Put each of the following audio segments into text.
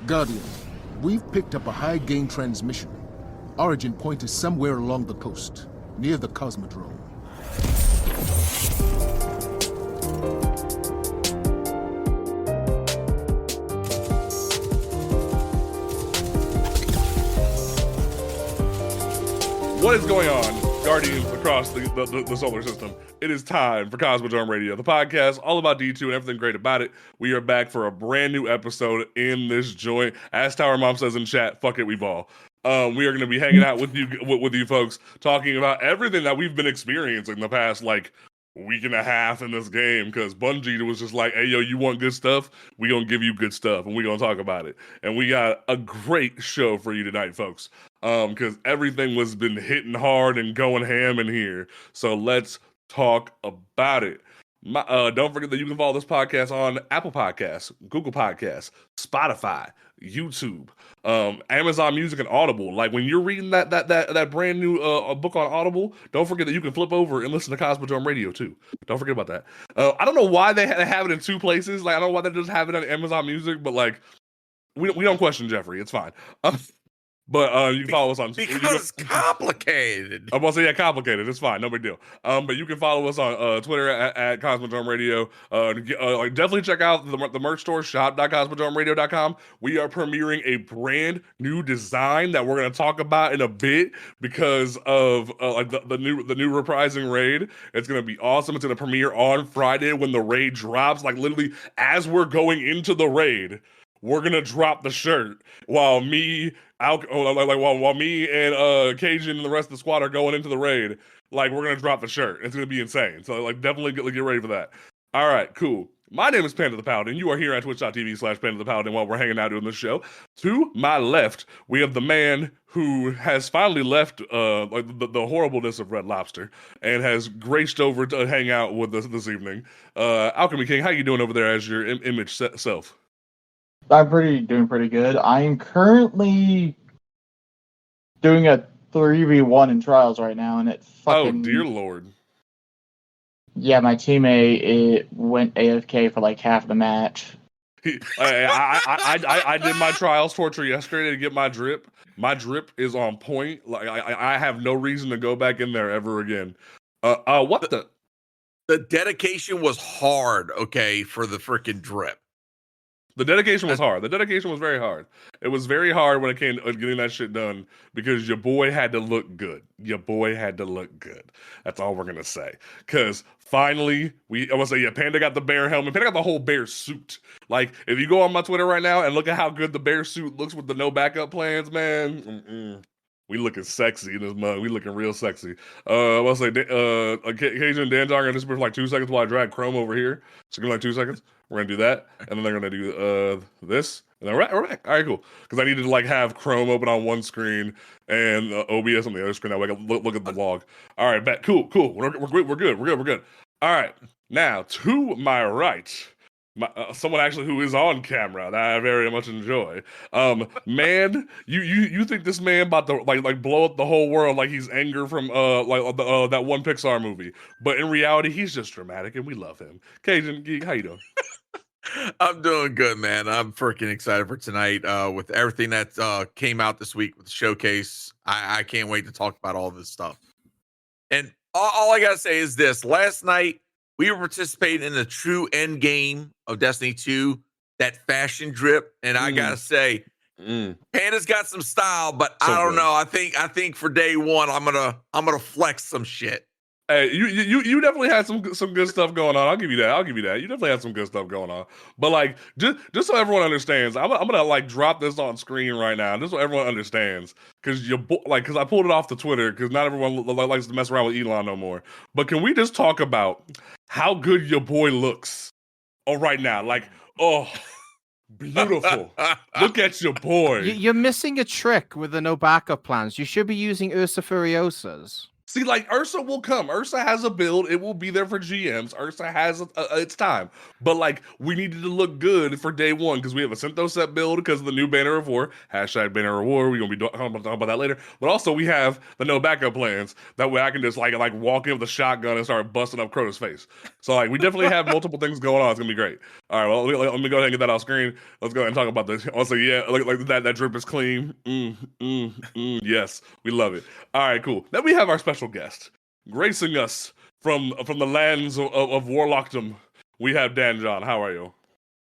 Guardian, we've picked up a high-gain transmission. Origin point is somewhere along the coast, near the Cosmodrome. What is going on, Guardians across the solar system? It is time for Cosmodrome Radio, the podcast all about D2 and everything great about it. We are back for a brand new episode in this joint. As Tower Mom says in chat, fuck it, we ball. We are going to be hanging out with you folks, talking about everything that we've been experiencing the past, week and a half in this game, because Bungie was just like, hey, yo, you want good stuff? We gonna give you good stuff, and we gonna talk about it. And we got a great show for you tonight, folks, because everything was been hitting hard and going ham in here. So let's talk about it. Don't forget that you can follow this podcast on Apple Podcasts, Google Podcasts, Spotify, YouTube, Amazon Music, and Audible. Like when you're reading that brand new book on Audible, don't forget that you can flip over and listen to Cosmodrome Radio too. Don't forget about that. I don't know why they have it in two places. Like I don't know why they just have it on Amazon Music, but like we don't question Jeffrey. It's fine. But you can follow us on because it's complicated. I'm about to say complicated. It's fine, no big deal. But you can follow us on Twitter at Cosmodrome Radio. Definitely check out the merch store shop.cosmodromeradio.com. We are premiering a brand new design that we're going to talk about in a bit because of the new reprising raid. It's going to be awesome. It's going to premiere on Friday when the raid drops. Like literally as we're going into the raid, we're gonna drop the shirt while me and Cajun and the rest of the squad are going into the raid. Like we're gonna drop the shirt. It's gonna be insane. So like definitely get ready for that. All right, cool. My name is Panda the Paladin. You are here at twitch.tv/Panda the Paladin while we're hanging out doing this show. To my left, we have the man who has finally left the horribleness of Red Lobster and has graced over to hang out with us this evening. Alchemy King, how you doing over there as your image self? I'm doing pretty good. I am currently doing a 3v1 in trials right now, and it fucking... Oh, dear lord. Yeah, my teammate went AFK for like half the match. I did my trials torture yesterday to get my drip. My drip is on point. Like I have no reason to go back in there ever again. What the? The dedication was hard, okay, for the freaking drip. The dedication was hard. The dedication was very hard. It was very hard when it came to getting that shit done because your boy had to look good. Your boy had to look good. That's all we're going to say. Because finally, I want to say, Panda got the bear helmet. Panda got the whole bear suit. Like, if you go on my Twitter right now and look at how good the bear suit looks with the no backup plans, man, we looking sexy in this mug. We looking real sexy. I want to say, Cajun and DanJon are going to disappear for like 2 seconds while I drag Chrome over here. So give me like 2 seconds. We're going to do that. And then they're going to do this. And then we're back. All right, cool. Because I needed to like have Chrome open on one screen and OBS on the other screen. That way I can look at the vlog. All right, back. Cool. We're good. All right. Now, to my right, someone actually who is on camera that I very much enjoy. Man, you think this man about to like blow up the whole world like he's Anger from that one Pixar movie, but in reality he's just dramatic and we love him. Cajun Geek, how you doing? I'm doing good, man. I'm freaking excited for tonight. With everything that came out this week with the showcase, I can't wait to talk about all this stuff. And all I gotta say is this: last night we were participating in the true end game of Destiny 2, that fashion drip, and I gotta say, Panda's got some style, but so I don't know. I think for day one, I'm gonna flex some shit. Hey, you definitely had some good stuff going on. I'll give you that. You definitely had some good stuff going on. But like, just so everyone understands, I'm gonna like drop this on screen right now, just so everyone understands, because because I pulled it off the Twitter, because not everyone likes to mess around with Elon no more. But can we just talk about how good your boy looks? Oh, right now, like, oh, beautiful. Look at your boy. You're missing a trick with the no backup plans. You should be using Ursa Furiosas. See, like Ursa will come. Ursa has a build. It will be there for GMs. Ursa has its time. But like, we needed to look good for day one because we have a Syntho set build because of the new Banner of War. Hashtag Banner of War. We're gonna be talking about that later. But also, we have the no backup plans. That way, I can just like walk in with a shotgun and start busting up Crota's face. So like, we definitely have multiple things going on. It's gonna be great. All right, well, let me go ahead and get that off screen. Let's go ahead and talk about this. Also, yeah, like that drip is clean. Yes, we love it. All right, cool. Then we have our special guest gracing us from the lands of Warlockdom. We have DanJon. How are you?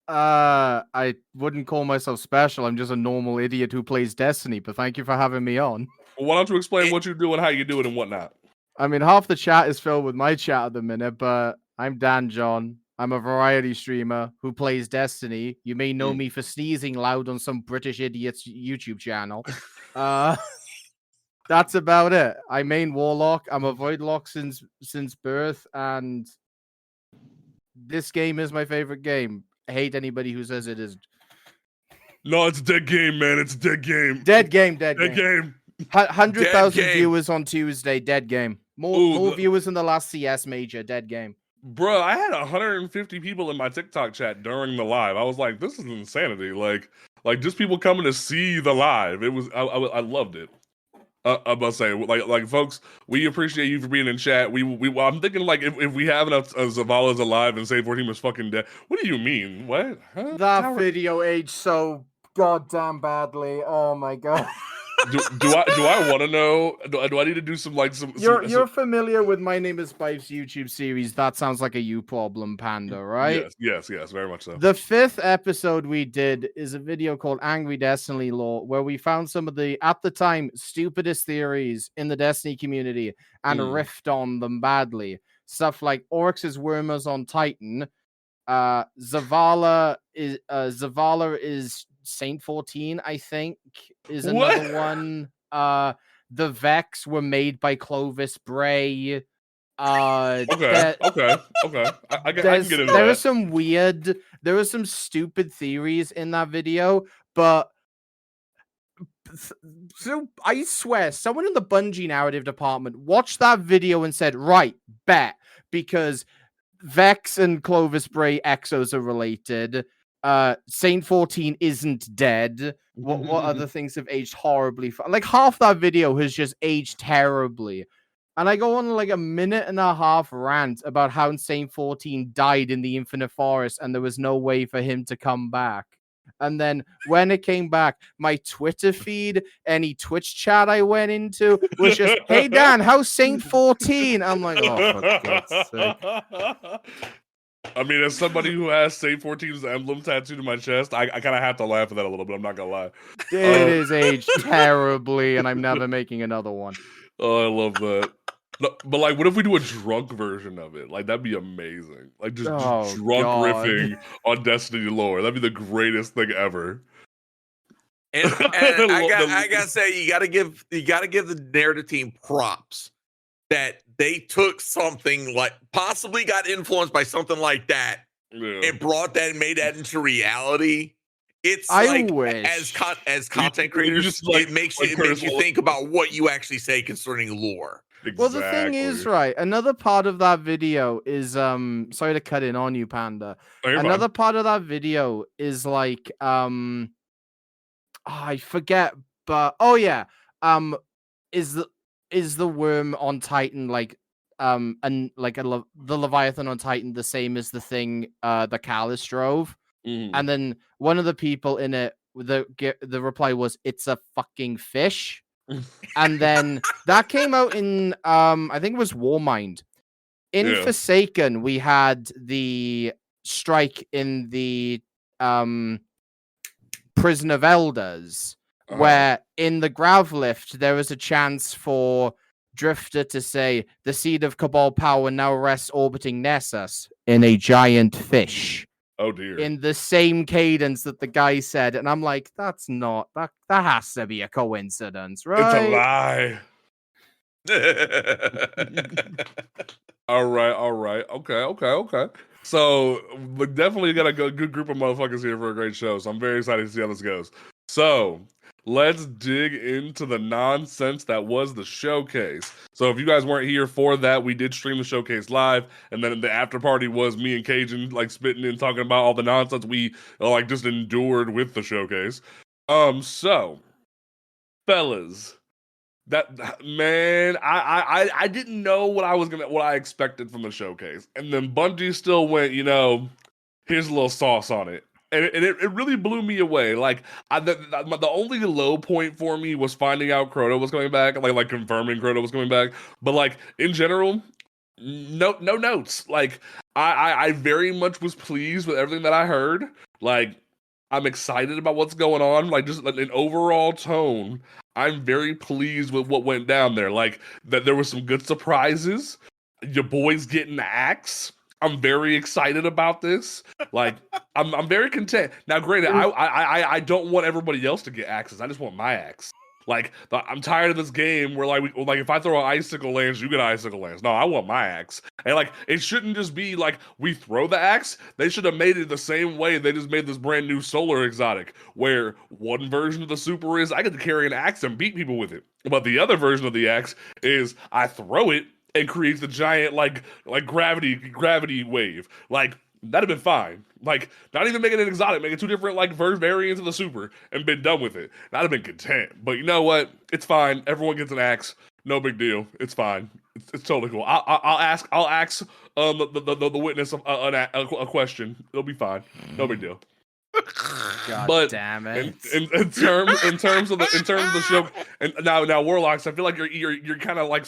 I wouldn't call myself special. I'm just a normal idiot who plays Destiny, but thank you for having me on. Well, why don't you explain what you do and how you do it and whatnot? I mean, half the chat is filled with my chat at the minute, but I'm DanJon. I'm a variety streamer who plays Destiny. You may know me for sneezing loud on some British idiot's YouTube channel. That's about it. I main Warlock. I'm a Voidlock since birth, and this game is my favorite game. I hate anybody who says it isn't. No, it's dead game, man. It's dead game. Dead game. 100,000 viewers on Tuesday. Dead game. More viewers than the last CS major. Dead game. Bro, I had 150 people in my TikTok chat during the live. I was like, this is insanity. Like just people coming to see the live. It was I loved it. I must say, like, folks, we appreciate you for being in chat. I'm thinking, like, if we have enough Zavala's alive and Save 14 was fucking dead. What do you mean? What? Huh? That video aged so goddamn badly. Oh my god. Do I want to know? Do I need to do some like some? You're familiar with My Name Is Bife's YouTube series? That sounds like a you problem, Panda, right? Yes, very much so. The 5th episode we did is a video called Angry Destiny Lore, where we found some of the, at the time, stupidest theories in the Destiny community and riffed on them badly. Stuff like Oryx's Wormers on Titan. Zavala is Saint 14, I think, is another one. The Vex were made by Clovis Bray. Okay. I can get into there that. There were some stupid theories in that video, but so I swear someone in the Bungie narrative department watched that video and said, right, bet, because Vex and Clovis Bray exos are related. Saint 14 isn't dead. What other things have aged horribly? Like half that video has just aged terribly. And I go on like a 1.5-minute rant about how Saint 14 died in the Infinite Forest and there was no way for him to come back. And then when it came back, my Twitter feed, any Twitch chat I went into was just, hey Dan, how's Saint 14? I'm like, oh, for God's sake. I mean, as somebody who has Saint 14's emblem tattooed to my chest, I kind of have to laugh at that a little bit. I'm not gonna lie. It is aged terribly, and I'm never making another one. Oh, I love that. No, but like, what if we do a drunk version of it? Like, that'd be amazing. Like, just drunk riffing on Destiny lore. That'd be the greatest thing ever. And I gotta say, you gotta give the narrative team props that they took something like possibly got influenced by something like that and brought that and made that into reality. It's as content creators, it makes you think about what you actually say concerning lore. Exactly. Well, the thing is, right, another part of that video is sorry to cut in on you, Panda. Another part of that video is like I forget, but is the worm on Titan like and like the Leviathan on Titan the same as the thing the Callus drove? And then one of the people in it, the reply was, it's a fucking fish. And then that came out in I think it was Warmind. In Forsaken, we had the strike in the Prison of Elders, where in the Gravelift there was a chance for Drifter to say the seed of Cabal power now rests orbiting Nessus in a giant fish. Oh dear. In the same cadence that the guy said, and I'm like, that's not that has to be a coincidence, right? It's a lie. All right. Okay. So we definitely got a good group of motherfuckers here for a great show. So I'm very excited to see how this goes. So let's dig into the nonsense that was the showcase. So if you guys weren't here for that, we did stream the showcase live, and then the after party was me and Cajun like spitting and talking about all the nonsense we like just endured with the showcase. So fellas, that man, I didn't know what I expected from the showcase, and then Bungie still went, here's a little sauce on it. And it really blew me away. Like the only low point for me was finding out Crota was coming back, like confirming Crota was coming back. But like in general, no notes. Like I very much was pleased with everything that I heard. Like I'm excited about what's going on. Like just an overall tone, I'm very pleased with what went down there. Like that there were some good surprises. Your boys getting the axe. I'm very excited about this. Like, I'm very content. Now, granted, I don't want everybody else to get axes. I just want my axe. Like, I'm tired of this game where like if I throw an icicle lance, you get an icicle lance. No, I want my axe. And like, it shouldn't just be like we throw the axe. They should have made it the same way they just made this brand new solar exotic, where one version of the super is I get to carry an axe and beat people with it, but the other version of the axe is I throw it and creates the giant like gravity wave. Like that'd have been fine. Like not even making it exotic, making two different like variants of the super and been done with it. That'd have been content. But you know what? It's fine. Everyone gets an axe. No big deal. It's fine. It's totally cool. I'll ask the witness a question. It'll be fine. No big deal. God damn it! In terms of the show, and now warlocks, I feel like you're kind of like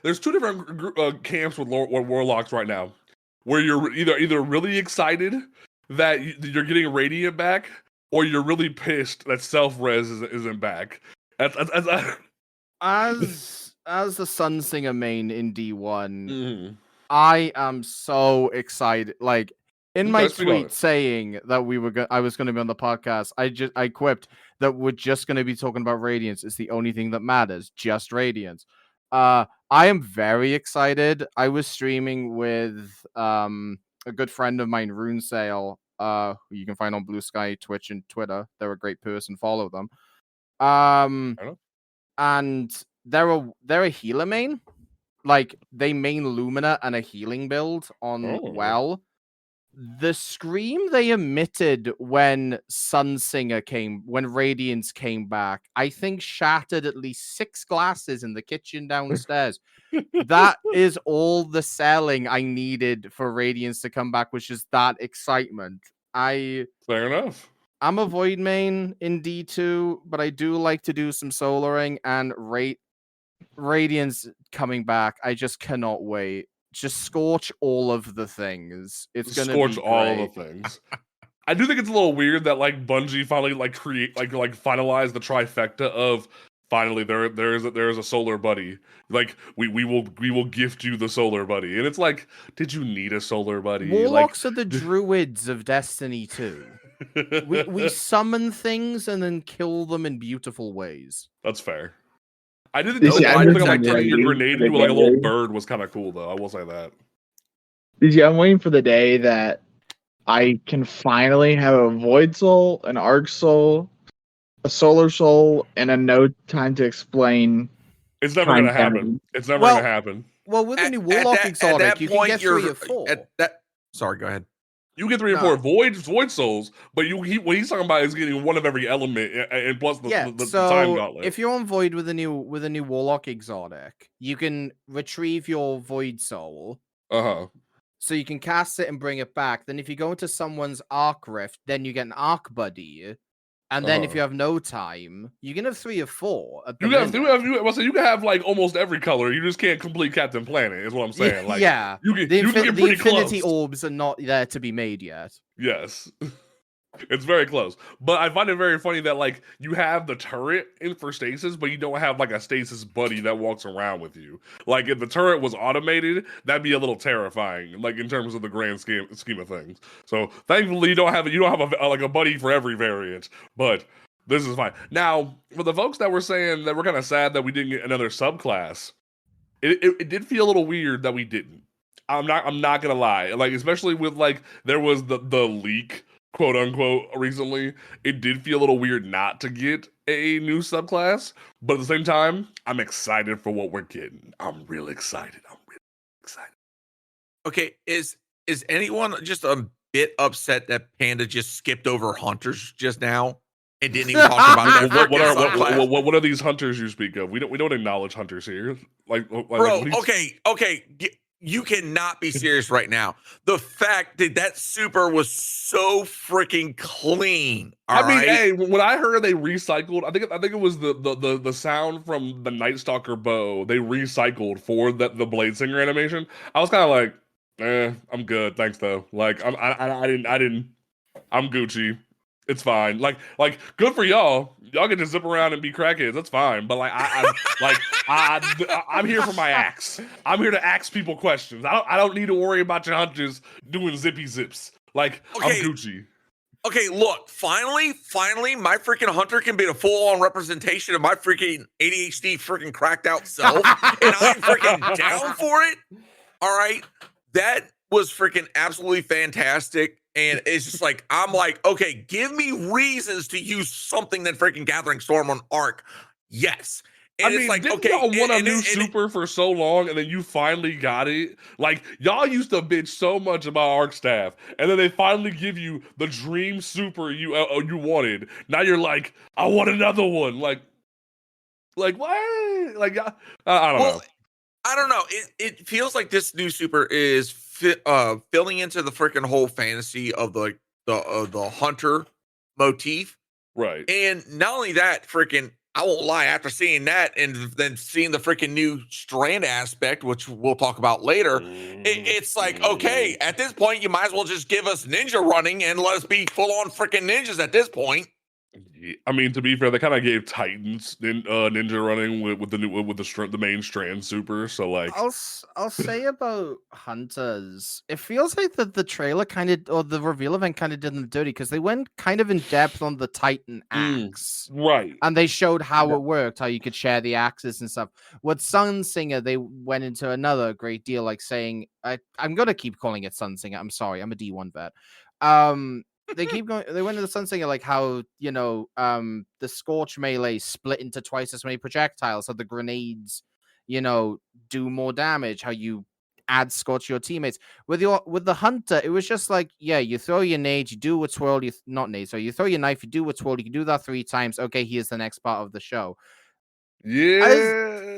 there's two different camps with warlocks right now, where you're either really excited that you're getting Radiant back, or you're really pissed that self-res isn't back. As the Sunsinger main in D1, mm-hmm. I am so excited. Like in my Let's tweet saying that I was going to be on the podcast, I quipped that we're just going to be talking about Radiance. It's the only thing that matters, just Radiance. I am very excited. I was streaming with a good friend of mine, RuneSale, who you can find on Blue Sky, Twitch, and Twitter. They're a great person. Follow them. And they're a healer main. Like they main Lumina and a healing build on Well. The scream they emitted when when Radiance came back, I think shattered at least 6 glasses in the kitchen downstairs. That is all the selling I needed for Radiance to come back, which is that excitement. Fair enough. I'm a Void main in D2, but I do like to do some soloring, and Radiance coming back, I just cannot wait. Just scorch all of the things. It's gonna scorch be all the things. I do think it's a little weird that like Bungie finally like finalized the trifecta of finally there is a solar buddy. Like we will gift you the solar buddy, and it's like, did you need a solar buddy? Warlocks are the druids of Destiny 2. we summon things and then kill them in beautiful ways. That's fair. I didn't know. I think like turning your grenade into like a little bird was kind of cool, though. I will say that. I'm waiting for the day that I can finally have a Void Soul, an Arc Soul, a Solar Soul, and a No Time to Explain. It's never going to happen. It's never going to happen. Well, with the new Warlock exotic, you can get 3 or 4. Sorry, go ahead. You get 3 or 4 Void Souls, but what he's talking about is getting one of every element, and plus the time gauntlet. If you're on Void with a new Warlock exotic, you can retrieve your Void Soul. So you can cast it and bring it back. Then if you go into someone's Arc Rift, then you get an Arc Buddy. And then if you have no time, you can have 3 or 4. You can have like almost every color. You just can't complete Captain Planet, is what I'm saying. Like, yeah. The Infinity Orbs are not there to be made yet. Yes. It's very close. But I find it very funny that like you have the turret in for stasis, but you don't have like a stasis buddy that walks around with you. Like if the turret was automated, that'd be a little terrifying, like in terms of the grand scheme of things. So thankfully you don't have a buddy for every variant, but this is fine. Now, for the folks that were saying that we're kind of sad that we didn't get another subclass, it did feel a little weird that we didn't. I'm not gonna lie. Like especially with like there was the leak quote unquote, recently, it did feel a little weird not to get a new subclass. But at the same time, I'm excited for what we're getting. I'm really excited. Okay, is anyone just a bit upset that Panda just skipped over hunters just now and didn't even talk about that? What are these hunters you speak of? We don't acknowledge hunters here. Bro, okay. You cannot be serious right now. The fact that super was so freaking clean. Hey, when I heard they recycled, I think it was the sound from the Night Stalker bow they recycled for the Blade Singer animation. I was kind of like, I'm good, thanks though. Like I'm Gucci. It's fine. Like good for y'all. Y'all get to zip around and be crackheads. That's fine. But I'm here for my axe. I'm here to ask people questions. I don't need to worry about your hunters doing zippy zips. Like I'm Gucci. Okay, look, finally, my freaking hunter can be a full-on representation of my freaking ADHD freaking cracked out self. And I'm freaking down for it. All right. That was freaking absolutely fantastic. And it's just like, I'm like, okay, give me reasons to use something than freaking Gathering Storm on Arc. Yes. And it's like, okay, y'all want a new super for so long, and then you finally got it. Like y'all used to bitch so much about Arc Staff, and then they finally give you the dream super you wanted. Now you're like, I want another one. Like what? Like I don't know. I don't know. It feels like this new super is filling into the freaking whole fantasy of the hunter motif, right? And not only that, freaking, I won't lie. After seeing that, and then seeing the freaking new strand aspect, which we'll talk about later, it's like, okay, at this point, you might as well just give us ninja running and let us be full on freaking ninjas at this point. I mean, to be fair, they kind of gave Titans ninja running with the main strand super. So like, I'll say about hunters, it feels like the trailer kind of, or the reveal event kind of did them dirty, because they went kind of in depth on the Titan axe, right? And they showed how it worked, how you could share the axes and stuff. With Sunsinger, they went into another great deal, like saying, I'm gonna keep calling it Sunsinger. I'm sorry, I'm a D1 vet. They keep going. They went into the Sunsinger, like how, the Scorch melee split into twice as many projectiles, so the grenades, do more damage. How you add Scorch to your teammates. With the Hunter, it was just like, yeah, you throw your nade, you do a twirl, you throw your knife, you do a twirl, you can do that 3 times. Okay, here's the next part of the show. Yeah,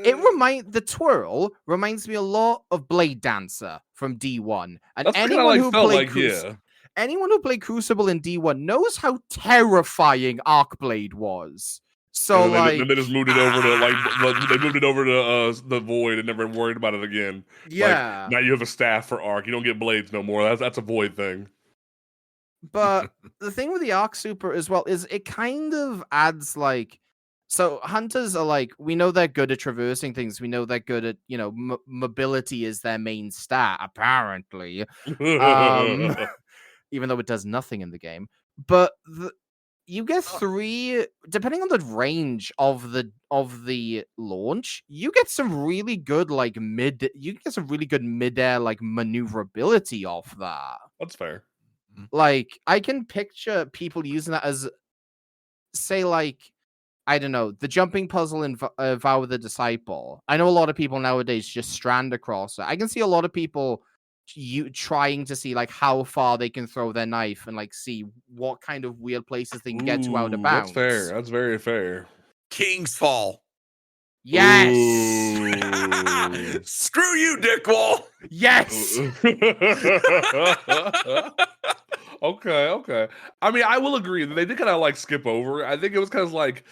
the twirl reminds me a lot of Blade Dancer from D1, and that's anyone who played anyone who played Crucible in D1 knows how terrifying Arcblade was. So they just moved it over to they moved it over to the Void and never worried about it again. Yeah. Like, now you have a staff for Arc. You don't get blades no more. That's a Void thing. But the thing with the Arc Super as well is it kind of adds like, so hunters are like, we know they're good at traversing things. We know they're good at, mobility is their main stat, apparently. Even though it does nothing in the game. But you get 3, depending on the range of the launch, you get some really good mid-air like maneuverability off that. That's fair. Like, I can picture people using that as, say, like, I don't know, the jumping puzzle in Vow of the Disciple. I know a lot of people nowadays just strand across it. I can see a lot of people trying to see like how far they can throw their knife and like see what kind of weird places they can get to out of bounds. That's fair. That's very fair. King's Fall. Yes. Screw you, Dickwall. Yes. Okay. I mean, I will agree that they did kind of like skip over. I think it was kind of like,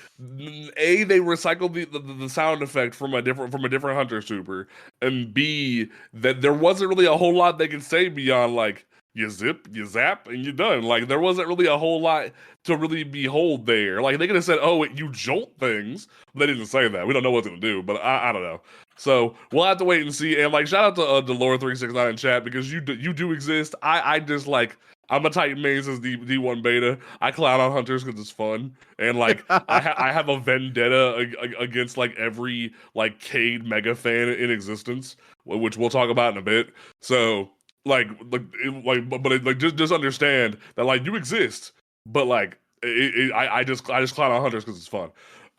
A, they recycled the sound effect from a different Hunter super, and B, that there wasn't really a whole lot they could say beyond like, you zip, you zap, and you're done. Like, there wasn't really a whole lot to really behold there. Like, they could have said, oh, you jolt things. They didn't say that. We don't know what they're going to do, but I don't know. So, we'll have to wait and see. And, like, shout out to Delore369 in chat, because you do exist. I just, like, I'm a Titan main since D1 beta. I clown on hunters because it's fun. And, like, I have a vendetta against, like, every, like, Cade mega fan in existence, which we'll talk about in a bit. So, Just understand that like you exist, but like I just clown on hunters because it's fun.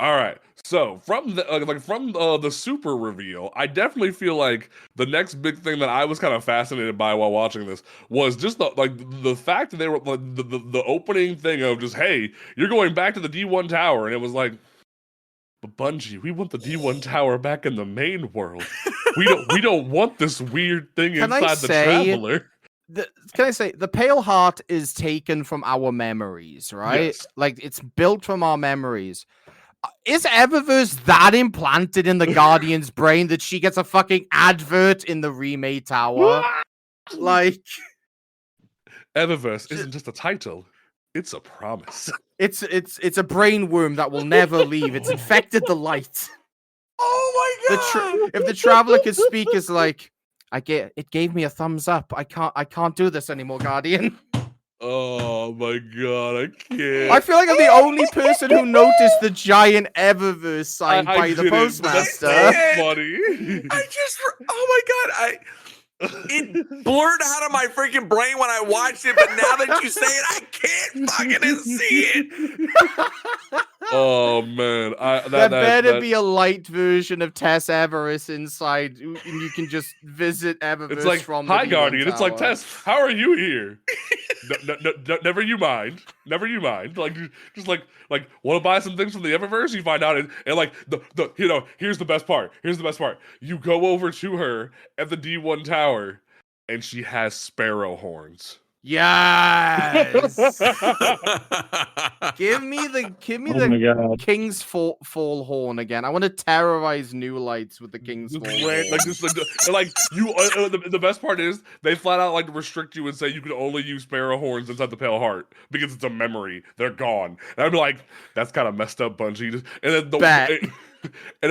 All right, so from the super reveal, I definitely feel like the next big thing that I was kind of fascinated by while watching this was just the fact that they were like the opening thing of just, hey, you're going back to the D1 tower, and it was like, but Bungie, we want the D1 tower back in the main world. We don't want this weird thing inside the Traveler. Can I say the Pale Heart is taken from our memories, right? Yes. Like it's built from our memories. Is Eververse that implanted in the Guardian's brain that she gets a fucking advert in the remade tower? Like, Eververse isn't just a title; it's a promise. it's a brain worm that will never leave. It's infected the light. Oh my god! If the Traveler could speak, it's like, it gave me a thumbs up. I can't do this anymore, Guardian. Oh my god, I can't. I feel like I'm the only person who noticed the giant Eververse sign by the didn't, postmaster. That's so funny. Oh my god, it blurred out of my freaking brain when I watched it, but now that you say it, I can't fucking see it. Oh man, there better be a light version of Tess Everest inside, and you can just visit Eververse it's like, from hi the Guardian. tower. It's like, Tess, how are you here? No, never you mind. Like, just like want to buy some things from the Eververse? You find out, and like the here's the best part. You go over to her at the D1 tower, and she has sparrow horns. Yes. give me the King's Fall horn again. I want to terrorize New Lights with the King's Fall horn. The best part is they flat out like restrict you and say you can only use sparrow horns inside the Pale Heart because it's a memory. They're gone. And I'd be like, that's kind of messed up, Bungie. And then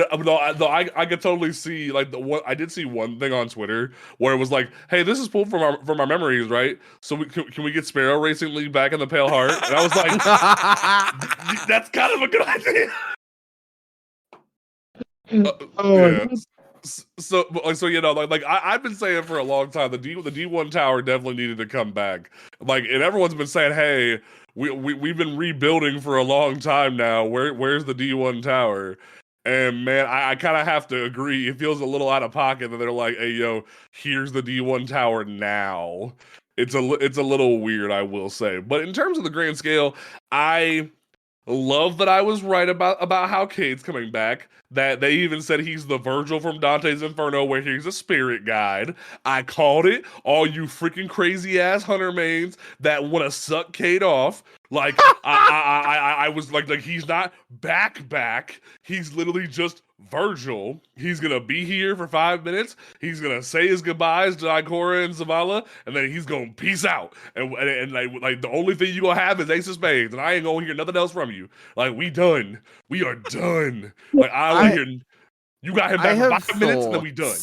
I could totally see like I did see one thing on Twitter where it was like, hey, this is pulled from our memories, right? So can we get Sparrow Racing League back in the Pale Heart? And I was like, that's kind of a good idea. Yeah. So I've been saying for a long time the D1 tower definitely needed to come back. Like, and everyone's been saying, hey, we've been rebuilding for a long time now. Where's the D1 tower? And man, I kind of have to agree. It feels a little out of pocket that they're like, "Hey, yo, here's the D1 tower now." It's a little weird, I will say. But in terms of the grand scale, I love that I was right about how Cade's coming back. That they even said he's the Virgil from Dante's Inferno, where he's a spirit guide. I called it. All you freaking crazy ass hunter mains that want to suck Cade off. Like I was like he's not back. He's literally just Virgil. He's gonna be here for 5 minutes. He's gonna say his goodbyes to Ikora and Zavala, and then he's gonna peace out. And like the only thing you gonna have is Ace of Spades, and I ain't gonna hear nothing else from you. Like, we done. We are done. Like, I hear you got him back for 5 minutes, and then we done.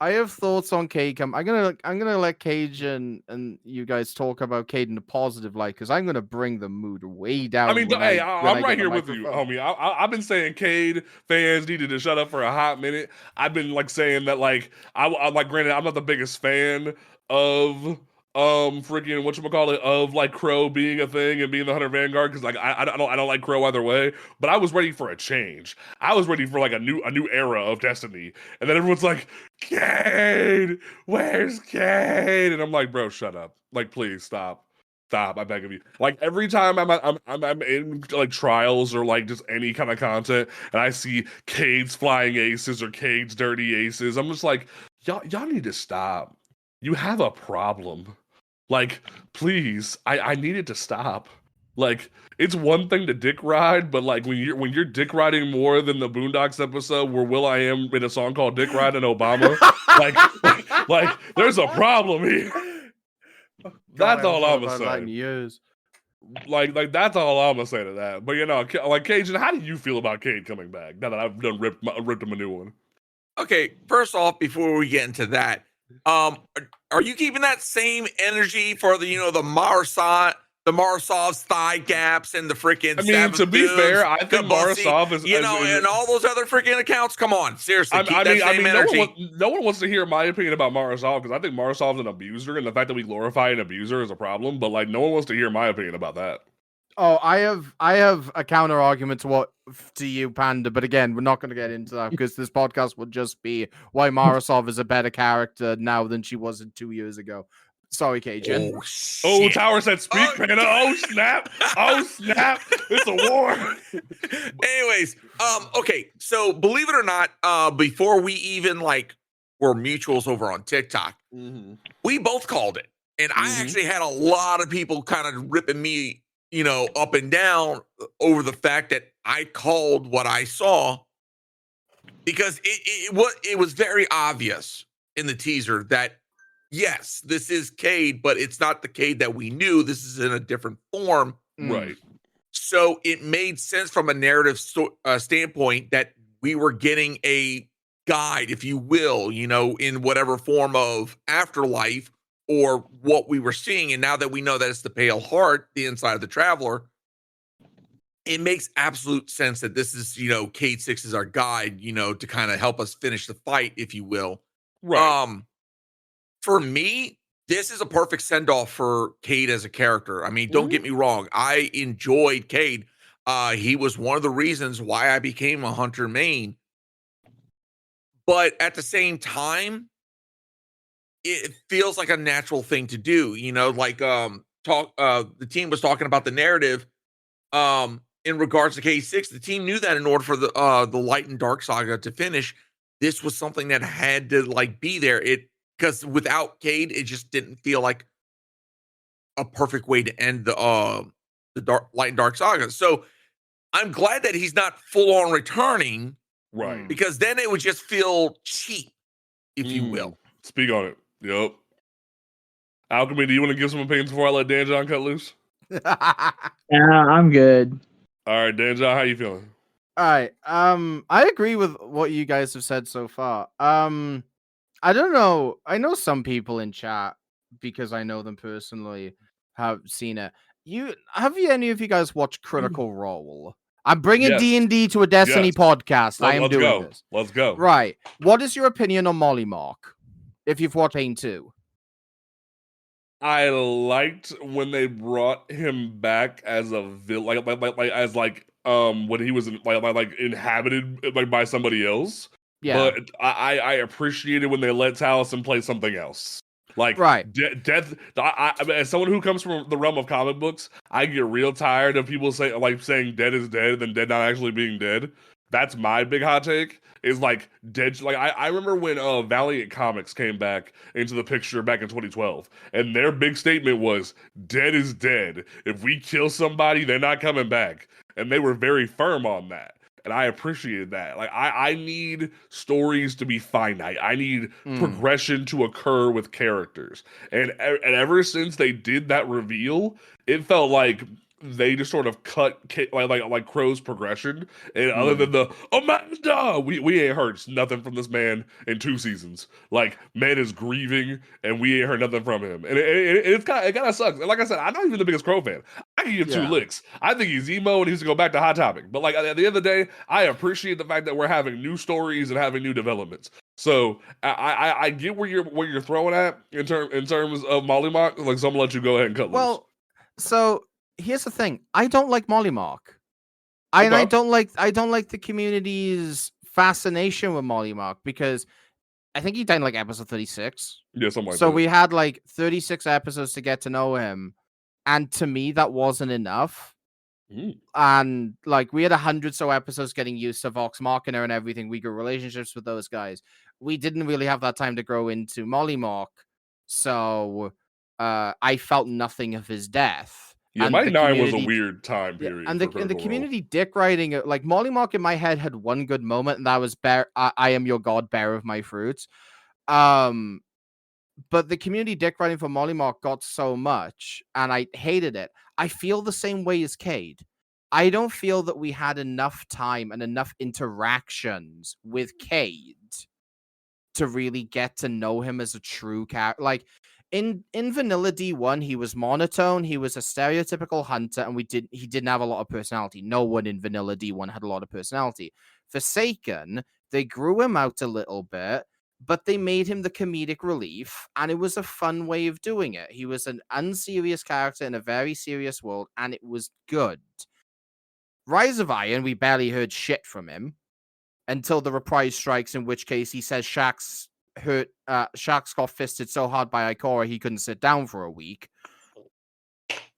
I have thoughts on Cade. I'm gonna let Cage and you guys talk about Cade in a positive light, because I'm gonna bring the mood way down. I mean, hey, I'm right here with you, homie. I've been saying Cade fans needed to shut up for a hot minute. I've been like saying that, like, I like, granted, I'm not the biggest fan of freaking whatchamacallit of like Crow being a thing and being the Hunter Vanguard, because like I don't like Crow either way, but I was ready for a change. I was ready for like a new era of Destiny, and then everyone's like, Cade, where's Cade? And I'm like, bro, shut up. Like, please stop, I beg of you. Like, every time I'm in like trials or like just any kind of content, and I see Cade's flying aces or Cade's dirty aces, I'm just like, y'all need to stop. You have a problem. Like, please, I need it to stop. Like, it's one thing to dick ride, but like when you're dick riding more than the Boondocks episode where Will.i.am made a song called "Dick Riding Obama," like there's a problem here. That's all I'm gonna say. Like that's all I'm gonna say to that. But like, Cajun, how do you feel about Cade coming back now that I've done ripped him a new one? Okay, first off, before we get into that, are you keeping that same energy for the the Marsat the Marasov's thigh gaps and the freaking. I mean, to be fair, I think Marasov is, and all those other freaking accounts. Come on, seriously, keep that same energy. No one wants to hear my opinion about Marasov because I think Marasov's an abuser, and the fact that we glorify an abuser is a problem. But like, no one wants to hear my opinion about that. Oh, I have a counter argument to you, Panda. But again, we're not going to get into that because this podcast will just be why Marasov is a better character now than she was 2 years ago. Sorry, Cajun. Oh, Tower said speak, Panda. Oh, snap. Oh, snap. It's a war. Anyways, okay. So believe it or not, before we even were mutuals over on TikTok, we both called it. And I actually had a lot of people kind of ripping me, up and down over the fact that I called what I saw because it was very obvious in the teaser that yes, this is Cade, but it's not the Cade that we knew. This is in a different form. Right. So it made sense from a narrative standpoint that we were getting a guide, if you will, in whatever form of afterlife or what we were seeing. And now that we know that it's the Pale Heart, the inside of the Traveler, it makes absolute sense that this is, Cade 6 is our guide, to kind of help us finish the fight, if you will. Right. For me, this is a perfect send-off for Cade as a character. I mean, don't get me wrong. I enjoyed Cade. He was one of the reasons why I became a Hunter main. But at the same time, it feels like a natural thing to do. The team was talking about the narrative in regards to Cade 6. The team knew that in order for the Light and Dark saga to finish, this was something that had to be there. Because without Cade, it just didn't feel like a perfect way to end the Light and Dark saga. So I'm glad that he's not full on returning, right? Because then it would just feel cheap, if you will. Speak on it. Yep. Alchemy, do you want to give some opinions before I let DanJon cut loose? Yeah, I'm good. All right, DanJon, how you feeling? All right. I agree with what you guys have said so far. I don't know. I know some people in chat because I know them personally have seen it. Any of you guys watched Critical Role? I'm bringing D&D to a Destiny podcast. I am doing this. Let's go. Right. What is your opinion on Molly Mark? If you've watched Pain 2. I liked when they brought him back as a villain, when he was inhabited by somebody else. Yeah. But I appreciated when they let Taliesin play something else. Death. As someone who comes from the realm of comic books, I get real tired of people saying dead is dead, then dead not actually being dead. That's my big hot take. Is dead. I remember when Valiant Comics came back into the picture back in 2012, and their big statement was dead is dead. If we kill somebody, they're not coming back, and they were very firm on that. And I appreciated that. I need stories to be finite. I need progression to occur with characters. And ever since they did that reveal, it felt like they just sort of cut like Crow's progression. And other than the Amanda, we ain't heard nothing from this man in 2 seasons. Man is grieving, and we ain't heard nothing from him. And it kind of sucks. And like I said, I'm not even the biggest Crow fan. I can give 2 licks. I think he's emo and he needs to go back to Hot Topic. But at the end of the day, I appreciate the fact that we're having new stories and having new developments. So I get where you're throwing at in terms of Molly Mock. So I'm gonna let you go ahead and cut loose. Well, so here's the thing. I don't like Molly Mark. I don't like the community's fascination with Molly Mark because I think he died in episode 36. Yeah, something like that. So we had 36 episodes to get to know him. And to me, that wasn't enough. And we had 100 so episodes getting used to Vox Machina and everything. We grew relationships with those guys. We didn't really have that time to grow into Molly Mark. So I felt nothing of his death. Yeah, Mighty 9 was a weird time period. And the community dick writing, Molly Mark in my head had one good moment, and that was I am your god, bearer of my fruits. But the community dick writing for Molly Mark got so much, and I hated it. I feel the same way as Cade. I don't feel that we had enough time and enough interactions with Cade to really get to know him as a true character. in vanilla D1, he was monotone. He was a stereotypical hunter, and he didn't have a lot of personality. No one in vanilla D1 had a lot of personality. Forsaken, they grew him out a little bit, but they made him the comedic relief, and it was a fun way of doing it. He was an unserious character in a very serious world, and it was good. Rise of Iron, we barely heard shit from him until the reprise strikes, in which case he says Shaxx got fisted so hard by Ikora he couldn't sit down for a week.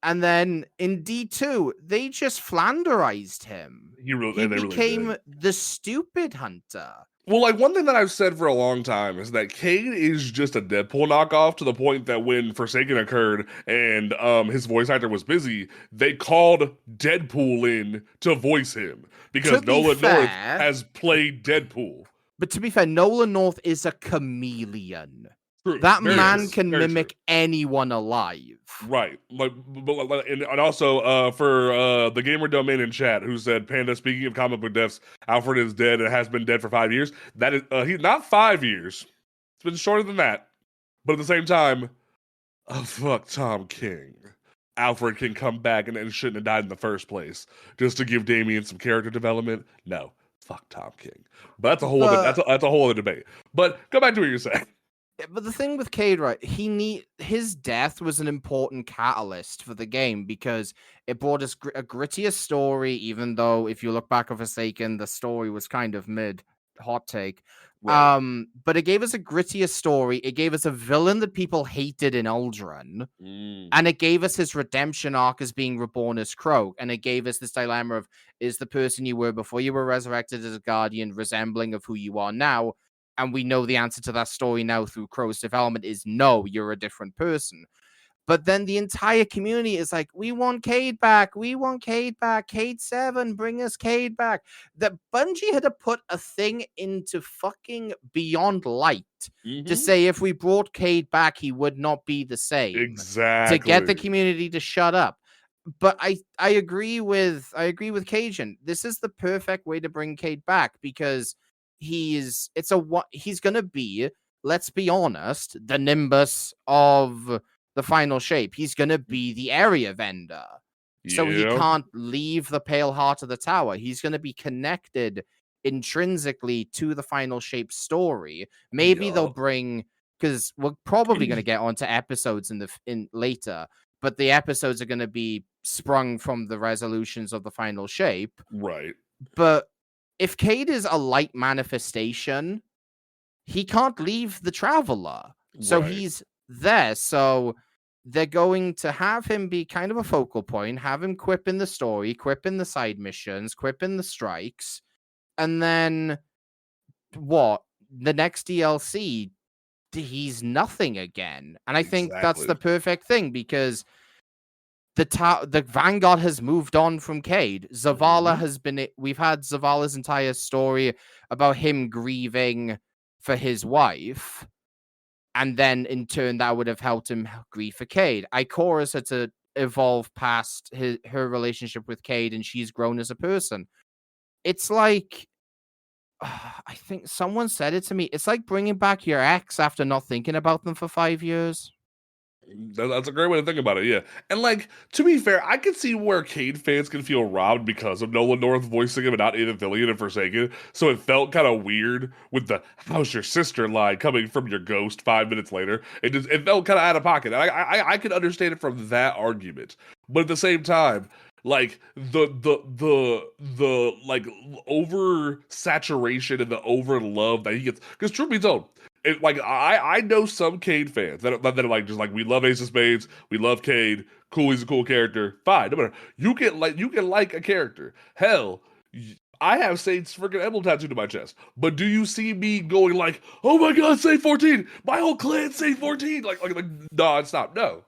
And then in D2, they just flanderized him. He became the stupid hunter. Well, like, one thing that I've said for a long time is that Cade is just a Deadpool knockoff, to the point that when Forsaken occurred and his voice actor was busy, they called Deadpool in to voice him because Nolan North has played Deadpool. But to be fair, Nolan North is a chameleon. True. That man can mimic anyone alive. Right. And also for the gamer domain in chat who said, Panda, speaking of comic book deaths, Alfred is dead and has been dead for 5 years. That is he's not 5 years. It's been shorter than that. But at the same time, fuck Tom King. Alfred can come back and shouldn't have died in the first place. Just to give Damien some character development. No. Fuck Tom King. But that's a whole other debate. But go back to what you're saying. But the thing with Cade, right, his death was an important catalyst for the game because it brought us a grittier story, even though if you look back at Forsaken, the story was kind of mid, hot take. Right. But it gave us a grittier story. It gave us a villain that people hated in Uldren. And it gave us his redemption arc as being reborn as Crow. And it gave us this dilemma of, is the person you were before you were resurrected as a Guardian resembling of who you are now? And we know the answer to that story now through Crow's development is no, you're a different person. But then the entire community is like, we want Cade back. We want Cade back. Cade 7, bring us Cade back. That Bungie had to put a thing into fucking Beyond Light to say if we brought Cade back, he would not be the same. Exactly. To get the community to shut up. But I agree with Cajun. This is the perfect way to bring Cade back because he's gonna be, let's be honest, the Nimbus of the final shape. He's gonna be the area vendor. So he can't leave the pale heart of the tower. He's gonna be connected intrinsically to the final shape story. Maybe they'll bring, because we're probably gonna get onto episodes in later, but the episodes are gonna be sprung from the resolutions of the final shape. Right. But if Cade is a light manifestation, he can't leave the Traveler. So he's there. So they're going to have him be kind of a focal point, have him quip in the story, quip in the side missions, quip in the strikes. And then what? The next DLC, he's nothing again. And I think that's the perfect thing because the Vanguard has moved on from Cade. Zavala has been... We've had Zavala's entire story about him grieving for his wife. And then, in turn, that would have helped him grieve for Cade. Ikora's had to evolve past her relationship with Cade, and she's grown as a person. It's like... I think someone said it to me. It's like bringing back your ex after not thinking about them for 5 years. That's a great way to think about it, yeah. And, like, to be fair, I can see where Cade fans can feel robbed because of Nolan North voicing him and not Aethyllian and Forsaken. So it felt kind of weird with the "how's your sister" line coming from your ghost 5 minutes later. It felt kind of out of pocket. I can understand it from that argument. But at the same time, like the like over saturation and the over love that he gets, because truth be told, I know some Cade fans that are like, just like, we love Ace of Spades, we love Cade, cool, he's a cool character, fine, no matter. You can like a character. Hell, I have Saint's freaking emblem tattooed to my chest, but do you see me going like, oh my god, Saint 14, my whole clan Saint 14, like non-stop? No,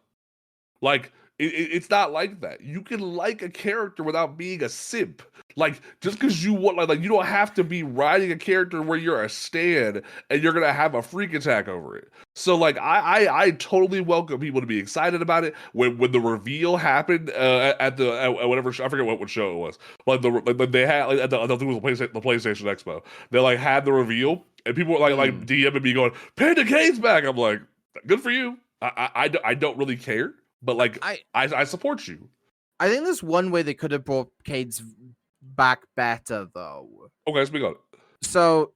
like. It's not like that. You can like a character without being a simp. Like, just because you want, like, you don't have to be riding a character where you're a stan and you're gonna have a freak attack over it. So, like, I totally welcome people to be excited about it. When the reveal happened at whatever I forget what show it was, but they had, like, I think it was the PlayStation Expo. They had the reveal and people were like DMing me going, "Panda Cade's back." I'm like, good for you. I don't really care, but like I support you. I think there's one way they could have brought Cade's back better though. Okay, speak on it. So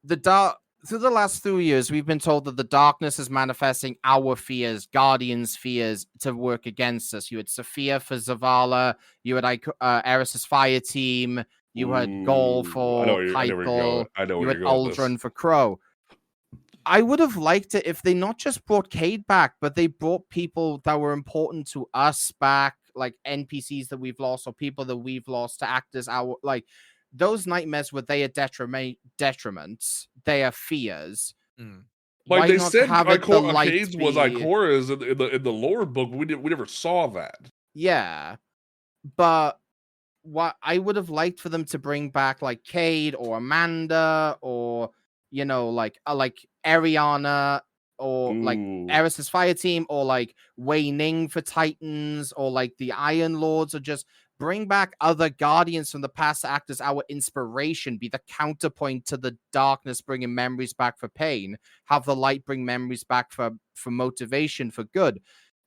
through the last 3 years, we've been told that the darkness is manifesting our fears, Guardians' fears, to work against us. You had Sophia for Zavala, you had Eris's fire team, you had Gol for Hypel, you had Aldrin for Crow. I would have liked it if they not just brought Cade back, but they brought people that were important to us back, like NPCs that we've lost or people that we've lost to act as our, like, those nightmares were they are detriments, they are fears. Like they said, Cade's was Ikora's in the lore book. We never saw that. Yeah, but what I would have liked for them to bring back like Cade or Amanda or like Ariana or like Eris's fire team or like Wei Ning for Titans or like the Iron Lords, or just bring back other Guardians from the past to act as our inspiration, be the counterpoint to the darkness, bringing memories back for pain, have the light bring memories back for motivation, for good.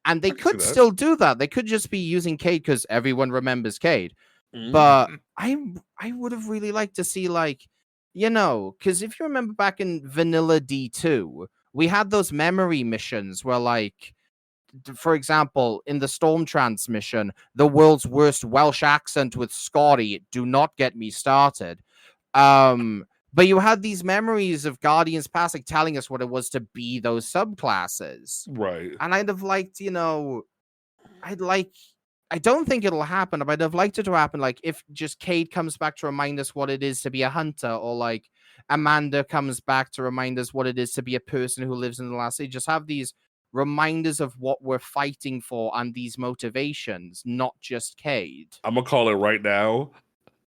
And they could still do that. They could just be using Cade because everyone remembers Cade. But I would have really liked to see, like, because if you remember back in Vanilla D2, we had those memory missions where, like, for example, in the Storm Transmission, the world's worst Welsh accent with Scotty, do not get me started. But you had these memories of Guardians past, like, telling us what it was to be those subclasses. Right. And I'd have liked, I don't think it'll happen, but I'd have liked it to happen, like, if just Cade comes back to remind us what it is to be a hunter, or, like, Amanda comes back to remind us what it is to be a person who lives in the last age. Just have these reminders of what we're fighting for and these motivations, not just Cade. I'm gonna call it right now.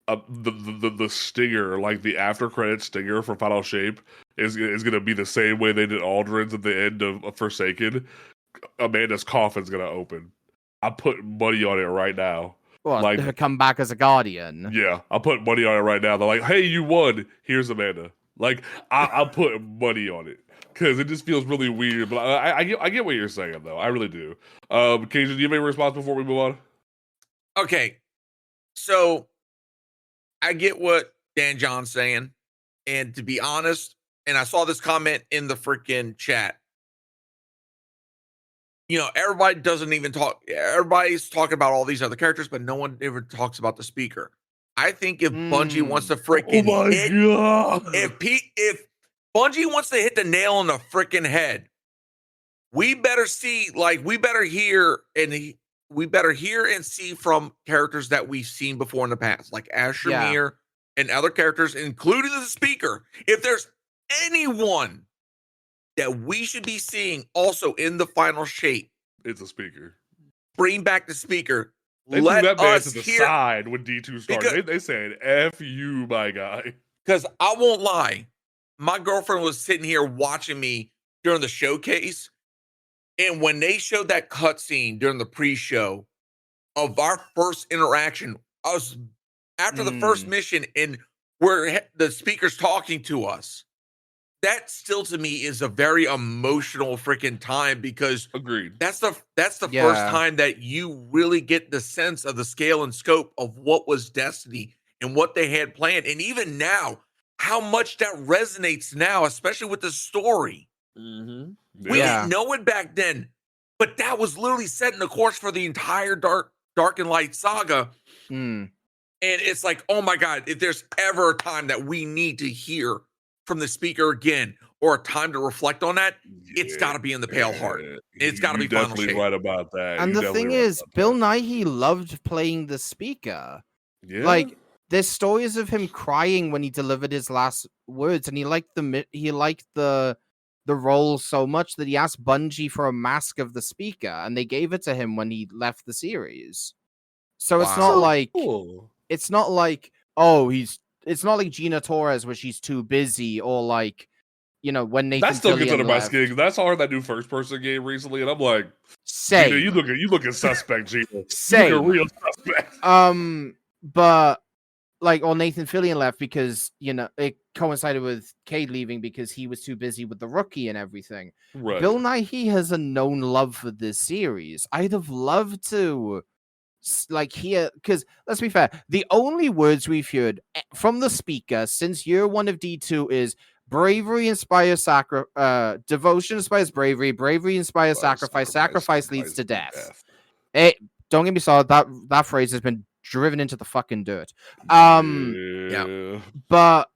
The stinger, like the after credit stinger for Final Shape, is gonna be the same way they did Aldrin's at the end of Forsaken. Amanda's coffin's gonna open. I put money on it right now. Well, like, to come back as a Guardian. Yeah, I'll put money on it right now. They're like, "Hey, you won. Here's Amanda." Like, I'll put money on it because it just feels really weird. But I get what you're saying though. I really do. Cajun, do you have any response before we move on? Okay, so I get what DanJon's saying, and to be honest, and I saw this comment in the freaking chat. Everybody doesn't even talk. Everybody's talking about all these other characters, but no one ever talks about the speaker. I think if Bungie wants to freaking if Bungie wants to hit the nail on the freaking head, we better hear and see from characters that we've seen before in the past, like Asher and other characters, including the speaker. If there's anyone that we should be seeing also in the final shape, it's a speaker. Bring back the speaker. They threw that man to the side when D2 started. They said, "F you, my guy." Because I won't lie, my girlfriend was sitting here watching me during the showcase, and when they showed that cutscene during the pre-show of our first interaction, I was after the first mission, and where the speaker's talking to us. That still to me is a very emotional freaking time, because agreed. That's the first time that you really get the sense of the scale and scope of what was Destiny and what they had planned. And even now, how much that resonates now, especially with the story. Mm-hmm. We didn't know it back then, but that was literally setting the course for the entire Dark and Light saga. And it's like, oh my God, if there's ever a time that we need to hear from the speaker again, or a time to reflect on that, it's got to be in the Pale Heart. It's got to be Final Shape. Right about that. And the thing is, Bill Nighy loved playing the speaker. Yeah. Like, there's stories of him crying when he delivered his last words, and he liked the role so much that he asked Bungie for a mask of the speaker, and they gave it to him when he left the series. So it's not like it's not like it's not like Gina Torres where she's too busy, or like, when Nathan that still Fillion gets under my left. skin. That's all that new first person game recently, and I'm like, Same. You looking suspect, Gina. Same. You look a real suspect. But or Nathan Fillion left because, it coincided with Cade leaving because he was too busy with the rookie and everything. Right. Bill Nighy has a known love for this series. I'd have loved to hear, because let's be fair, the only words we've heard from the speaker since year one of D2 is bravery inspires devotion inspires bravery, bravery inspires sacrifice leads to death. Don't get me started, that phrase has been driven into the fucking dirt. Yeah. But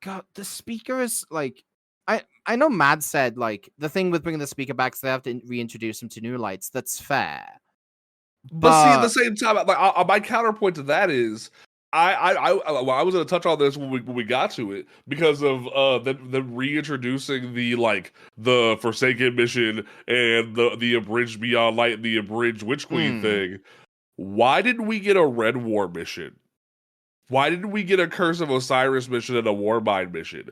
God, the speaker is I know Mad said the thing with bringing the speaker back is they have to reintroduce him to new lights. That's fair. But see, at the same time, my counterpoint to that is, I was going to touch on this when we got to it because of them reintroducing the Forsaken mission and the Abridged Beyond Light and the Abridged Witch Queen thing. Why didn't we get a Red War mission? Why didn't we get a Curse of Osiris mission and a Warbind mission?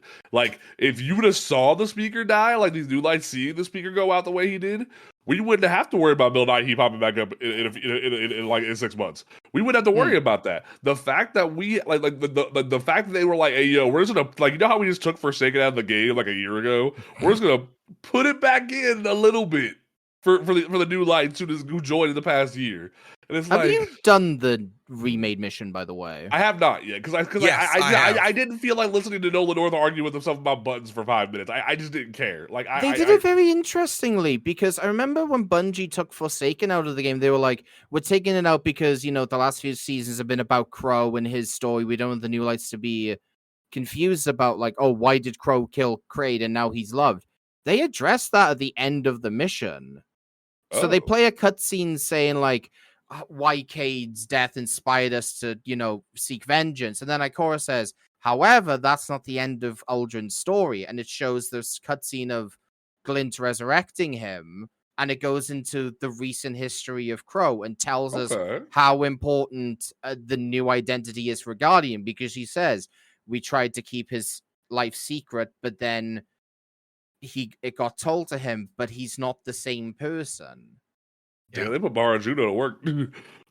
If you would have saw the speaker die, these new lights seeing the speaker go out the way he did, we wouldn't have to worry about Bill Nighy popping back up in 6 months. We wouldn't have to worry about that. The fact that we the fact that they were hey yo, we're just gonna you know how we just took Forsaken out of the game a year ago? We're just gonna put it back in a little bit for the new lights who joined in the past year. And it's have you done the remade mission, by the way? I have not yet, because I didn't feel like listening to Nolan North argue with himself about buttons for 5 minutes. I just didn't care. They did it very interestingly, because I remember when Bungie took Forsaken out of the game, they were like, we're taking it out because, the last few seasons have been about Crow and his story. We don't want the new lights to be confused about, why did Crow kill Kraid and now he's loved? They addressed that at the end of the mission. So they play a cutscene saying, why Cade's death inspired us to, seek vengeance. And then Ikora says, however, that's not the end of Uldren's story. And it shows this cutscene of Glint resurrecting him. And it goes into the recent history of Crow and tells us how important the new identity is for Guardian. Because she says, we tried to keep his life secret, but then it got told to him, but he's not the same person. Yeah, they put Bara Juno to work.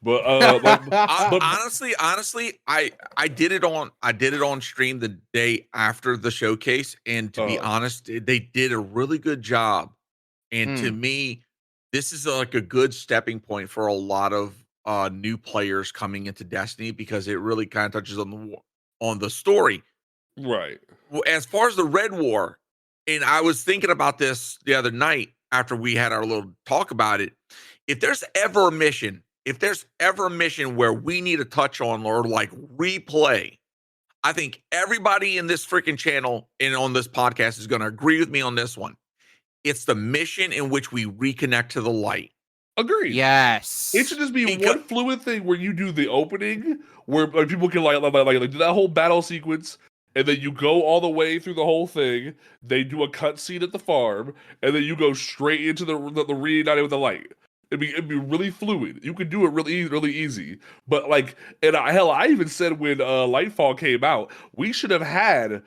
But honestly, I did it on stream the day after the showcase, and to be honest, they did a really good job. And to me, this is a good stepping point for a lot of new players coming into Destiny, because it really kind of touches on the story. Right. Well, as far as the Red War, and I was thinking about this the other night after we had our little talk about it. If there's ever a mission where we need to touch on or replay, I think everybody in this freaking channel and on this podcast is going to agree with me on this one. It's the mission in which we reconnect to the light. Agreed. Yes. It should just be one fluid thing where you do the opening, where people can do that whole battle sequence, and then you go all the way through the whole thing. They do a cutscene at the farm, and then you go straight into the reuniting with the light. It'd be really fluid. You could do it really easy. But I even said when Lightfall came out, we should have had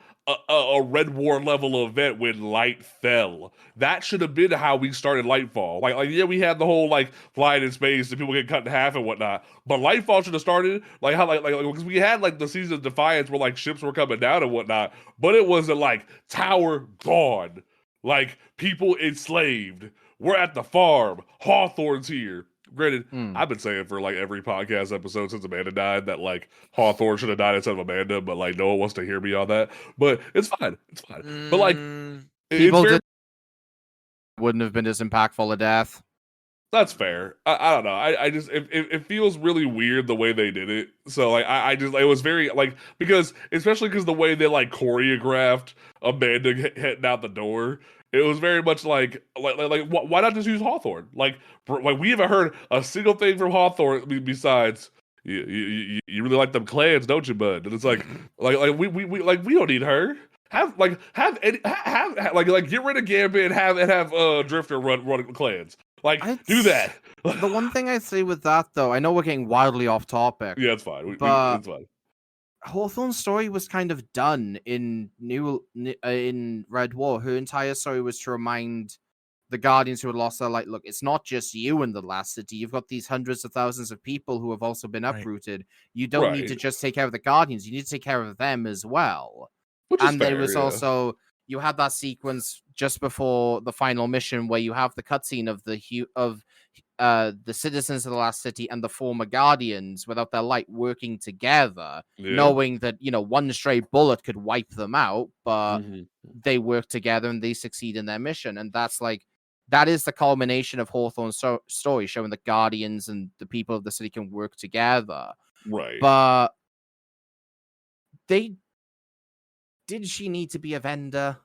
a Red War level event when Light fell. That should have been how we started Lightfall. We had the whole flying in space and people get cut in half and whatnot. But Lightfall should have started because we had the Season of Defiance where ships were coming down and whatnot. But it wasn't tower gone, people enslaved. We're at the farm. Hawthorne's here. Granted, I've been saying for every podcast episode since Amanda died that Hawthorne should have died instead of Amanda, but no one wants to hear me on that. But it's fine. It's fine. But people wouldn't have been as impactful a death. That's fair. I don't know. I just it feels really weird the way they did it. So I just it was very because especially because the way they choreographed Amanda heading out the door. It was very much why not just use Hawthorne? We haven't heard a single thing from Hawthorne besides you really like them clans, don't you, bud? And it's we don't need her. Have get rid of Gambit and have Drifter run clans. Do that. The one thing I say with that though, I know we're getting wildly off topic. Yeah, it's fine. It's fine. Hawthorne's story was kind of done in Red War. Her entire story was to remind the Guardians who had lost their light. Look, it's not just you in the last city. You've got these hundreds of thousands of people who have also been uprooted. You don't need to just take care of the Guardians. You need to take care of them as well. Which is And fair, there was yeah. also, you had that sequence just before the final mission where you have the cutscene of the citizens of the last city and the former Guardians without their light working together, knowing that, one stray bullet could wipe them out, but they work together and they succeed in their mission. And that is the culmination of Hawthorne's story, showing the Guardians and the people of the city can work together. Right. But did she need to be a vendor?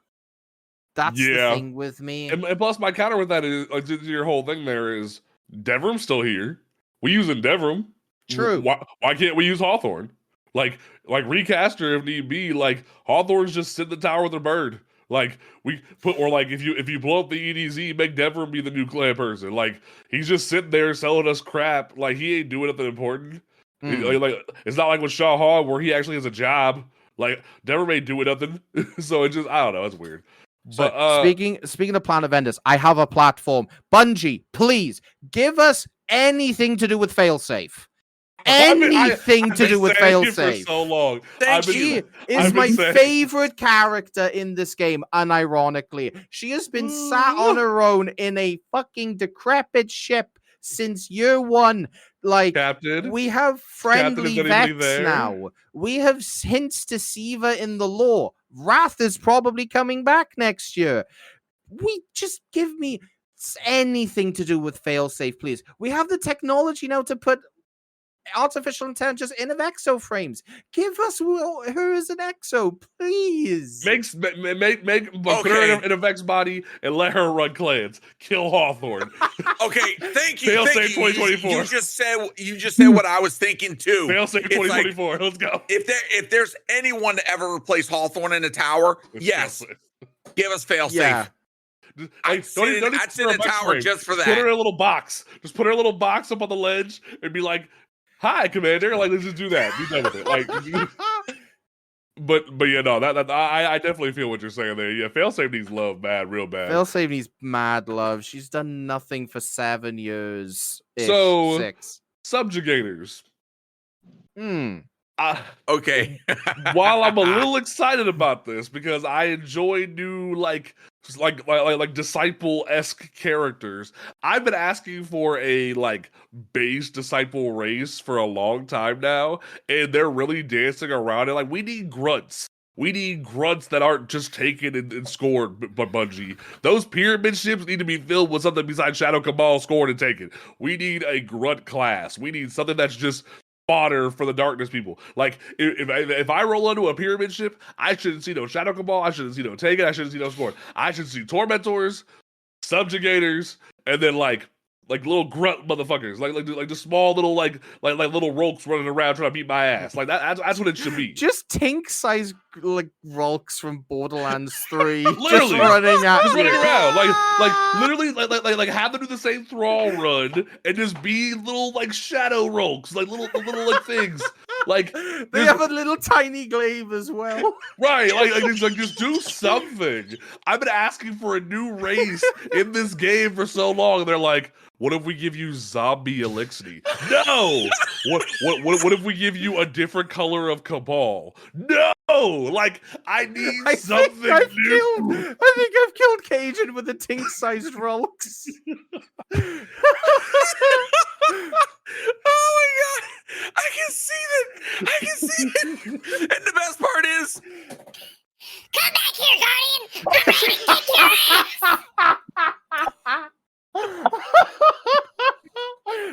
That's the thing with me. And plus, my counter with that is, your whole thing there is, Devrim's still here. We use Devrim. True. Why can't we use Hawthorne? Like recast her if need be. Like, Hawthorne's just sit in the tower with a bird. Like, if you blow up the EDZ, make Devrim be the new clan person. Like, he's just sitting there selling us crap. Like, he ain't doing nothing important. Like, it's not like with Shaw Hall where he actually has a job. Like, Devrim ain't doing nothing. So it just, I don't know, it's weird. But speaking of Planet Vendors, I have a platform. Bungie, please give us anything to do with failsafe. Anything to do with failsafe. For so long. She is my favorite character in this game, unironically. She has been sat on her own in a fucking decrepit ship since year one. Like, Captain, we have friendly Vex now. We have hints to Siva in the lore. Wrath is probably coming back next year. We just give me anything to do with failsafe, please. We have the technology now to put artificial intelligence in of exo frames. Give us her as an exo, please. Put her in a Vex body and let her run clans. Kill Hawthorne. Okay, thank you. Failsafe 2024. You just said what I was thinking too. Failsafe 2024. Let's go. If there's anyone to ever replace Hawthorne in a tower, yes, give us failsafe. Yeah. I'd sit in a tower just for that. Put her in a little box. Just put her in a little box up on the ledge and be like, "Hi, Commander." Like, let's just do that. Be done with it. Like, but yeah, no, I definitely feel what you're saying there. Yeah, failsafe needs love, real bad. Failsafe needs mad love. She's done nothing for 7 years. So 6 subjugators. Okay. While I'm a little excited about this because I enjoy new like disciple-esque characters, I've been asking for a base disciple race for a long time now, and they're really dancing around it. Like, we need grunts. We need grunts that aren't just taken and scored by Bungie. Those pyramid ships need to be filled with something besides Shadow Cabal scored and taken. We need a grunt class. We need something that's just fodder for the darkness people. Like, if I roll into a pyramid ship, I shouldn't see no Shadow Cabal, I shouldn't see no Taken, I shouldn't see no Scorn. I should see Tormentors, Subjugators, and then little grunt motherfuckers, like the small little like little Rolks running around trying to beat my ass. Like that's what it should be. Just tank-sized Rolks from Borderlands 3, literally just running around, like have them do the same thrall run and just be little shadow Rolks, little things. Like, they have a little tiny glaive as well. Right, just do something. I've been asking for a new race in this game for so long, and they're like, what if we give you zombie Elixir? No! What if we give you a different color of Cabal? No! I need something new. I think I've killed Cajun with the tink-sized Rolks. Oh my god! I can see it! And the best part is, come back here, Guardian! I'm ready to kick your ass!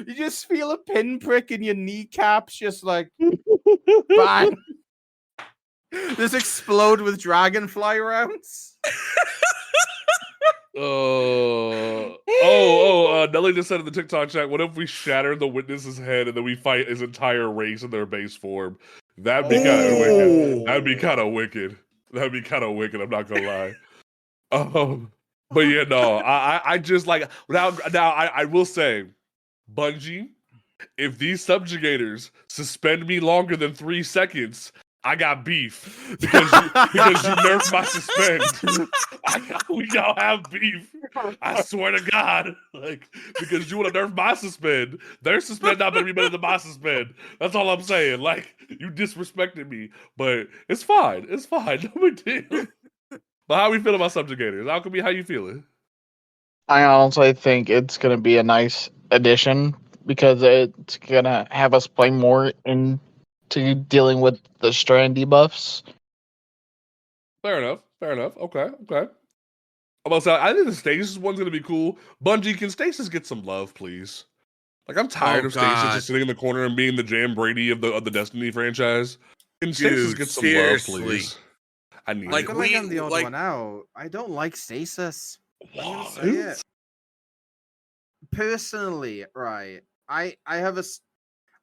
You just feel a pinprick in your kneecaps, just like bang. Just explode with dragonfly rounds. Nelly just said in the TikTok chat, what if we shatter the witness's head and then we fight his entire race in their base form? That'd be kind of wicked. That'd be kind of wicked. I'm not gonna lie. But yeah, no, I just now I will say, Bungie, if these subjugators suspend me longer than 3 seconds, I got beef because you nerfed my suspend. We gotta have beef. I swear to God, like, because you want to nerf my suspend, their suspend not better be better than my suspend. That's all I'm saying. Like, you disrespected me, but it's fine. It's fine. No big deal. But how we feel about subjugators? Alchemy, how you feeling? I honestly think it's going to be a nice addition because it's going to have us play more into dealing with the strand debuffs. Fair enough. Fair enough. Okay. Okay. I'm about to say, I think the stasis one's gonna be cool. Bungie, can stasis get some love, please? Like, I'm tired of stasis God. just sitting in the corner and being the Jam Brady of the Destiny franchise. Can stasis Dude, get some seriously. love, please? I need Like, it. I feel like we- I'm the odd like- one out. I don't like stasis. I'm gonna What? say it. Personally, right? I have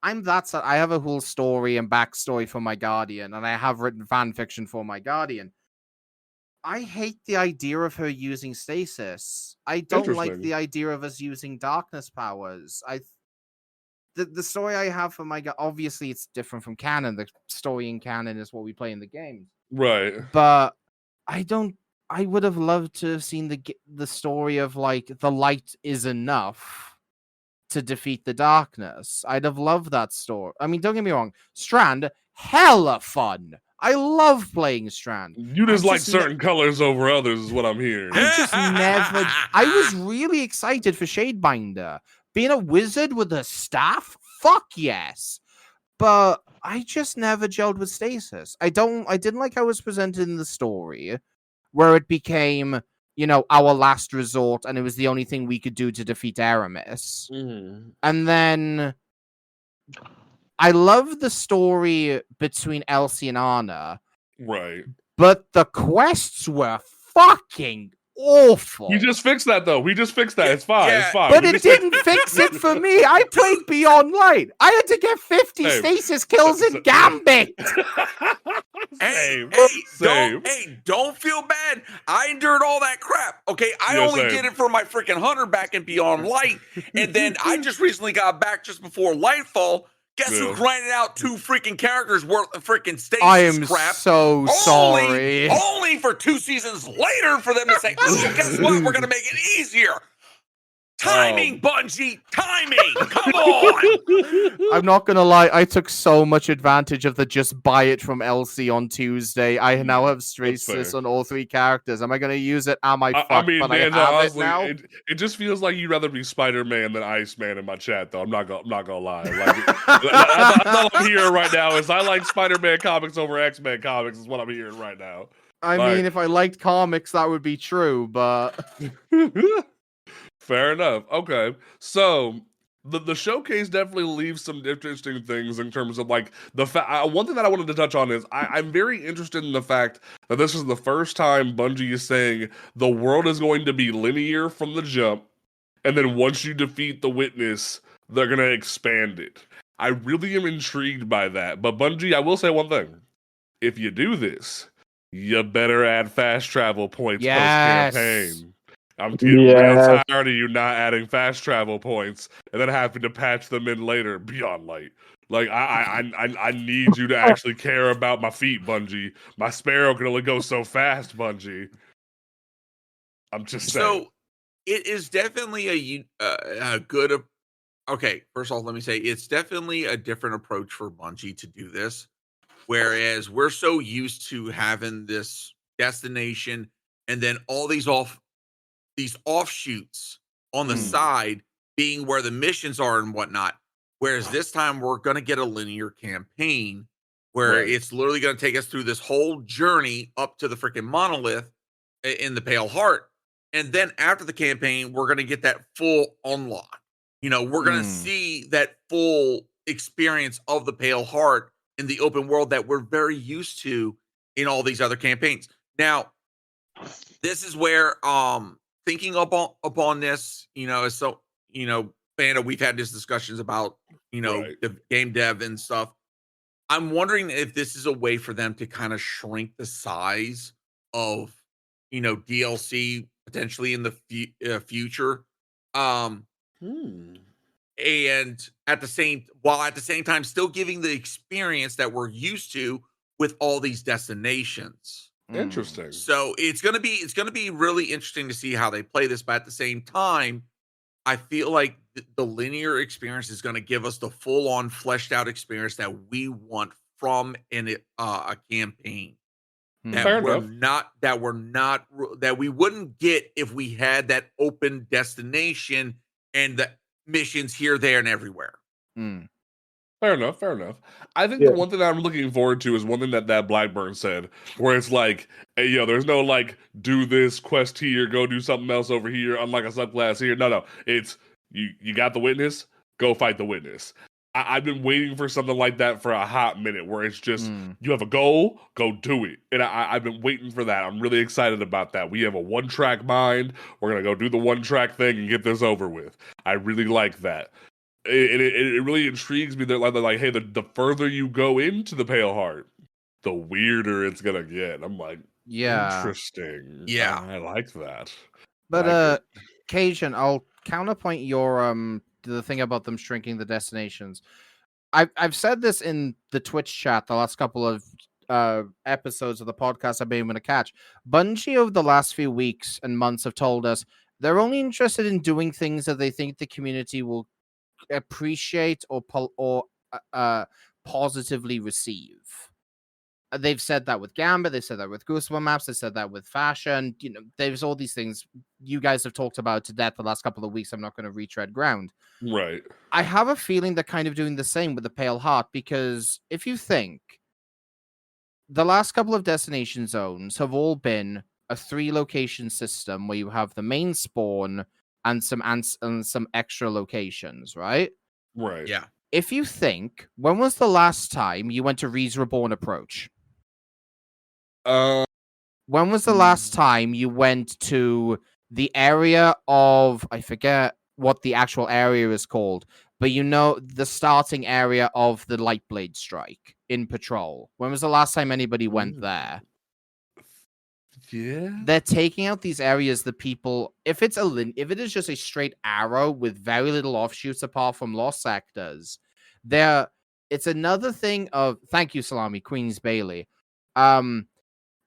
I'm that side. I have a whole story and backstory for my Guardian, and I have written fan fiction for my Guardian. I hate the idea of her using stasis. I don't like Interesting. the idea of us using darkness powers. The story I have for my obviously it's different from canon. The story in canon is what we play in the games. Right. But I would have loved to have seen the story of like the light is enough to defeat the darkness. I'd have loved that story. I mean, don't get me wrong, Strand, hella fun. I love playing Strand. You just I like just certain colors over others, is what I'm hearing. I just never. I was really excited for Shadebinder. Being a wizard with a staff? Fuck yes. But I just never gelled with stasis. I didn't like how it was presented in the story, where it became, our last resort, and it was the only thing we could do to defeat Aramis. Mhm. And then I love the story between Elsie and Anna, Right. but the quests were fucking awful. He just fixed that, though. We just fixed that. It's fine. Yeah, It's fine. But We it just didn't fix it for me. I played Beyond Light. I had to get 50 Same. stasis kills in Gambit. Same. Hey, Same. don't feel bad. I endured all that crap. Okay, I Yeah, only same. did it for my freaking hunter back in Beyond Light, and then I just recently got back just before Lightfall. Guess who Yeah. grinded out 2 freaking characters worth of freaking stasis I am crap? so sorry. Only for 2 seasons later for them to say, "Oh, guess what? We're gonna make it easier." Timing, Bungie, timing. Come on. I'm not gonna lie, I took so much advantage of the just buy it from Elsie on Tuesday. I now have stasis fair. on all 3 characters. Am I gonna use it? Am I fucked? I mean, but Dan, I have honestly, it now. it just feels like you'd rather be Spider-Man than Iceman in my chat, though. I'm not gonna lie. Like, that's all I'm hearing right now is I like Spider-Man comics over X-Men comics. Is what I'm hearing right now. I like- mean, if I liked comics, that would be true, but Fair enough. Okay, so the showcase definitely leaves some interesting things in terms of like one thing that I wanted to touch on is I'm very interested in the fact that this is the first time Bungie is saying the world is going to be linear from the jump, and then once you defeat the witness, they're gonna expand it. I really am intrigued by that. But Bungie, I will say one thing: if you do this, you better add fast travel points Yes. post-campaign. I'm getting real Yes. tired of you not adding fast travel points and then having to patch them in later beyond light. Like I need you to actually care about my feet, Bungie. My sparrow can only go so fast, Bungie. I'm just saying. So it is definitely a good. Okay, first off, let me say it's definitely a different approach for Bungie to do this. Whereas we're so used to having this destination and then all these offshoots on the side being where the missions are and whatnot. Whereas this time we're going to get a linear campaign where Right. it's literally going to take us through this whole journey up to the freaking monolith in the Pale Heart. And then after the campaign, we're going to get that full unlock. We're going to see that full experience of the Pale Heart in the open world that we're very used to in all these other campaigns. Now, this is where thinking upon this, so Panda, we've had these discussions about Right. the game dev and stuff. I'm wondering if this is a way for them to kind of shrink the size of DLC potentially in the future. And at the same time still giving the experience that we're used to with all these destinations. Interesting. So it's gonna be really interesting to see how they play this. But at the same time, I feel like the linear experience is gonna give us the full on fleshed out experience that we want from a campaign. Fair enough. That we wouldn't get if we had that open destination and the missions here, there, and everywhere. Fair enough. Fair enough. I think Yeah. the one thing that I'm looking forward to is one thing that Blackburn said, where it's like, hey, yo, there's no like, do this quest here, go do something else over here, unlike a subclass here. No, it's you got the witness, go fight the witness. I've been waiting for something like that for a hot minute, where it's just you have a goal, go do it, and I've been waiting for that. I'm really excited about that. We have a one-track mind. We're gonna go do the one-track thing and get this over with. I really like that. It really intrigues me that like hey, the further you go into the Pale Heart, the weirder it's gonna get. I'm like, interesting. Yeah. I like that. But Cajun, I'll counterpoint your the thing about them shrinking the destinations. I've said this in the Twitch chat the last couple of episodes of the podcast I've been able to catch. Bungie over the last few weeks and months have told us they're only interested in doing things that they think the community will appreciate or positively receive. They've said that with Gambit, they've said that with Goosebumps Maps, they've said that with Fashion. You know, there's all these things you guys have talked about to death the last couple of weeks. I'm not going to retread ground. Right. I have a feeling they're kind of doing the same with the Pale Heart, because if you think the last couple of destination zones have all been a 3-location system where you have the main spawn and some extra locations, right? Right. Yeah. If you think, when was the last time you went to Reed's Reborn Approach? When was the last time you went to the area of, I forget what the actual area is called, but you know, the starting area of the Lightblade Strike in Patrol? When was the last time anybody went there? Yeah. They're taking out these areas that people, if it is just a straight arrow with very little offshoots apart from lost sectors, it's another thing of, thank you, Salami, Queen's Bailey.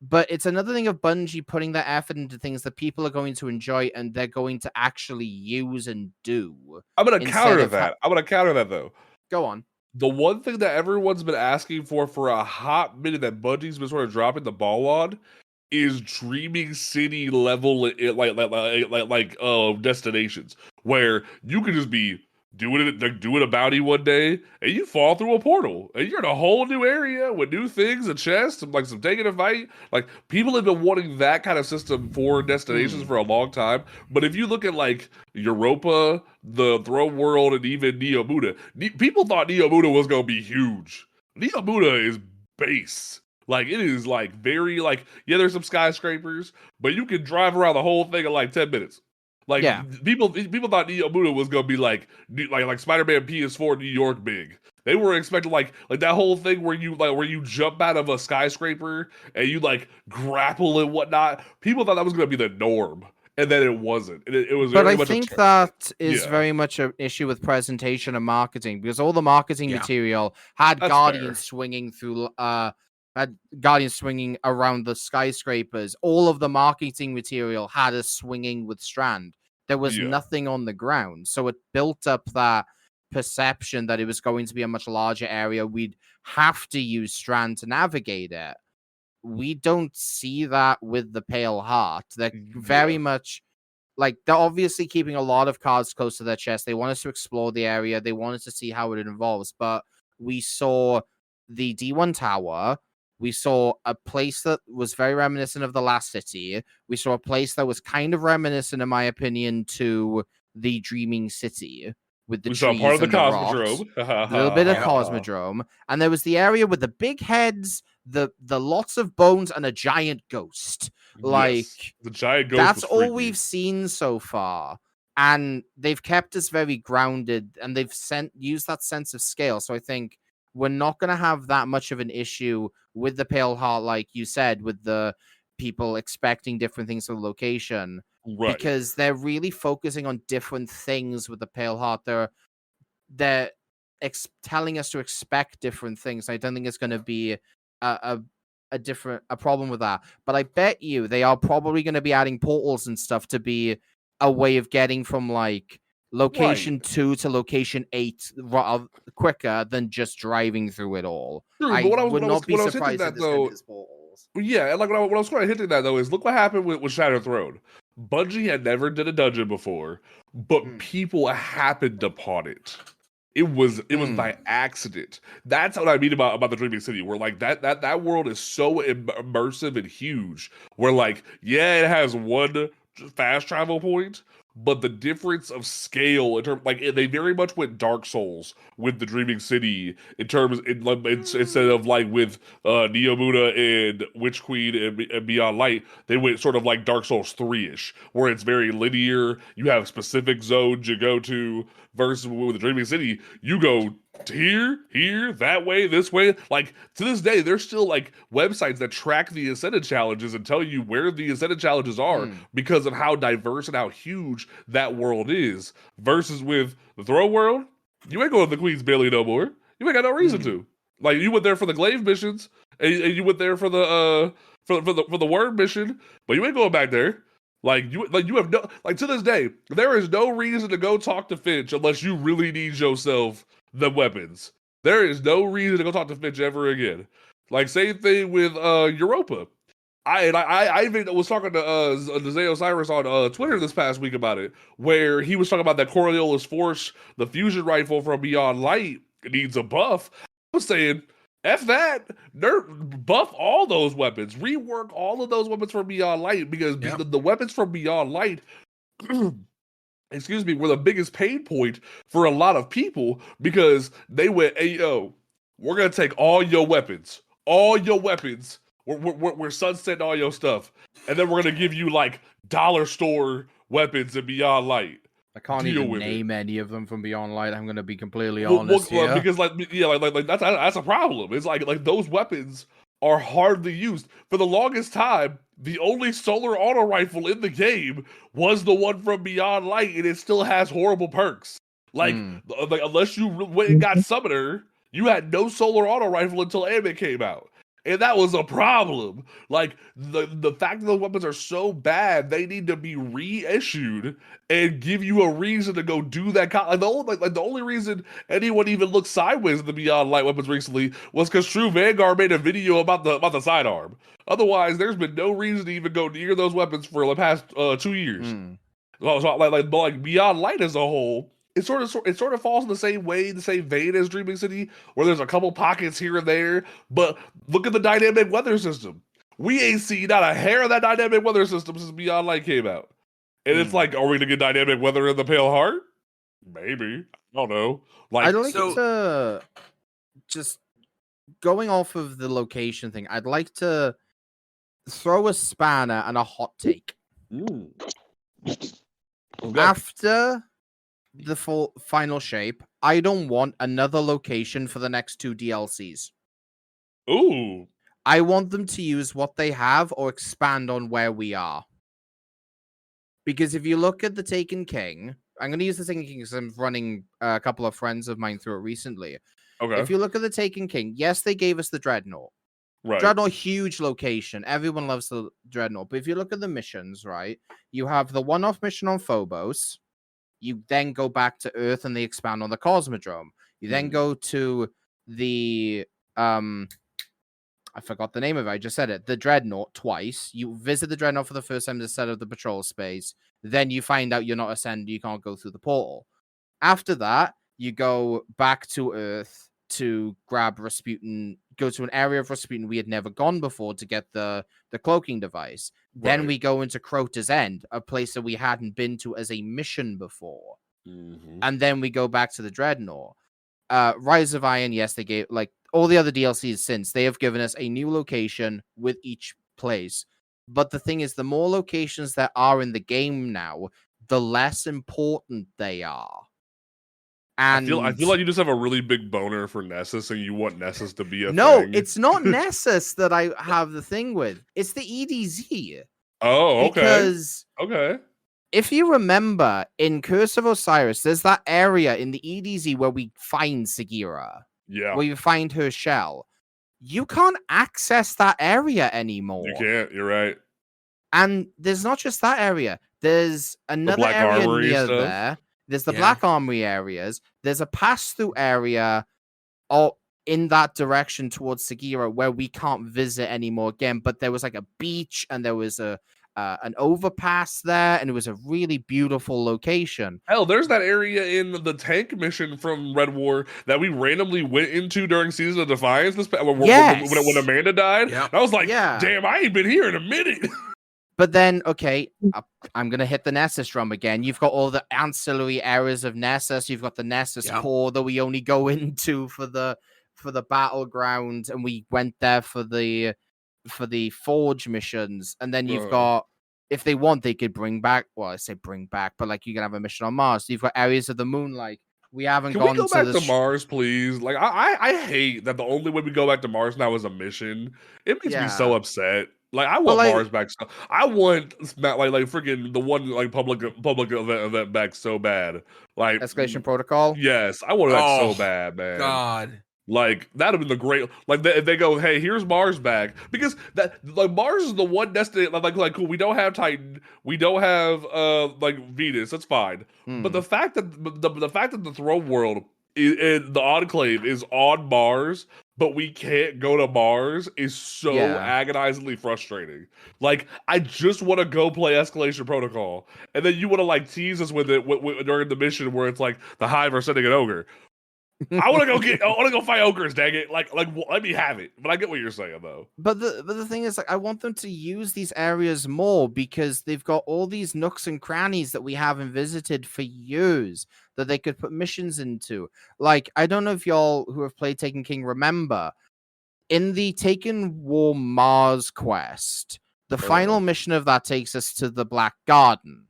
But it's another thing of Bungie putting that effort into things that people are going to enjoy and they're going to actually use and do. I'm gonna counter that. I'm gonna counter that though. Go on. The one thing that everyone's been asking for a hot minute that Bungie's been sort of dropping the ball on is Dreaming City level destinations where you can just be doing a bounty one day and you fall through a portal and you're in a whole new area with new things, a chest, like some taking a fight. Like, people have been wanting that kind of system for destinations for a long time. But if you look at like Europa, the Throne World, and even Neo Muda, people thought Neo Muda was gonna be huge. Neo Muda is base. Like, it is like very like, yeah, there's some skyscrapers, but you can drive around the whole thing in like 10 minutes. Like, Yeah. people thought Neo Muda was gonna be like Spider-Man PS4 New York big. They were expecting like that whole thing where you jump out of a skyscraper and you like grapple and whatnot. People thought that was gonna be the norm, and then it wasn't. It was. But very I much think that is Yeah. very much an issue with presentation and marketing, because all the marketing Yeah. material had That's Guardians fair. swinging through had Guardians swinging around the skyscrapers. All of the marketing material had us swinging with Strand. There was Yeah. nothing on the ground, so it built up that perception that it was going to be a much larger area. We'd have to use Strand to navigate it. We don't see that with the Pale Heart. They're very much like, they're obviously keeping a lot of cards close to their chest. They want us to explore the area. They want us to see how it evolves. But we saw the D1 Tower. We saw a place that was very reminiscent of the Last City. We saw a place that was kind of reminiscent, in my opinion, to the Dreaming City, with the We saw trees part of the and rocks. Cosmodrome. A little bit of Yeah. Cosmodrome. And there was the area with the big heads, the lots of bones, and a giant ghost. Like, Yes. The giant ghost. that's was all freaky. we've seen so far. And they've kept us very grounded, and they've used that sense of scale. So I think we're not going to have that much of an issue with the Pale Heart, like you said, with the people expecting different things for the location. Right. Because they're really focusing on different things with the Pale Heart. They're telling us to expect different things. I don't think it's going to be a a problem with that. But I bet you they are probably going to be adding portals and stuff to be a way of getting from like location 2 to location 8 quicker than just driving through it all. True, I but what I would was not be hinting surprised at if this game though, is portals. yeah, and like what I was kind of hinting at though is look what happened with Shattered Throne. Bungie had never did a dungeon before, but people happened upon it. It was by accident. That's what I mean about the Dreaming City, where like that world is so immersive and huge. Where like, yeah, it has one fast travel point, but the difference of scale in terms, like they very much went Dark Souls with the Dreaming City in terms instead of like with Neomuna and Witch Queen and Beyond Light, they went sort of like Dark Souls 3-ish, where it's very linear. You have specific zones you go to, versus with the Dreaming City, you go here, that way, this way. Like to this day, there's still like websites that track the Ascended challenges and tell you where the Ascended challenges are because of how diverse and how huge that world is. Versus with the Throne World, you ain't going to the Queen's Bailey no more. You ain't got no reason to. Like you went there for the glaive missions, and you went there for the for the word mission, but you ain't going back there. Like you have no, like to this day, there is no reason to go talk to Finch unless you really need yourself the weapons. There is no reason to go talk to Finch ever again. Like same thing with Europa. I even was talking to Zay Osiris on Twitter this past week about it, where he was talking about that Coriolis Force, the fusion rifle from Beyond Light needs a buff. I was saying, F that, buff all those weapons, rework all of those weapons from Beyond Light, because the weapons from Beyond Light excuse me, were the biggest pain point for a lot of people, because they went, hey, yo, we're going to take all your weapons. We're sunsetting all your stuff. And then we're going to give you like dollar store weapons and Beyond Light. I can't even name any of them from Beyond Light. I'm going to be completely honest here. Because like that's a problem. It's like those weapons are hardly used. For the longest time, the only solar auto rifle in the game was the one from Beyond Light, and it still has horrible perks. Like unless you went and got Summoner, you had no solar auto rifle until Ambit came out. And that was a problem. Like the fact that those weapons are so bad, they need to be reissued and give you a reason to go do that. The only reason anyone even looked sideways at the Beyond Light weapons recently was because True Vanguard made a video about the sidearm. Otherwise, there's been no reason to even go near those weapons for the past 2 years. So like Beyond Light as a whole, it sort of falls in the same vein as Dreaming City, where there's a couple pockets here and there. But look at the dynamic weather system. We ain't seen not a hair of that dynamic weather system since Beyond Light came out. And it's like, are we gonna get dynamic weather in the Pale Heart? Maybe. I don't know. Like, I'd like to just going off of the location thing. I'd like to throw a spanner and a hot take. Okay. After the full final shape, I don't want another location for the next 2 DLCs. Ooh. I want them to use what they have or expand on where we are. Because if you look at the Taken King, I'm going to use the Taken King because I'm running a couple of friends of mine through it recently. Okay. If you look at the Taken King, yes, they gave us the Dreadnought. Right. Dreadnought, huge location. Everyone loves the Dreadnought. But if you look at the missions, right, you have the one-off mission on Phobos. You then go back to Earth and they expand on the Cosmodrome. You then go to the I forgot the name of it. I just said it. The Dreadnought twice. You visit the Dreadnought for the first time to set up the patrol space. Then you find out you're not ascended. You can't go through the portal. After that, you go back to Earth to grab Rasputin, go to an area of Rasputin we had never gone before to get the cloaking device. Right. Then we go into Crota's End, a place that we hadn't been to as a mission before. And then we go back to the Dreadnought. Rise of Iron, yes, they gave, like, all the other DLCs since, they have given us a new location with each place. But the thing is, the more locations that are in the game now, the less important they are. And I feel like you just have a really big boner for Nessus, and you want Nessus to be a No, thing. it's not Nessus that I have the thing with. It's the EDZ. Oh, okay. Because okay. If you remember, in Curse of Osiris, there's that area in the EDZ where we find Sagira. Yeah. Where you find her shell. you can't access that area anymore. You can't. You're right. And there's not just that area. There's another Black area Armory near stuff? there. There's the Yeah. Black Armory areas. There's a pass-through area in that direction towards Sagira where we can't visit anymore again. But there was like a beach and there was an overpass there, and it was a really beautiful location. Hell, there's that area in the tank mission from Red War that we randomly went into during Season of Defiance when Amanda died. Yep. And I was like, Yeah. damn, I ain't been here in a minute. But then, okay, I'm going to hit the Nessus drum again. You've got all the ancillary areas of Nessus. You've got the Nessus Yep. core that we only go into for the battleground, and we went there for the Forge missions. And then you've got, if they want, they could bring back, well, I say bring back, but like you can have a mission on Mars. So you've got areas of the Moonlight. We haven't Can gone we go back the to Mars, please? Like, I hate that the only way we go back to Mars now is a mission. It makes me so upset. Like, I want Mars back. So I want like freaking the one like public event back so bad. Like Escalation Protocol. Yes, I want that so bad, man. God. Like that'd have been the great. Like if they go, hey, here's Mars back, because that like Mars is the one destination. Like cool. We don't have Titan. We don't have like Venus. That's fine. But the fact that the throne world the Enclave is on Mars, but we can't go to Mars is so agonizingly frustrating. Like, I just want to go play Escalation Protocol, and then you want to like tease us with it during the mission where it's like the Hive are sending an ogre. I want to go fight ogres, dang it! Like let me have it. But I get what you're saying though. But the thing is, like, I want them to use these areas more because they've got all these nooks and crannies that we haven't visited for years that they could put missions into. Like, I don't know if y'all who have played Taken King remember in the Taken War Mars quest, the final mission of that takes us to the Black Garden,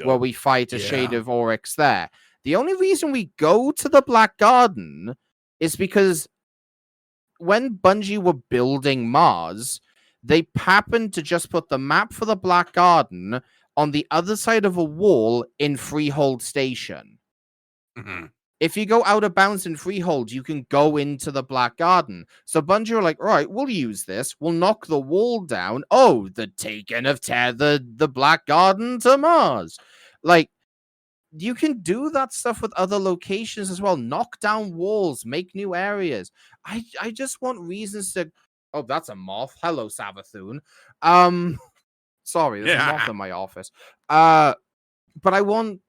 where we fight a shade of Oryx there. The only reason we go to the Black Garden is because when Bungie were building Mars, they happened to just put the map for the Black Garden on the other side of a wall in Freehold Station. Mm-hmm. If you go out of bounds in Freehold, you can go into the Black Garden. So Bungie were like, right, we'll use this. We'll knock the wall down. Oh, the Taken have tethered the Black Garden to Mars. Like, you can do that stuff with other locations as well. Knock down walls, make new areas. I just want reasons to. Oh, that's a moth. Hello, Savathun. Sorry, there's a moth in my office. But I want.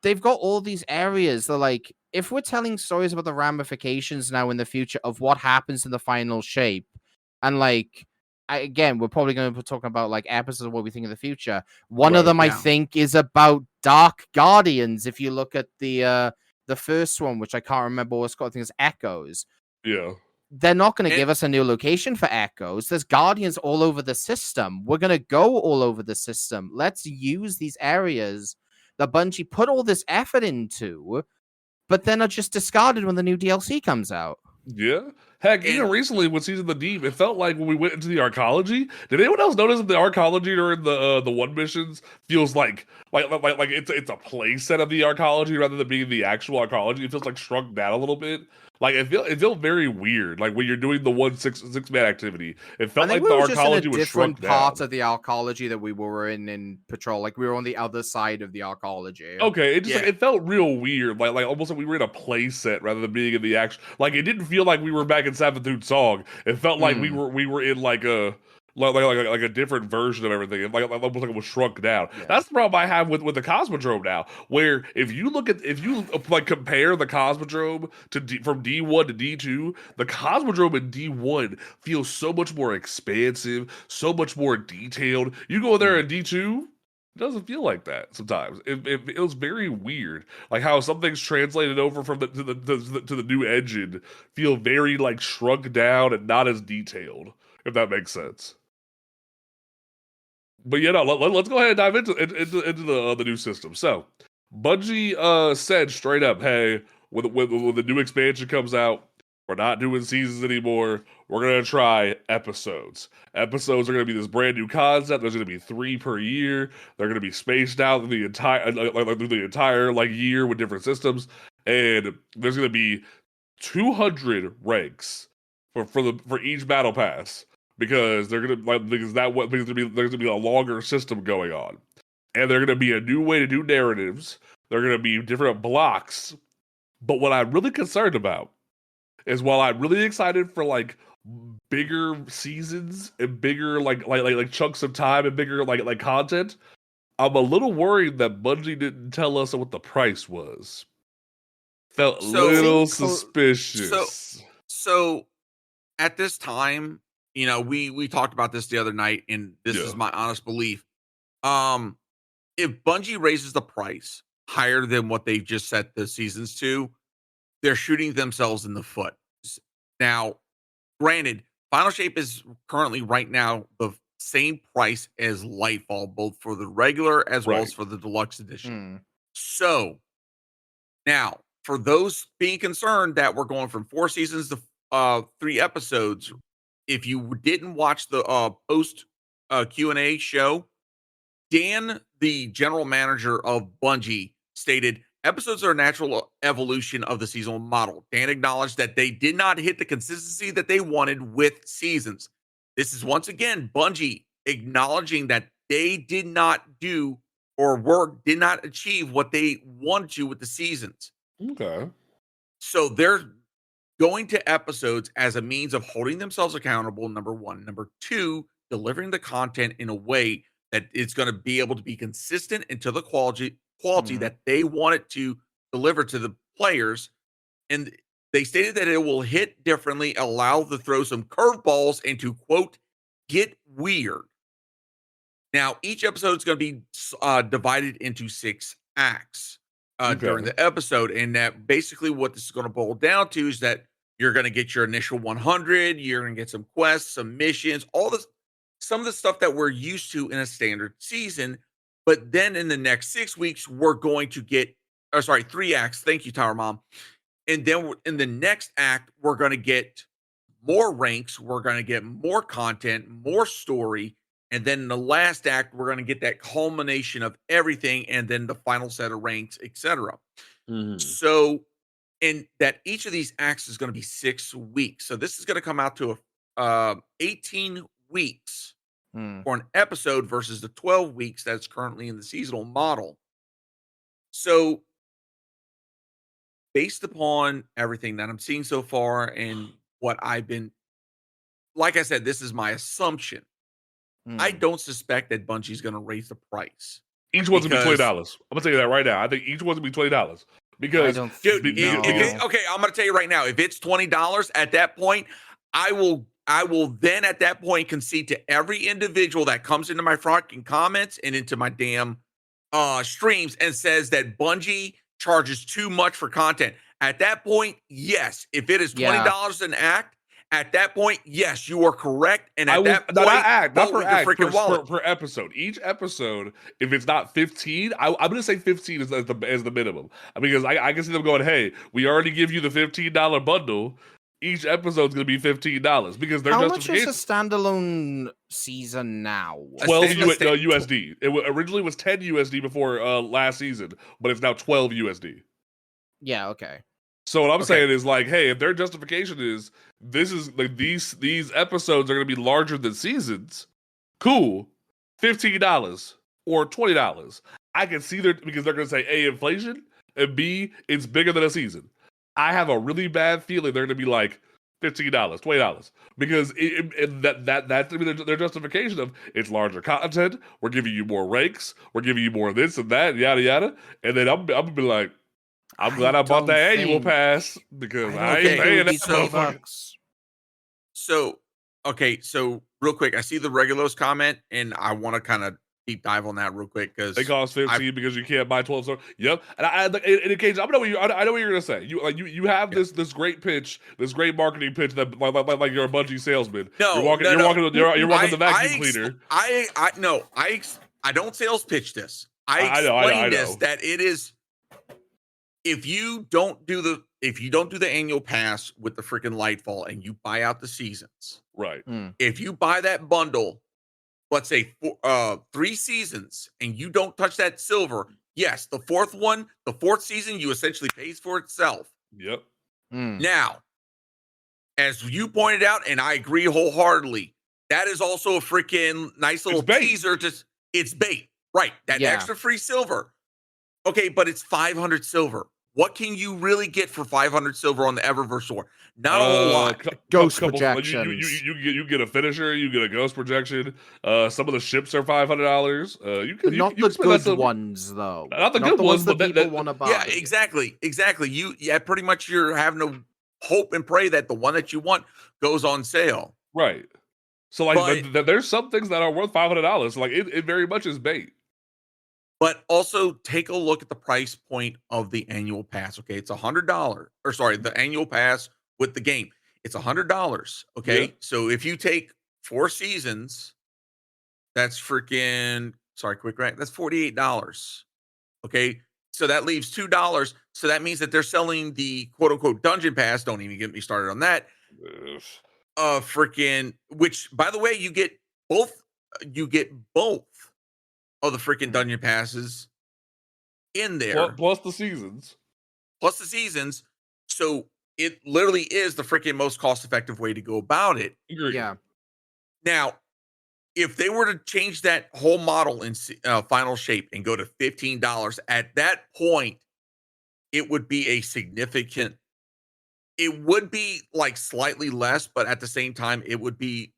They've got all these areas. They're like, if we're telling stories about the ramifications now in the future of what happens in the final shape, and like. Again, we're probably going to be talking about like episodes of what we think of the future. One of them, I think, is about Dark Guardians. If you look at the first one, which I can't remember what's called, I think it's Echoes. Yeah, they're not going to give us a new location for Echoes. There's Guardians all over the system. We're going to go all over the system. Let's use these areas that Bungie put all this effort into, but then are just discarded when the new DLC comes out. Yeah. Heck, even recently with Season of the Deep, it felt like when we went into the arcology. Did anyone else notice that the arcology during the one missions feels like it's a play set of the arcology rather than being the actual arcology? It feels like shrunk down a little bit. Like it felt very weird. Like when you're doing the 1-6-man activity, it felt like the arcology was shrunk down. Different parts of the arcology that we were in patrol. Like we were on the other side of the arcology. Okay, it just like, it felt real weird. Like almost like we were in a play set rather than being in the actual. Like it didn't feel like we were back in Savathun Song. It felt like we were in like a. Like a different version of everything. Almost like it was shrunk down. Yeah. That's the problem I have with the Cosmodrome now. Where if you compare the Cosmodrome from D1 to D2, the Cosmodrome in D1 feels so much more expansive, so much more detailed. You go there in D2. It doesn't feel like that sometimes. It feels very weird, like how some things translated over from to the new engine feel very like shrunk down and not as detailed. If that makes sense. But let's go ahead and dive into the new system. So, Bungie said straight up, "Hey, when the new expansion comes out, we're not doing seasons anymore. We're gonna try episodes. Episodes are gonna be this brand new concept. There's gonna be 3 per year. They're gonna be spaced out through the entire like year with different systems, and there's gonna be 200 ranks for each battle pass because they're gonna there's gonna be a longer system going on, and they're gonna be a new way to do narratives. They're gonna be different blocks. But what I'm really concerned about is while I'm really excited for like bigger seasons and bigger like chunks of time and bigger like content, I'm a little worried that Bungie didn't tell us what the price was. Felt a little suspicious. So at this time, you know, we talked about this the other night, and this is my honest belief. If Bungie raises the price higher than what they've just set the seasons to, they're shooting themselves in the foot. Now, granted, Final Shape is currently right now the same price as Lightfall, both for the regular as well as for the deluxe edition. So now, for those being concerned that we're going from 4 seasons to 3 episodes, if you didn't watch the post Q&A show, Dan, the general manager of Bungie, stated, episodes are a natural evolution of the seasonal model. Dan acknowledged that they did not hit the consistency that they wanted with seasons. This is once again Bungie acknowledging that they did not do did not achieve what they wanted to with the seasons. Okay. So they're going to episodes as a means of holding themselves accountable, number one. Number two, delivering the content in a way that it's going to be able to be consistent and to the quality that they want it to deliver to the players. And they stated that it will hit differently, allow to throw some curveballs, and to, quote, get weird. Now, each episode is going to be divided into 6 acts during the episode. And that basically what this is going to boil down to is that you're going to get your initial 100, you're going to get some quests, some missions, all this, some of the stuff that we're used to in a standard season. But then in the next 6 weeks, we're going to get, 3 acts. Thank you, Tower Mom. And then in the next act, we're going to get more ranks. We're going to get more content, more story. And then in the last act, we're going to get that culmination of everything. And then the final set of ranks, etc. So, and that each of these acts is going to be 6 weeks. So this is going to come out to 18 weeks for an episode versus the 12 weeks that's currently in the seasonal model. So based upon everything that I'm seeing so far and what I've been, like I said, this is my assumption. I don't suspect that Bungie's going to raise the price. Each one's going to be $20. I'm going to tell you that right now. I think each one's going to be $20. Because, dude, okay, I'm going to tell you right now, if it's $20 at that point, I will then at that point concede to every individual that comes into my fucking comments and into my damn streams and says that Bungie charges too much for content. At that point, yes. If it is $20 an act, at that point, yes, you are correct. And at that point, not per act, per episode. Each episode, if it's not 15, I'm going to say 15 as the minimum. Because I can see them going, hey, we already give you the $15 bundle. Each episode's going to be $15 because they're how much is a standalone season now? 12 USD. It originally was 10 USD before last season, but it's now 12 USD. Yeah, okay. So what I'm saying is like, hey, if their justification is this is like these episodes are going to be larger than seasons, cool, $15 or $20. I can see because they're going to say A, inflation, and B, it's bigger than a season. I have a really bad feeling they're going to be like $15, $20 because that's their justification of it's larger content. We're giving you more ranks. We're giving you more of this and that, yada yada. And then I'm gonna be like, I'm glad I bought that annual pass because I ain't paying that. So real quick, I see the Regulos comment, and I want to kind of deep dive on that real quick because they cost 15 because you can't buy 12. So yep, and in case I know what you're gonna say. You have this great pitch, this great marketing pitch that like you're a Bungie salesman. You're walking the vacuum cleaner. I don't sales pitch this. I explain this that it is. If you don't do the annual pass with the freaking Lightfall and you buy out the seasons, right? If you buy that bundle, let's say 3 seasons, and you don't touch that silver, yes, the fourth season, you essentially pays for itself. Yep. Now, as you pointed out, and I agree wholeheartedly, that is also a freaking nice little teaser. It's bait, right? That extra free silver. Okay, but it's 500 silver. What can you really get for 500 silver on the Eververse store? Not a whole lot. Ghost projections. You get a finisher. You get a ghost projection. Some of the ships are $500. Not the good ones, though. Not the good ones, that but people want to buy. Yeah, exactly. Pretty much you're having to hope and pray that the one that you want goes on sale. Right. So like, there's some things that are worth $500. Like it very much is bait. But also take a look at the price point of the annual pass. Okay, it's $100. Or sorry, the annual pass with the game. It's $100. Okay, so if you take 4 seasons, that's freaking quick right. That's $48. Okay, so that leaves $2. So that means that they're selling the quote unquote dungeon pass. Don't even get me started on that. Freaking, which by the way, you get both. You get both of the freaking dungeon passes in there. Plus the seasons. So it literally is the freaking most cost-effective way to go about it. Yeah. Now, if they were to change that whole model in final shape and go to $15, at that point, it would be a significant. It would be like slightly less, but at the same time, it would be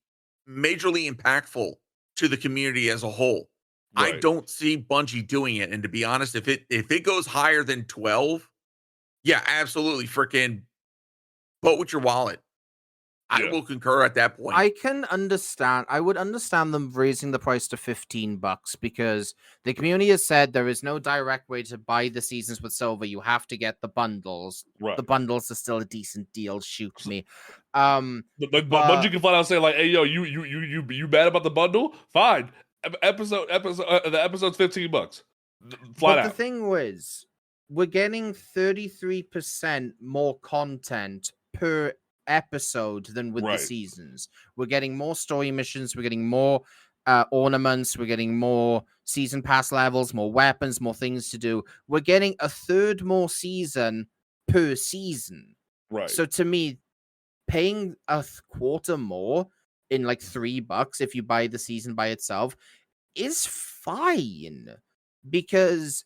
majorly impactful to the community as a whole. Right. I don't see Bungie doing it. And to be honest, if it goes higher than 12, yeah, absolutely. Freaking vote with your wallet. I will concur at that point. I would understand them raising the price to $15 because the community has said there is no direct way to buy the seasons with silver. You have to get the bundles. Right. The bundles are still a decent deal. Shoot me. But Bungie can flat out say like, "Hey, yo, you mad about the bundle? Fine. The episode's $15. Flat out." The thing was, we're getting 33% more content per episode than with the seasons. We're getting more story missions. We're getting more ornaments. We're getting more season pass levels, more weapons, more things to do. We're getting a third more season per season. Right. So to me, paying a quarter more in like $3 if you buy the season by itself is fine, because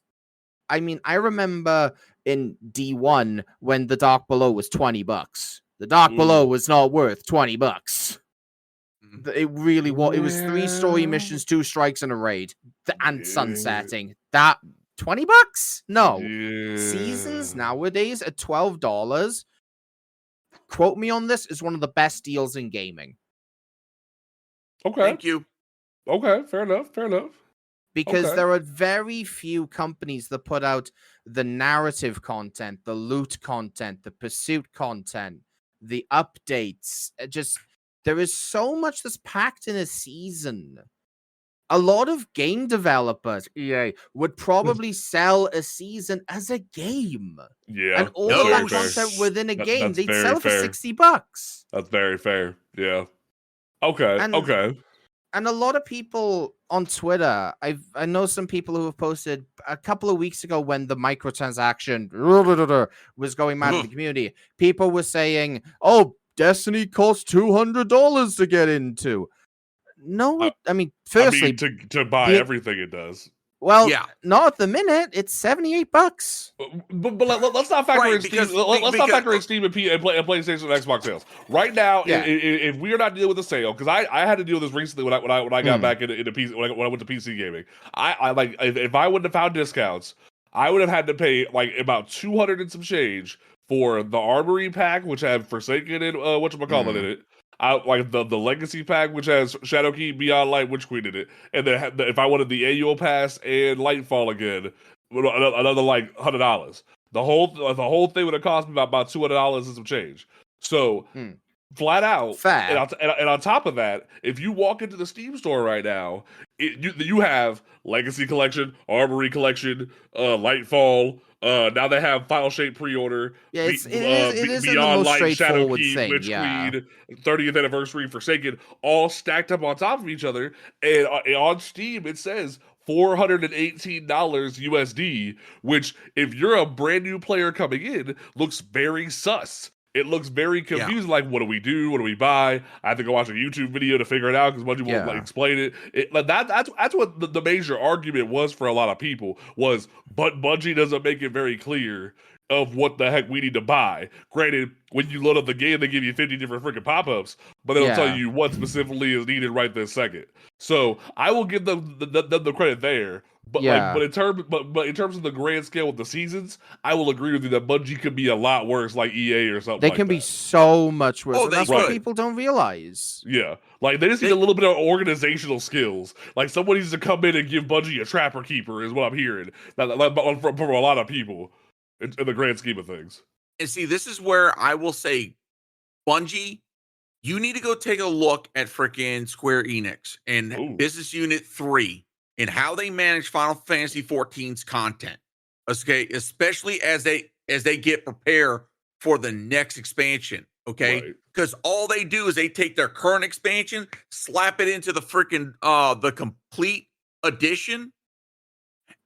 I mean, I remember in D1 when the Dark Below was $20. The Dark Below was not worth $20. It really was. It was 3 story missions, 2 strikes, and a raid, and sunsetting. That $20? No. Seasons nowadays at $12. Quote me on this, is one of the best deals in gaming. Okay. Thank you. Okay, fair enough. Because there are very few companies that put out the narrative content, the loot content, the pursuit content, the updates. There is so much that's packed in a season. A lot of game developers, EA, would probably sell a season as a game. Yeah. And all of that content within a game, they'd sell for $60. That's very fair. Yeah. Okay. Okay. And a lot of people on Twitter, I know some people who have posted a couple of weeks ago when the microtransaction was going mad in the community. People were saying, "Oh, Destiny costs $200 to get into." No, firstly, to buy everything it does. Well, not at the minute. It's $78. But let's not factor in Steam. Let's not factor in Steam and PlayStation and Xbox sales right now. If we are not dealing with a sale, because I had to deal with this recently when I got back into PC when I went to PC gaming. I like if I wouldn't have found discounts, I would have had to pay like about 200 and some change for the Armory pack, which had Forsaken and whatchamacallit in it. Like the Legacy pack, which has Shadowkeep, Beyond Light, Witch Queen in it, and then if I wanted the annual pass and Lightfall again, another like $100. The whole thing would have cost me about $200 and some change. So flat out, and on top of that, if you walk into the Steam store right now, you have Legacy Collection, Armory Collection, Lightfall. Now they have Final Shape pre-order. Yeah, it is Beyond Light, Shadowkeep, Witch Queen, 30th Anniversary, Forsaken, all stacked up on top of each other. And on Steam, it says $418 USD, which, if you're a brand new player coming in, looks very sus. it looks very confusing. Like, what do we do? What do we buy? I have to go watch a YouTube video to figure it out because Bungie won't like, explain it. Like that's what the major argument was for a lot of people was, but Bungie doesn't make it very clear of what the heck we need to buy. Granted, when you load up the game, they give you 50 different freaking pop-ups, but they don't tell you what specifically is needed right this second. So I will give them the credit there. But but in terms of the grand scale of the seasons, I will agree with you that Bungie could be a lot worse, like EA or something. They can be so much worse. Oh, and that's what people don't realize. Yeah, like they just need a little bit of organizational skills. Like someone needs to come in and give Bungie a trapper keeper, is what I'm hearing. From a lot of people. In the grand scheme of things. And see, this is where I will say, Bungie, you need to go take a look at freaking Square Enix and Business Unit 3 and how they manage Final Fantasy XIV's content. Okay, especially as they get prepared for the next expansion. Okay, because all they do is they take their current expansion, slap it into the freaking the complete edition.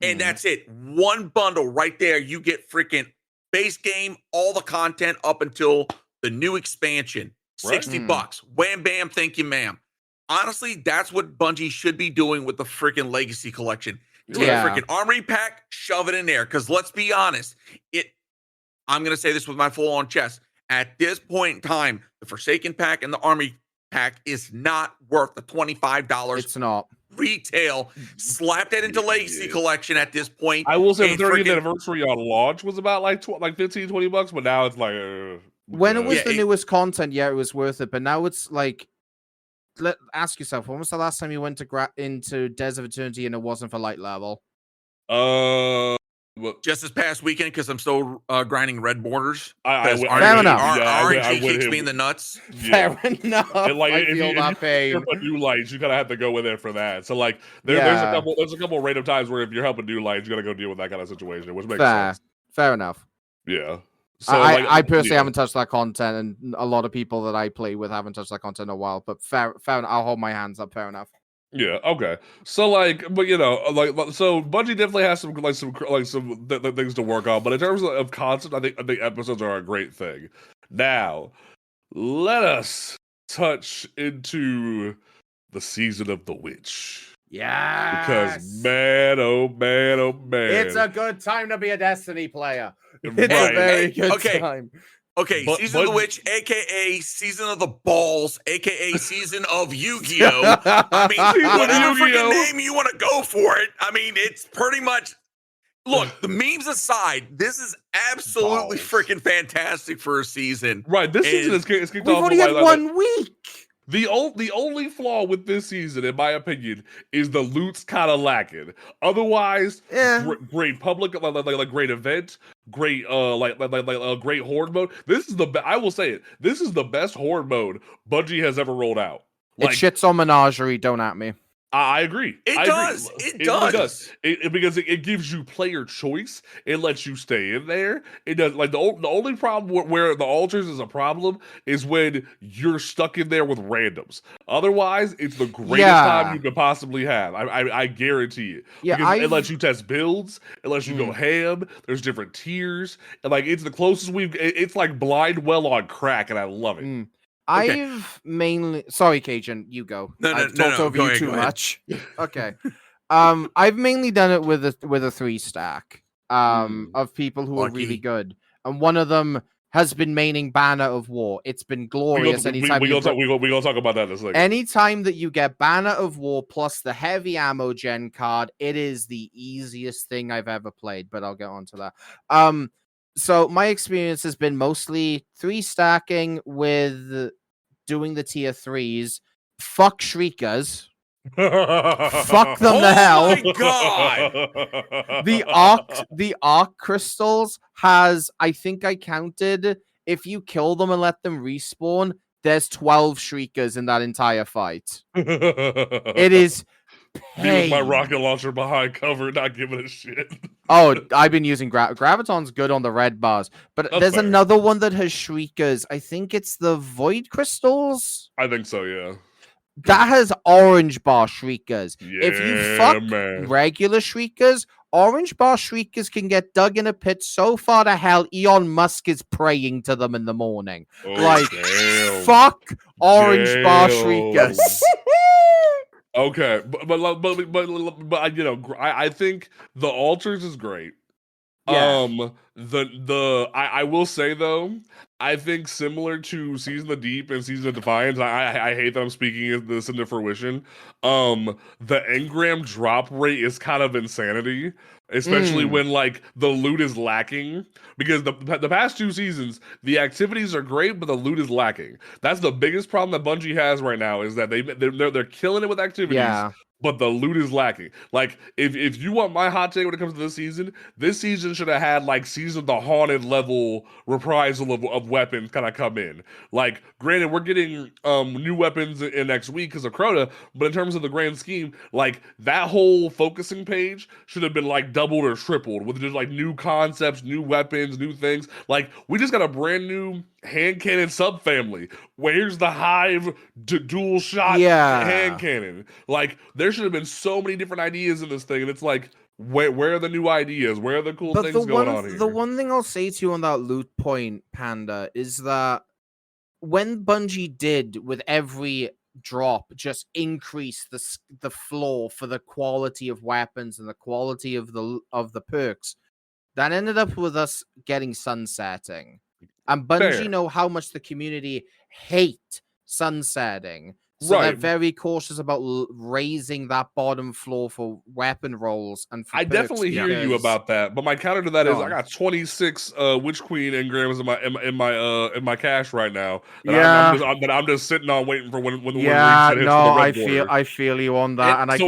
And that's it. One bundle right there. You get freaking base game, all the content up until the new expansion. $60. Wham, bam, thank you, ma'am. Honestly, that's what Bungie should be doing with the freaking Legacy Collection. Take a freaking Armory pack, shove it in there. Because let's be honest, I'm going to say this with my full-on chest. At this point in time, the Forsaken pack and the Armory pack is not worth the $25. It's not. Retail, slap that into Legacy Collection at this point. I will say the 30th anniversary on launch was about like $15-$20, but now it's like when it was the newest content, it was worth it. But now it's like, ask yourself, when was the last time you went into Days of Eternity and it wasn't for light level? Just this past weekend because I'm still grinding red borders. Fair enough. RNG kicks me in the nuts. Fair enough. And like, I feel that pain. New lights, you kind of have to go in there for that. So like, there's a couple random times where if you're helping new lights, you gotta go deal with that kind of situation, which makes sense. Fair enough. Yeah. So I personally haven't touched that content, and a lot of people that I play with haven't touched that content in a while. But fair enough. I'll hold my hands up. Fair enough. Yeah. Okay. So like, but so Bungie definitely has some things to work on. But in terms of concept, I think episodes are a great thing. Now, let us touch into the season of the witch. Yeah. Because man, oh man, it's a good time to be a Destiny player. It's a very good time. Okay, Season of the Witch, a.k.a. Season of the Balls, a.k.a. Season of Yu-Gi-Oh! I mean, whatever freaking name you want to go for it. I mean, it's pretty much... Look, the memes aside, this is absolutely freaking fantastic for a season. Right, this season is kicked off... We've only had 1 week! The only flaw with this season, in my opinion, is the loot's kind of lacking. Otherwise, great public, like great event, great great horde mode. This is I will say it. This is the best horde mode Bungie has ever rolled out. Like, it shits on Menagerie. Don't at me. I agree. It does. It does. Because it gives you player choice. It lets you stay in there. It does. Like the only problem where the altars is a problem is when you're stuck in there with randoms. Otherwise, it's the greatest time you could possibly have. I guarantee it. Yeah, because it lets you test builds. It lets you go ham. There's different tiers, and like it's the closest it's like blind well on crack, and I love it. I've mainly Cajun, you go. I've talked over you too much. Okay. I've mainly done it with a 3-stack of people who are really good. And one of them has been maining Banner of War. It's been glorious. We're gonna talk about that in a second. Anytime that you get Banner of War plus the heavy ammo gen card, it is the easiest thing I've ever played, but I'll get onto that. So my experience has been mostly 3-stacking with doing the tier 3s. Fuck Shriekers. Fuck them to hell. Oh my god! The Arc Crystals has, I think I counted, if you kill them and let them respawn, there's 12 Shriekers in that entire fight. It is me with my rocket launcher behind cover, not giving a shit. Oh, I've been using Graviton's good on the red bars, but there's another one that has Shriekers. I think it's the Void Crystals. I think so, yeah. That has orange bar Shriekers. Yeah, if you fuck regular Shriekers, Orange bar shriekers can get dug in a pit so far to hell, Elon Musk is praying to them in the morning. Oh, Like, damn. fuck orange bar Damn. shriekers. Okay, but you know, I think the altars is great. Yeah. I will say though, I think similar to Season of the Deep and Season of Defiance, I hate that I'm speaking this into fruition. The engram drop rate is kind of insanity, especially when like the loot is lacking. Because the past 2 seasons, the activities are great, but the loot is lacking. That's the biggest problem that Bungie has right now is that they're killing it with activities. Yeah. But the loot is lacking. Like, if you want my hot take when it comes to this season should have had like Season of the Haunted level reprisal of weapons kind of come in. Like, granted, we're getting new weapons in next week because of Crota, but in terms of the grand scheme, like that whole focusing page should have been like doubled or tripled with just like new concepts, new weapons, new things. Like, we just got a brand new hand cannon subfamily. Where's the Hive dual shot hand cannon? Like, there should have been so many different ideas in this thing, and it's like, where are the new ideas? Where are the cool things going on here? The one thing I'll say to you on that loot point, Panda, is that when Bungie did with every drop just increase the floor for the quality of weapons and the quality of the perks, that ended up with us getting sunsetting. And Bungie know how much the community hate sunsetting. So they're very cautious about raising that bottom floor for weapon rolls and for I perks definitely hear you about that, but my counter to that is I got 26 Witch Queen engrams in my cache right now. I'm just sitting on waiting for when the reset hits for the red border. I feel you on that, and I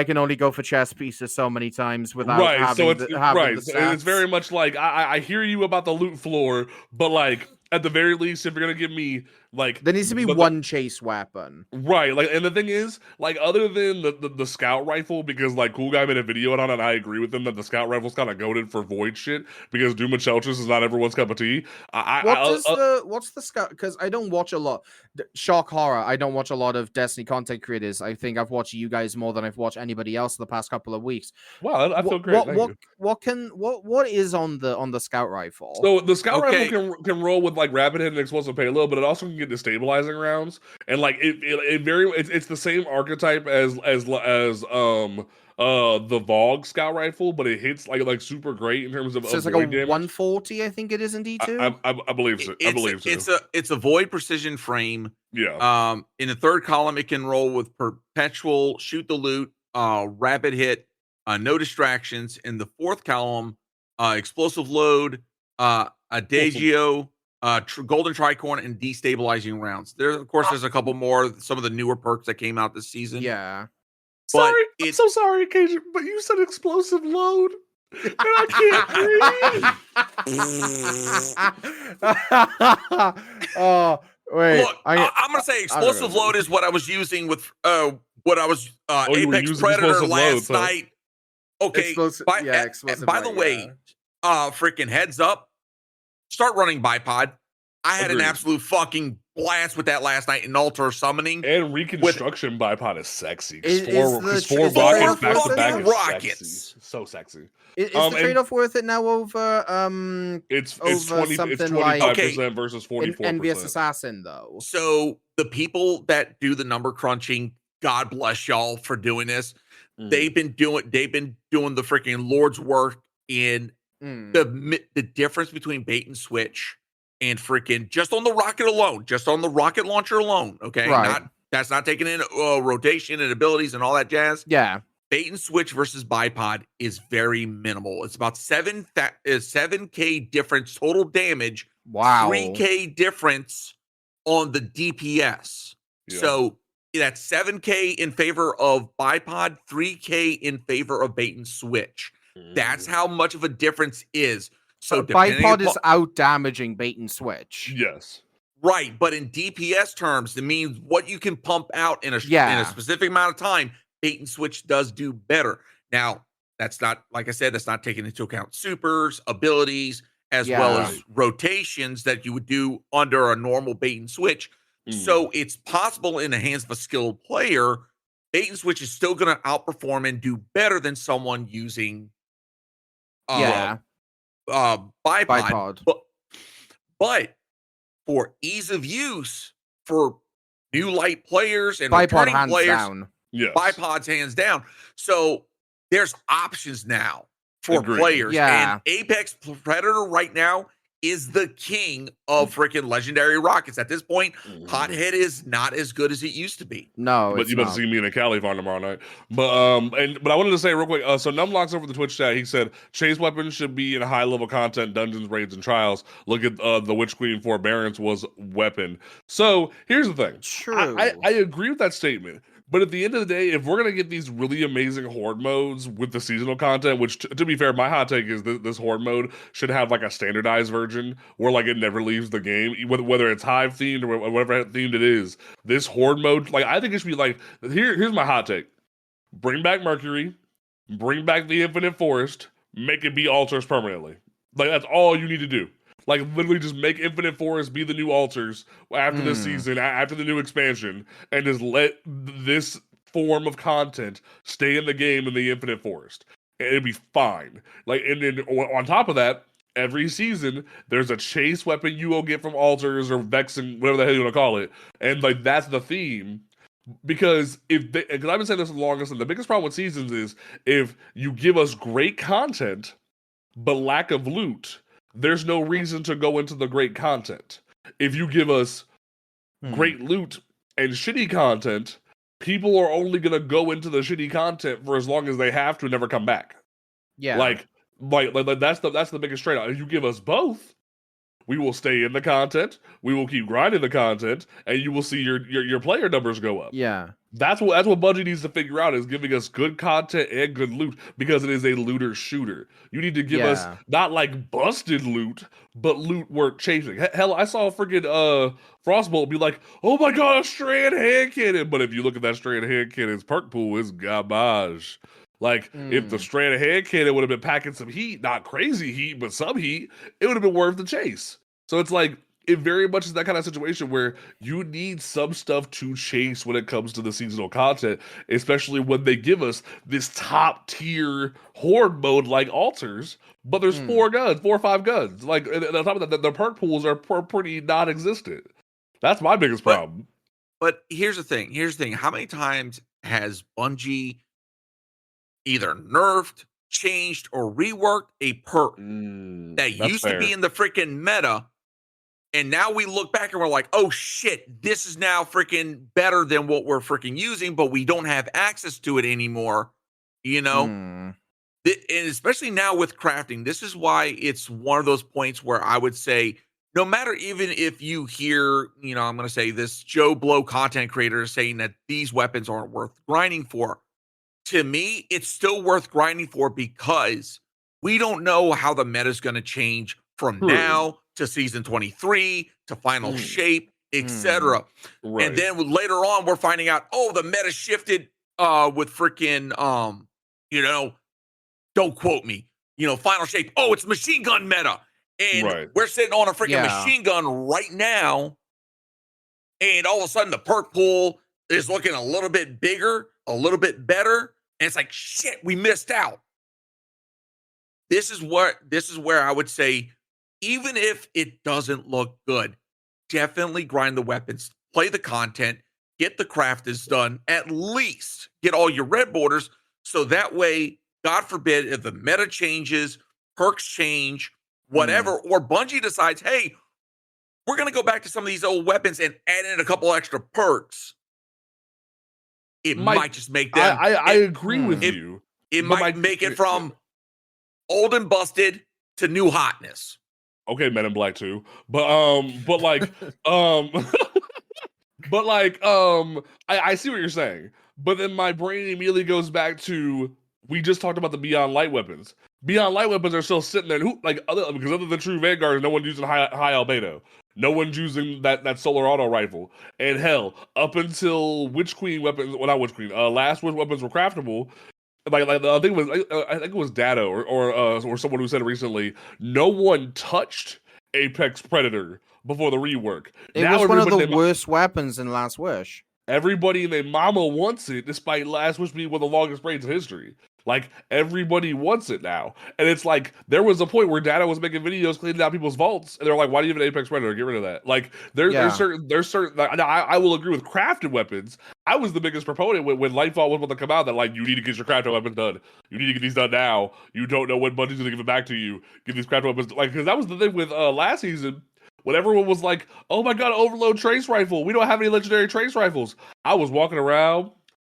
can only go for chess pieces so many times without having the stats. It's very much like I hear you about the loot floor, but like at the very least, if you're gonna give me like, there needs to be one chase weapon, right? Like, and the thing is, like, other than the scout rifle, because like Cool Guy made a video on it, and I agree with him that the scout rifle's kind of goated for void shit because Doom and Shelters is not everyone's cup of tea. What's the scout? Because I don't watch a lot. Shock horror. I don't watch a lot of Destiny content creators. I think I've watched you guys more than I've watched anybody else in the past couple of weeks. Wow, I feel great. What is on the scout rifle? So the scout rifle can roll with like rapid hit and explosive payload, but it also can get destabilizing rounds, and like it's the same archetype as the Vogue scout rifle, but it hits like super great in terms of so it's like a damage. 140, I think it is in D2. I believe so. It's a void precision frame. Yeah. In the third column, it can roll with perpetual, shoot the loot, rapid hit, no distractions. In the fourth column, explosive load, adagio, golden tricorn, and destabilizing rounds. There's a couple more, some of the newer perks that came out this season. Yeah. But I'm so sorry, Cajun, but you said explosive load, and I can't breathe. Oh, wait. Look, I'm gonna say explosive load is what I was using with what I was Apex Predator last night. Okay. By the way, freaking heads up. Start running bipod. I had an absolute fucking blast with that last night in altar summoning. And reconstruction bipod is sexy. Four rockets back to back rockets. So sexy. Is the trade-off worth it now over it's over 20, something it's 25% versus 44%. Envious Assassin though. So the people that do the number crunching, God bless y'all for doing this. They've been doing the freaking Lord's work in the difference between bait and switch and freaking just on the rocket alone, just on the rocket launcher alone. Okay. Right. That's not taking in rotation and abilities and all that jazz. Yeah. Bait and switch versus bipod is very minimal. It's about 7K difference total damage. Wow. 3K difference on the DPS. Yeah. So that's 7K in favor of bipod, 3K in favor of bait and switch. That's how much of a difference is. So bipod is out damaging bait and switch. Yes. Right. But in DPS terms, it means what you can pump out in a specific amount of time, bait and switch does do better. Now, that's not, like I said, that's not taking into account supers, abilities, as well as rotations that you would do under a normal bait and switch. So it's possible in the hands of a skilled player, bait and switch is still going to outperform and do better than someone using Bipod. But for ease of use for new light players and Bipod returning hands players, down. Yes. bipods hands down. So there's options now for Agreed. players. Yeah. And Apex Predator right now is the king of freaking legendary rockets. At this point, Hothead is not as good as it used to be. No, But you better see me in a Cali farm tomorrow night. But I wanted to say real quick. So Numlocks over the Twitch chat. He said chase weapons should be in high level content, dungeons, raids, and trials. Look at the Witch Queen Forbearance was weapon. So here's the thing. True. I agree with that statement. But at the end of the day, if we're gonna get these really amazing horde modes with the seasonal content, which to be fair, my hot take is this horde mode should have like a standardized version where like it never leaves the game, whether it's hive themed or whatever themed it is. This horde mode, like I think it should be like here's my hot take: bring back Mercury, bring back the Infinite Forest, make it be altars permanently. Like that's all you need to do. Like literally just make Infinite Forest be the new altars after this season, after the new expansion, and just let this form of content stay in the game in the Infinite Forest. And it'd be fine. Like, and then on top of that, every season there's a chase weapon you will get from altars or vexing, whatever the hell you want to call it. And like that's the theme. Because because I've been saying this for the longest, and the biggest problem with seasons is if you give us great content but lack of loot, there's no reason to go into the great content. If you give us great loot and shitty content, people are only gonna go into the shitty content for as long as they have to and never come back. Yeah. Like that's the biggest trade-off. If you give us both, we will stay in the content, we will keep grinding the content, and you will see your player numbers go up. Yeah. That's what Bungie needs to figure out, is giving us good content and good loot, because it is a looter shooter. You need to give us not like busted loot, but loot worth chasing. Hell, I saw a freaking Frostbolt be like, "Oh my god, a strand hand cannon!" But if you look at that strand hand cannon's perk pool, it's garbage. Like if the strand hand cannon would have been packing some heat, not crazy heat, but some heat, it would have been worth the chase. So it's like, it very much is that kind of situation where you need some stuff to chase when it comes to the seasonal content, especially when they give us this top tier horde mode like altars, but there's 4 or 5 guns. Like, and on top of that, the perk pools are pretty non-existent. That's my biggest problem. But here's the thing. How many times has Bungie either nerfed, changed, or reworked a perk that used to be in the freaking meta? And now we look back and we're like, oh shit, this is now freaking better than what we're freaking using, but we don't have access to it anymore, you know? And especially now with crafting, this is why it's one of those points where I would say, no matter even if you hear, you know, I'm going to say this Joe Blow content creator saying that these weapons aren't worth grinding for. To me, it's still worth grinding for because we don't know how the meta is going to change from now to season 23 to final shape, etc. Right. And then later on, we're finding out, oh, the meta shifted with freaking, you know, don't quote me, you know, final shape. Oh, it's machine gun meta. And we're sitting on a freaking machine gun right now. And all of a sudden, the perk pool is looking a little bit bigger, a little bit better. And it's like, shit, we missed out. This is where I would say, even if it doesn't look good, definitely grind the weapons, play the content, get the crafters done, at least get all your red borders. So that way, God forbid, if the meta changes, perks change, whatever, or Bungie decides, hey, we're going to go back to some of these old weapons and add in a couple extra perks. It might just make them. I agree with you. It might make it from old and busted to new hotness. Okay, Men in Black 2. But like, I see what you're saying. But then my brain immediately goes back to, we just talked about the Beyond Light weapons. Beyond Light weapons are still sitting there. Because other than True Vanguard, no one's using high albedo. No one's using that solar auto rifle. And hell, up until Witch Queen weapons, well, not Witch Queen, Last Witch weapons were craftable. Like I think it was Dado or someone who said recently, no one touched Apex Predator before the rework. It was one of the worst weapons in Last Wish. Everybody and their mama wants it, despite Last Wish being one of the longest raids in history. Like everybody wants it now, and it's like there was a point where Data was making videos cleaning out people's vaults, and they're like, "Why do you have an Apex Predator? Get rid of that." Like there's certain. Now, I will agree with crafted weapons. I was the biggest proponent when Lightfall was about to come out that like you need to get your crafted weapons done. You need to get these done now. You don't know when Bungie's gonna give it back to you. Get these crafted weapons like because that was the thing with last season. When everyone was like, "Oh my god, overload trace rifle! We don't have any legendary trace rifles." I was walking around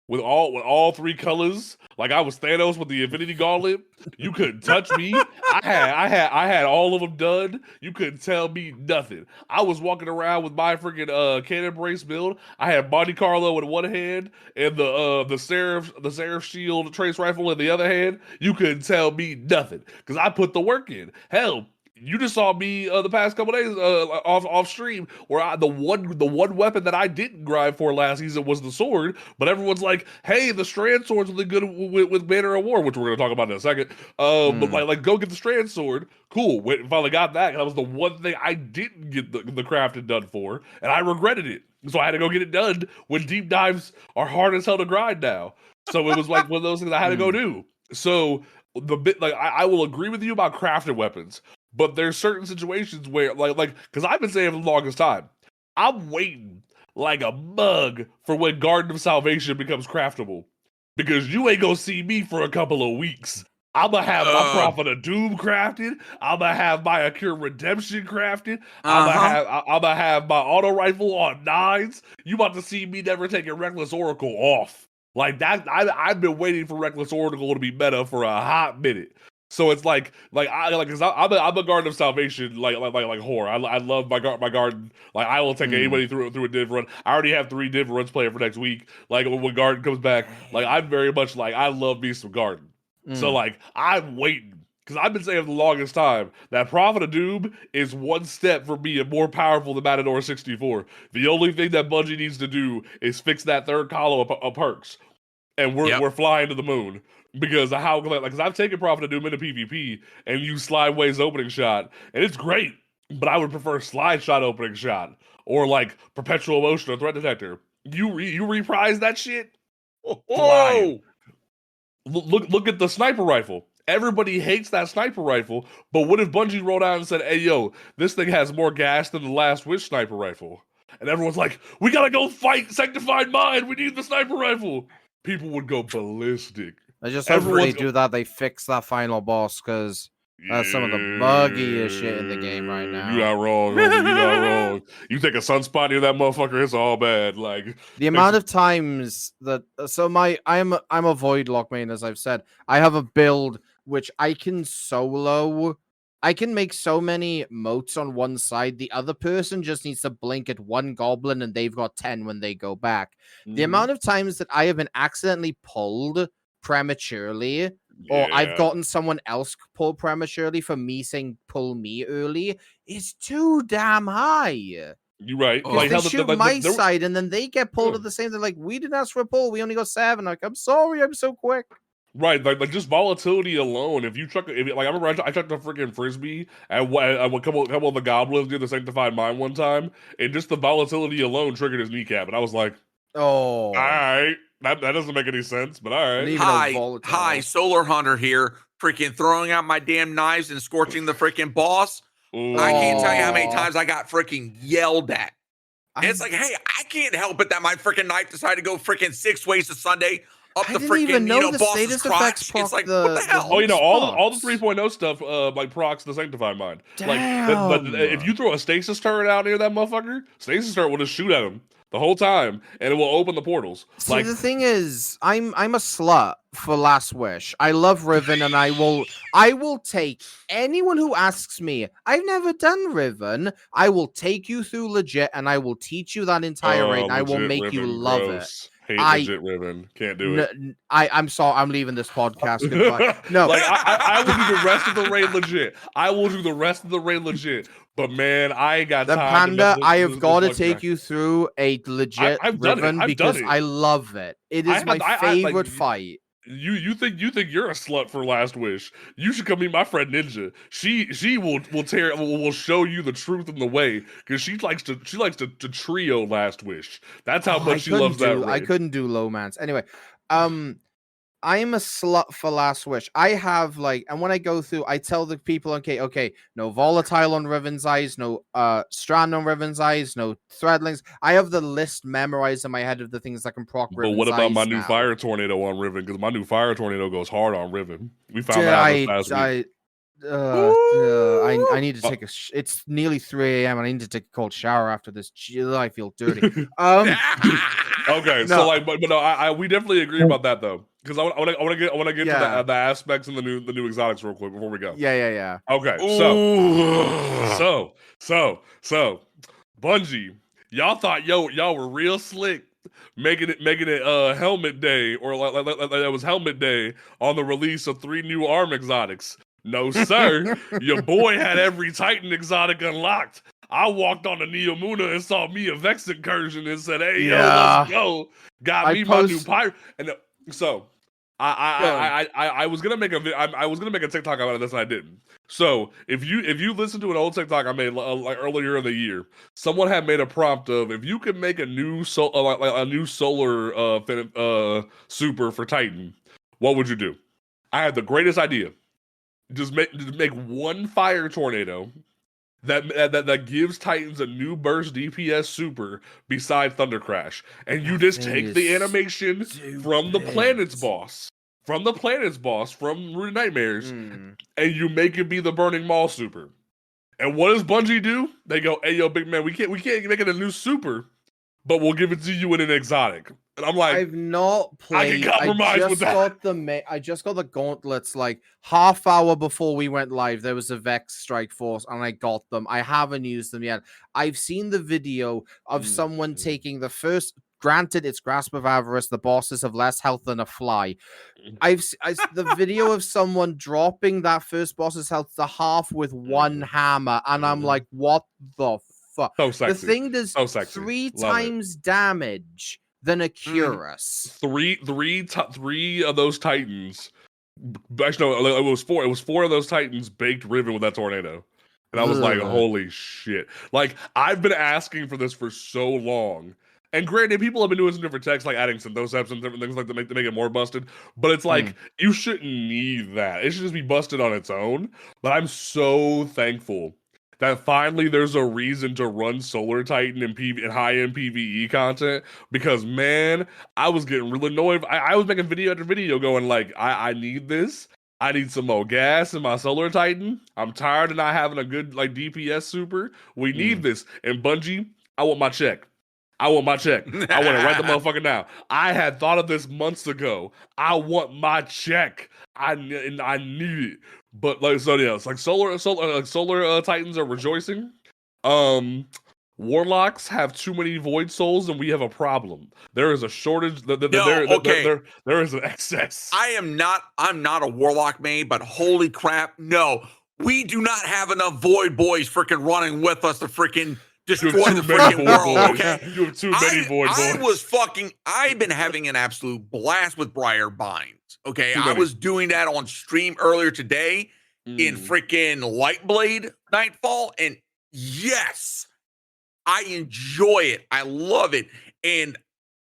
with all three colors, like I was Thanos with the Infinity Gauntlet. You couldn't touch me. I had all of them done. You couldn't tell me nothing. I was walking around with my freaking cannon brace build. I had Monte Carlo in one hand and the Seraph shield trace rifle in the other hand. You couldn't tell me nothing because I put the work in. Hell. You just saw me the past couple days off stream where the one weapon that I didn't grind for last season was the sword, but everyone's like, "Hey, the strand sword's really good with Banner of War," which we're gonna talk about in a second. But like, go get the strand sword. Cool. Finally got that. That was the one thing I didn't get the crafted done for, and I regretted it. So I had to go get it done when deep dives are hard as hell to grind now. So it was like one of those things I had to go do. So I will agree with you about crafted weapons. But there's certain situations where, like, because I've been saying for the longest time, I'm waiting like a mug for when Garden of Salvation becomes craftable. Because you ain't gonna see me for a couple of weeks. I'm gonna have my Prophet of Doom crafted. I'm gonna have my Akira Redemption crafted. I'm gonna have my auto rifle on 9s. You about to see me never taking Reckless Oracle off. Like that, I've been waiting for Reckless Oracle to be meta for a hot minute. So it's like because I'm a Garden of Salvation like whore. I love my garden. Like I will take anybody through a div run. I already have 3 div runs planned for next week. Like when garden comes back, like I'm very much like I love me some garden. So like I'm waiting because I've been saying for the longest time that Prophet of Doom is one step from being more powerful than Matador 64. The only thing that Bungie needs to do is fix that third column of perks, and we're flying to the moon. Because of how, because I've taken Prophet of Doom into PvP and use Slideways opening shot, and it's great, but I would prefer slide shot opening shot or like perpetual motion or threat detector. You reprise that shit. Whoa! Look at the sniper rifle. Everybody hates that sniper rifle, but what if Bungie rolled out and said, "Hey yo, this thing has more gas than the Last Wish sniper rifle," and everyone's like, "We gotta go fight Sanctified Mind. We need the sniper rifle." People would go ballistic. I just hope when they do that, they fix that final boss, because that's some of the buggiest shit in the game right now. You not wrong, homie. You not wrong. You take a sunspot near that motherfucker, it's all bad. Like the amount of times that I'm a void lock main, as I've said. I have a build which I can solo. I can make so many motes on one side. The other person just needs to blink at one goblin, and they've got 10 when they go back. The amount of times that I have been accidentally pulled prematurely, or I've gotten someone else pulled prematurely for me saying pull me early is too damn high. You're right. Like they shoot my side and then they get pulled at the same time. Like, we didn't ask for a pull, we only got 7. Like, I'm sorry, I'm so quick. Right, like just volatility alone. If you chuck, I remember I chucked a freaking frisbee and a couple of the goblins did the Sanctified Mind one time, and just the volatility alone triggered his kneecap, and I was like, "Oh, all right, that doesn't make any sense." But all right, hi, Solar Hunter here, freaking throwing out my damn knives and scorching the freaking boss. Ooh. I can't tell you how many times I got freaking yelled at. It's like, hey, I can't help it that my freaking knife decided to go freaking 6 ways to Sunday. Up the freaking, the status effects. It's like, what the hell? Oh, all the 3.0 stuff, like procs the Sanctified Mind. Damn. Like, but if you throw a stasis turret out near that motherfucker, stasis turret will just shoot at him the whole time, and it will open the portals. See, like, the thing is, I'm a slut for Last Wish. I love Riven, and I will take anyone who asks me. I've never done Riven. I will take you through legit, and I will teach you that entire raid, and I will make you love it. Hate legit Riven. Can't do it. I'm sorry. I'm leaving this podcast. Goodbye. No. Like, I will do the rest of the raid legit. I will do the rest of the raid legit. But man, I ain't got time. Panda, I have got to take you through a legit Riven because I love it. It is my favorite fight. You think you're a slut for Last Wish? You should come meet my friend Ninja. She will show you the truth and the way, because she likes to trio Last Wish. That's how much she loves that raid. I couldn't do Lomance anyway. I am a slut for Last Wish. I have and when I go through, I tell the people, okay, no volatile on Riven's Eyes, no strand on Riven's Eyes, no threadlings. I have the list memorized in my head of the things that can proc Riven's But what about Eyes my new now. fire tornado on Riven? Because my new fire tornado goes hard on Riven. We found that out this past week. I need to take a. It's nearly 3 a.m. and I need to take a cold shower after this. I feel dirty. Okay, so but no, we definitely agree about that though, because I want to get to the aspects and the new exotics real quick before we go. Yeah. Okay, so Bungie, y'all thought y'all were real slick making it helmet day, or like it was helmet day on the release of 3 new ARM exotics. No sir, your boy had every Titan exotic unlocked. I walked on the Neomuna and saw me a Vex incursion and said, "Hey, yo, let's go!" My new pirate. And so I was gonna make I was gonna make a TikTok about this and I didn't. So if you listen to an old TikTok I made like earlier in the year, someone had made a prompt of if you could make a new solar super for Titan, what would you do? I had the greatest idea. Just make one fire tornado that gives Titans a new burst DPS super beside Thunder Crash, and you just take the animation from the planet's boss, from Rooted Nightmares, and you make it be the Burning Maul super. And what does Bungie do? They go, "Hey, yo, big man, we can't make it a new super, but we'll give it to you in an exotic." And I'm like, I've not played. I can compromise with that. I just got the gauntlets like half hour before we went live. There was a Vex Strike Force, and I got them. I haven't used them yet. I've seen the video of someone taking the first. Granted, it's Grasp of Avarice. The bosses have less health than a fly. The video of someone dropping that first boss's health to half with one hammer, and I'm like, what the fuck? So sexy. The thing does 3 times damage than a Curus. Three of those Titans. Actually, no, it was 4. It was 4 of those Titans baked Riven with that tornado. And I was like, holy shit. Like, I've been asking for this for so long. And granted, people have been doing some different techs, like adding some those and different things like to make it more busted. But it's like, you shouldn't need that. It should just be busted on its own. But I'm so thankful that finally there's a reason to run Solar Titan and high-end PvE content, because man, I was getting really annoyed. I was making video after video going like, I need this. I need some more gas in my Solar Titan. I'm tired of not having a good DPS super. We need this. And Bungie, I want my check. I want it right the motherfucker now. I had thought of this months ago. I want my check. I need it. But solar Titans are rejoicing. Warlocks have too many void souls, and we have a problem. There is a shortage. There is an excess. I'm not a warlock main, but holy crap, no, we do not have enough void boys freaking running with us to freaking destroy the freaking world. Okay, you have too many void boys. I've been having an absolute blast with Briar Binds. Okay, I was doing that on stream earlier today in freaking Lightblade Nightfall, and yes, I enjoy it. I love it. And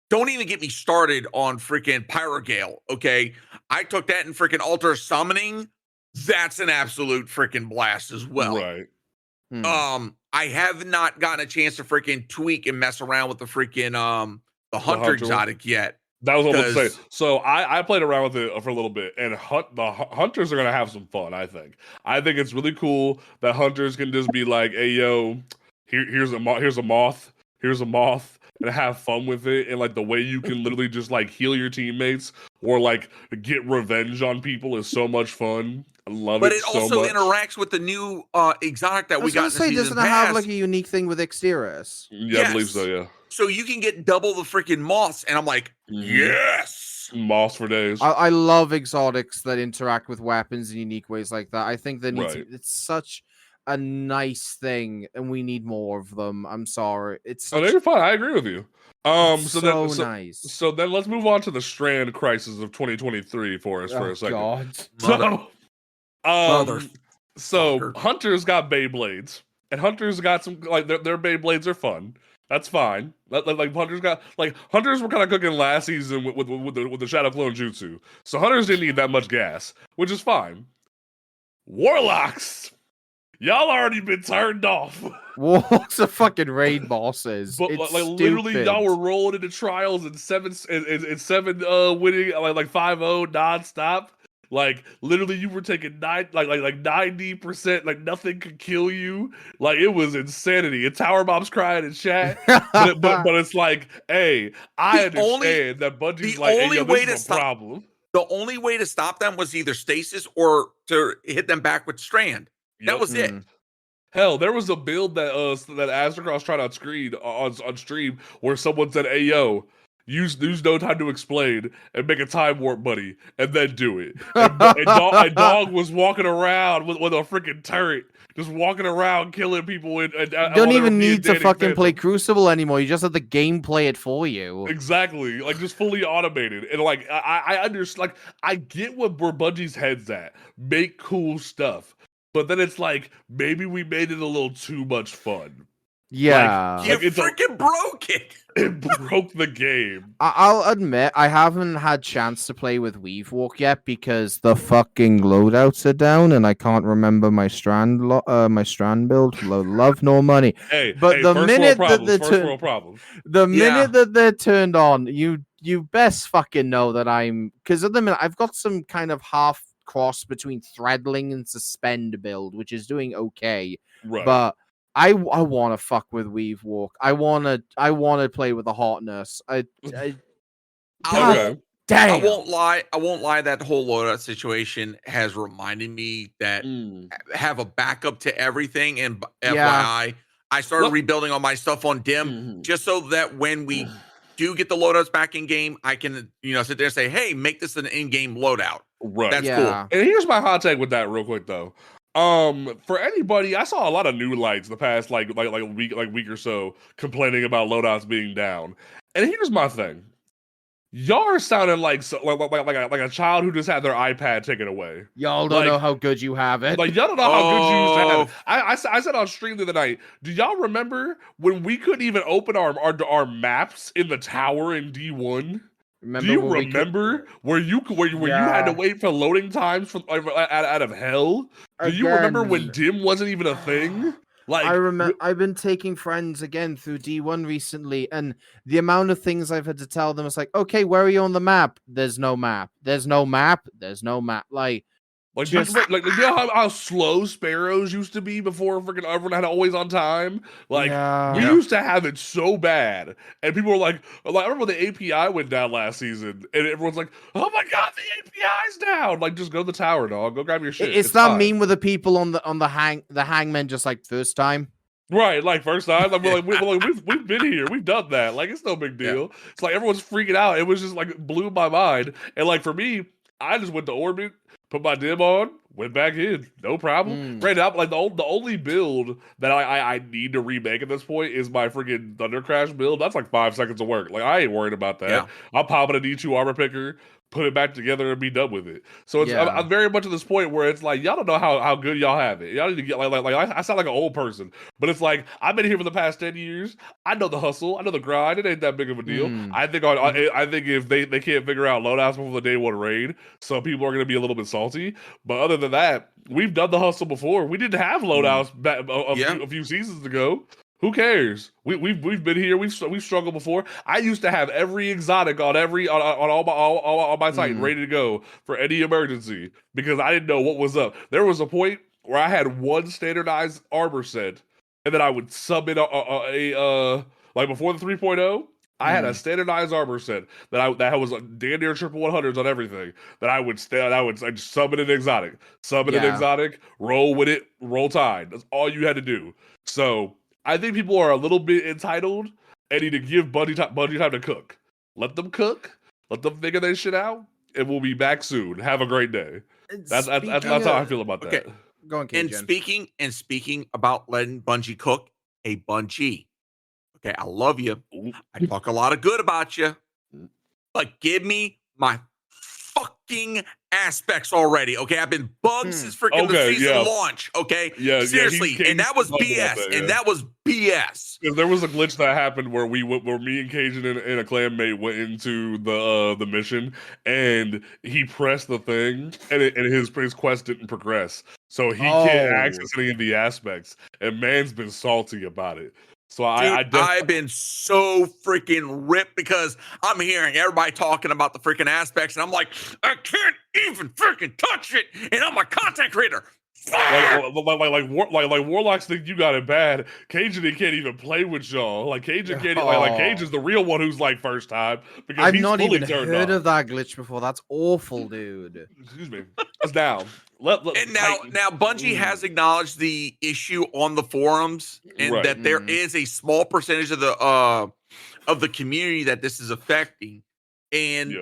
don't even get me started on freaking Pyrogale. Okay, I took that in freaking Altar Summoning. That's an absolute freaking blast as well. Right. I have not gotten a chance to freaking tweak and mess around with the freaking the Hunter exotic yet. That was what I was going to say. So I played around with it for a little bit, and the Hunters are going to have some fun, I think. I think it's really cool that Hunters can just be like, hey, yo, here's a moth, and have fun with it. And the way you can literally just heal your teammates or get revenge on people is so much fun. I love it so much. But it also interacts with the new exotic that we got in the season doesn't it have a unique thing with Exterius? Yeah, yes. I believe so, yeah. So you can get double the freaking moths, and I'm like, yes! Moths for days. I love exotics that interact with weapons in unique ways like that. I think that it's such a nice thing, and we need more of them. I'm sorry. They're fun. I agree with you. So nice. So then let's move on to the Strand crisis of 2023 for us for a second. God. So Hunters got Beyblades, and Hunters got some their Beyblades are fun. That's fine. Like hunters were kind of cooking last season with the shadow clone jutsu, so hunters didn't need that much gas, which is fine. Warlocks, y'all already been turned off. Warlocks are fucking raid bosses. But It's like literally, stupid. y'all were rolling into trials in seven winning like 5-0 nonstop. Like literally, you were taking 90%. Like nothing could kill you. Like it was insanity. And Tower Mom's crying in chat, but it's like, hey, I understand that Bungie's like, hey, yo, this is a problem. The only way to stop them was either stasis or to hit them back with strand. That was it. Hell, there was a build that Astrocross tried on stream where someone said, "Hey yo, use no time to explain and make a time warp buddy and then do it." And dog was walking around with a freaking turret, just walking around killing people. And don't even need to fucking play Crucible anymore. You just have the game play it for you. Exactly, like just fully automated. And like I understand, like I get where Bungie's head's at. Make cool stuff. But then it's like, maybe we made it a little too much fun. Yeah. You freaking broke it. It broke the game. I'll admit, I haven't had chance to play with Weave Walk yet because the fucking loadouts are down and I can't remember my strand build. Love nor money. But the minute that they're turned on, you best fucking know that because at the minute I've got some kind of half cross between Threadling and Suspend build, which is doing okay. Right. But I want to fuck with Weave Walk. I want to play with the Hot Nurse. Damn. I won't lie. That whole loadout situation has reminded me that have a backup to everything. And FYI, I started rebuilding all my stuff on Dim just so that when we do get the loadouts back in game, I can sit there and say, "Hey, make this an in-game loadout." Right. That's cool. And here's my hot take with that real quick though. For anybody, I saw a lot of new lights the past like week or so complaining about loadouts being down. And here's my thing. Y'all are sounding like a child who just had their iPad taken away. Y'all don't know how good you have it. Like y'all don't know how good you used to have it. I said on stream the other night. Do y'all remember when we couldn't even open our maps in the tower in D1? Do you remember where you had to wait for loading times from out of hell? Do you remember when Dim wasn't even a thing? Like I remember, I've been taking friends again through D1 recently, and the amount of things I've had to tell them is like, okay, where are you on the map? There's no map. There's no map. There's no map. Like you know how slow Sparrows used to be before freaking everyone had always on time? Like we used to have it so bad, and people were like I remember when the API went down last season, and everyone's like, "Oh my god, the API's down!" Like, just go to the tower, dog. Go grab your shit. It's that fine. Meme with the people on the hangman, just like first time. Right, like first time. We've been here, we've done that. Like it's no big deal. Yeah. It's like everyone's freaking out. It was just like blew my mind, and like for me, I just went to orbit. Put my Dim on, went back in, no problem. Right now, like the only build that I need to remake at this point is my freaking Thunder Crash build. That's like 5 seconds of work. Like I ain't worried about that. Yeah. I'll pop in a D2 armor picker, put it back together, and be done with it. So it's I'm very much at this point where it's like y'all don't know how good y'all have it. Y'all need to get like I sound like an old person, but it's like I've been here for the past 10 years. I know the hustle, I know the grind. It ain't that big of a deal. I think if they can't figure out loadouts before the day one raid, some people are gonna be a little bit salty. But other than that, we've done the hustle before. We didn't have loadouts back a few seasons ago. Who cares? We've been here. We've struggled before. I used to have every exotic on all my site ready to go for any emergency because I didn't know what was up. There was a point where I had one standardized armor set, and then I would sub in like before the 3.0. I had a standardized armor set that was damn near triple 100s on everything. That I would just summon an exotic, roll with it, roll tide. That's all you had to do. So I think people are a little bit entitled and need to give Bungie time to cook. Let them cook. Let them figure their shit out, and we'll be back soon. Have a great day. That's how I feel about that. Okay, go on, Cajun. And speaking about letting Bungie cook, hey Bungie, okay, I love you. I talk a lot of good about you, but give me my fucking aspects already. Okay, I've been bugged since freaking the season launch. Okay, seriously, and that was BS. And that was BS. Because there was a glitch that happened where me and Cajun and a clanmate went into the mission, and he pressed the thing, and his quest didn't progress, so he can't access any of the aspects. And man's been salty about it. So I've been so freaking ripped because I'm hearing everybody talking about the freaking aspects, and I'm like, I can't even freaking touch it, and I'm a content creator. Like Warlocks think you got it bad. Cajun can't even play with y'all. Like Cajun can't. Like Cajun's the real one who's like first time because I've he's not fully even turned heard on. of that glitch before. That's awful, dude. Excuse me. That's down. And now Bungie has acknowledged the issue on the forums, and that there is a small percentage of the community that this is affecting. And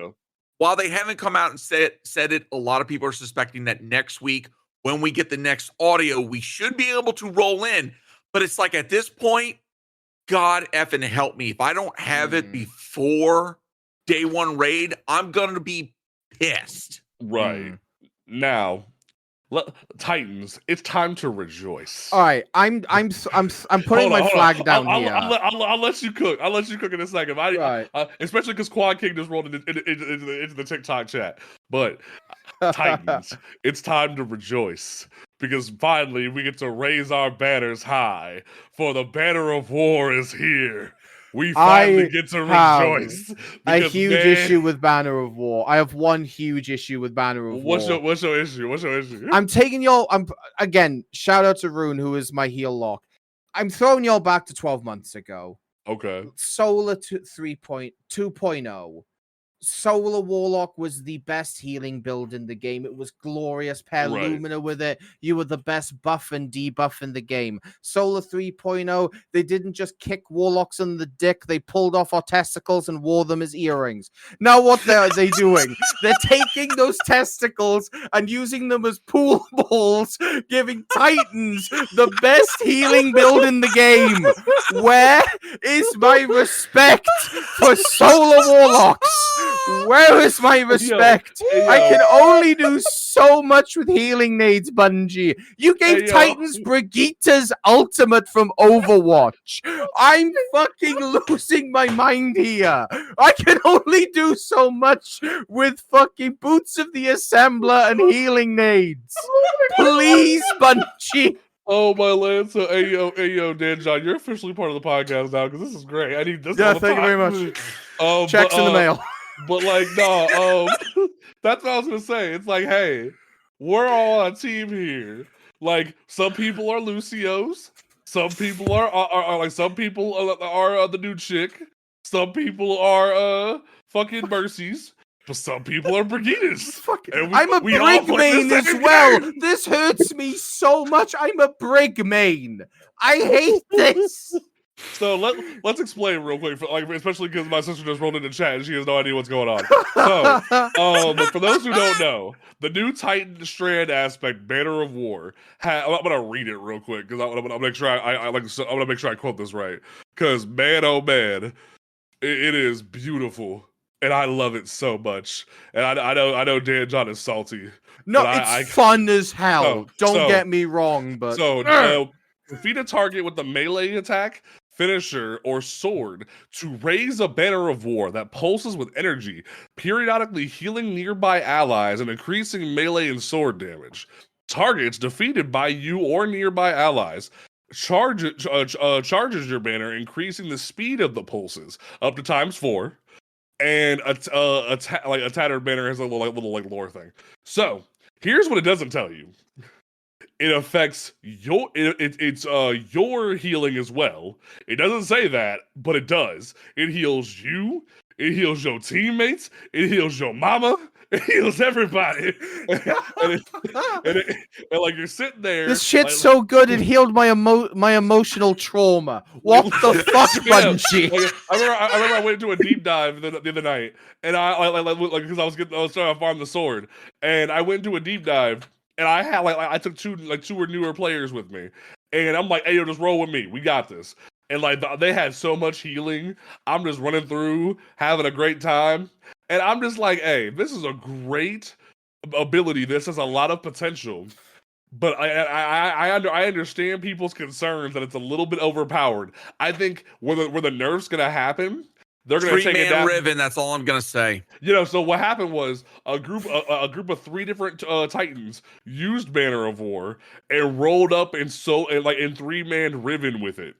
while they haven't come out and said it, a lot of people are suspecting that next week, when we get the next audio, we should be able to roll in. But it's like at this point, God effing help me. If I don't have it before day one raid, I'm gonna be pissed. Right. Now, Titans, it's time to rejoice. All right, I'm putting my flag down here. I'll let you cook. I'll let you cook in a second. Especially because Quad King just rolled into the TikTok chat. But Titans, it's time to rejoice because finally we get to raise our banners high. For the banner of war is here. We finally get to rejoice. A huge issue with Banner of War. I have one huge issue with Banner of War. What's your issue? I'm taking y'all. Again, shout out to Rune, who is my heel lock. I'm throwing y'all back to 12 months ago. Okay. Solar 2.0. Solar Warlock was the best healing build in the game. It was glorious. Pair Lumina with it. You were the best buff and debuff in the game. Solar 3.0, they didn't just kick Warlocks in the dick. They pulled off our testicles and wore them as earrings. Now what are they doing? They're taking those testicles and using them as pool balls, giving Titans the best healing build in the game. Where is my respect for Solar Warlocks? Where is my respect? I can only do so much with healing nades, Bungie. You gave Titans Brigitte's ultimate from Overwatch. I'm fucking losing my mind here. I can only do so much with fucking Boots of the Assembler and healing nades. Please, Bungie. Oh my land! So, hey yo, DanJon, you're officially part of the podcast now because this is great. I need this. Yeah, thank you very much. Checks in the mail. But like, no, that's what I was gonna say. It's like, hey, we're all on a team here. Like, some people are Lucios, some people are like, some people are the new chick, some people are fucking Mercies, but some people are Brigittas. I'm a Brig main as well. This hurts me so much. I'm a Brig main. I hate this. So let's explain real quick, especially because my sister just rolled into chat and she has no idea what's going on. So, but for those who don't know, the new Titan Strand aspect, Banner of War, I'm gonna read it real quick because I'm gonna make sure I want to make sure I quote this right. Because man, oh man, it is beautiful and I love it so much. And I know DanJon is salty. No, it's fun as hell. Don't get me wrong, but defeat a target with a melee attack, finisher, or sword to raise a banner of war that pulses with energy, periodically healing nearby allies and increasing melee and sword damage. Targets defeated by you or nearby allies charges your banner, increasing the speed of the pulses up to ×4. And a tattered banner has a little lore thing. So here's what it doesn't tell you. It affects your healing as well. It doesn't say that, but it does. It heals you. It heals your teammates. It heals your mama. It heals everybody. and like you're sitting there. This shit's so good. It healed my emotional trauma. What the fuck, Bungie? I remember I went into a deep dive the other night, and I because I was trying to farm the sword, and I went into a deep dive. And I had I took two or newer players with me, and I'm like, "Hey, yo, just roll with me. We got this." And they had so much healing. I'm just running through, having a great time, and I'm just like, "Hey, this is a great ability. This has a lot of potential. But I understand people's concerns that it's a little bit overpowered. I think where the nerf's gonna happen, they're gonna take it down. Riven. That's all I'm gonna say. So what happened was a group of 3 different Titans used Banner of War and rolled up in 3-man Riven with it.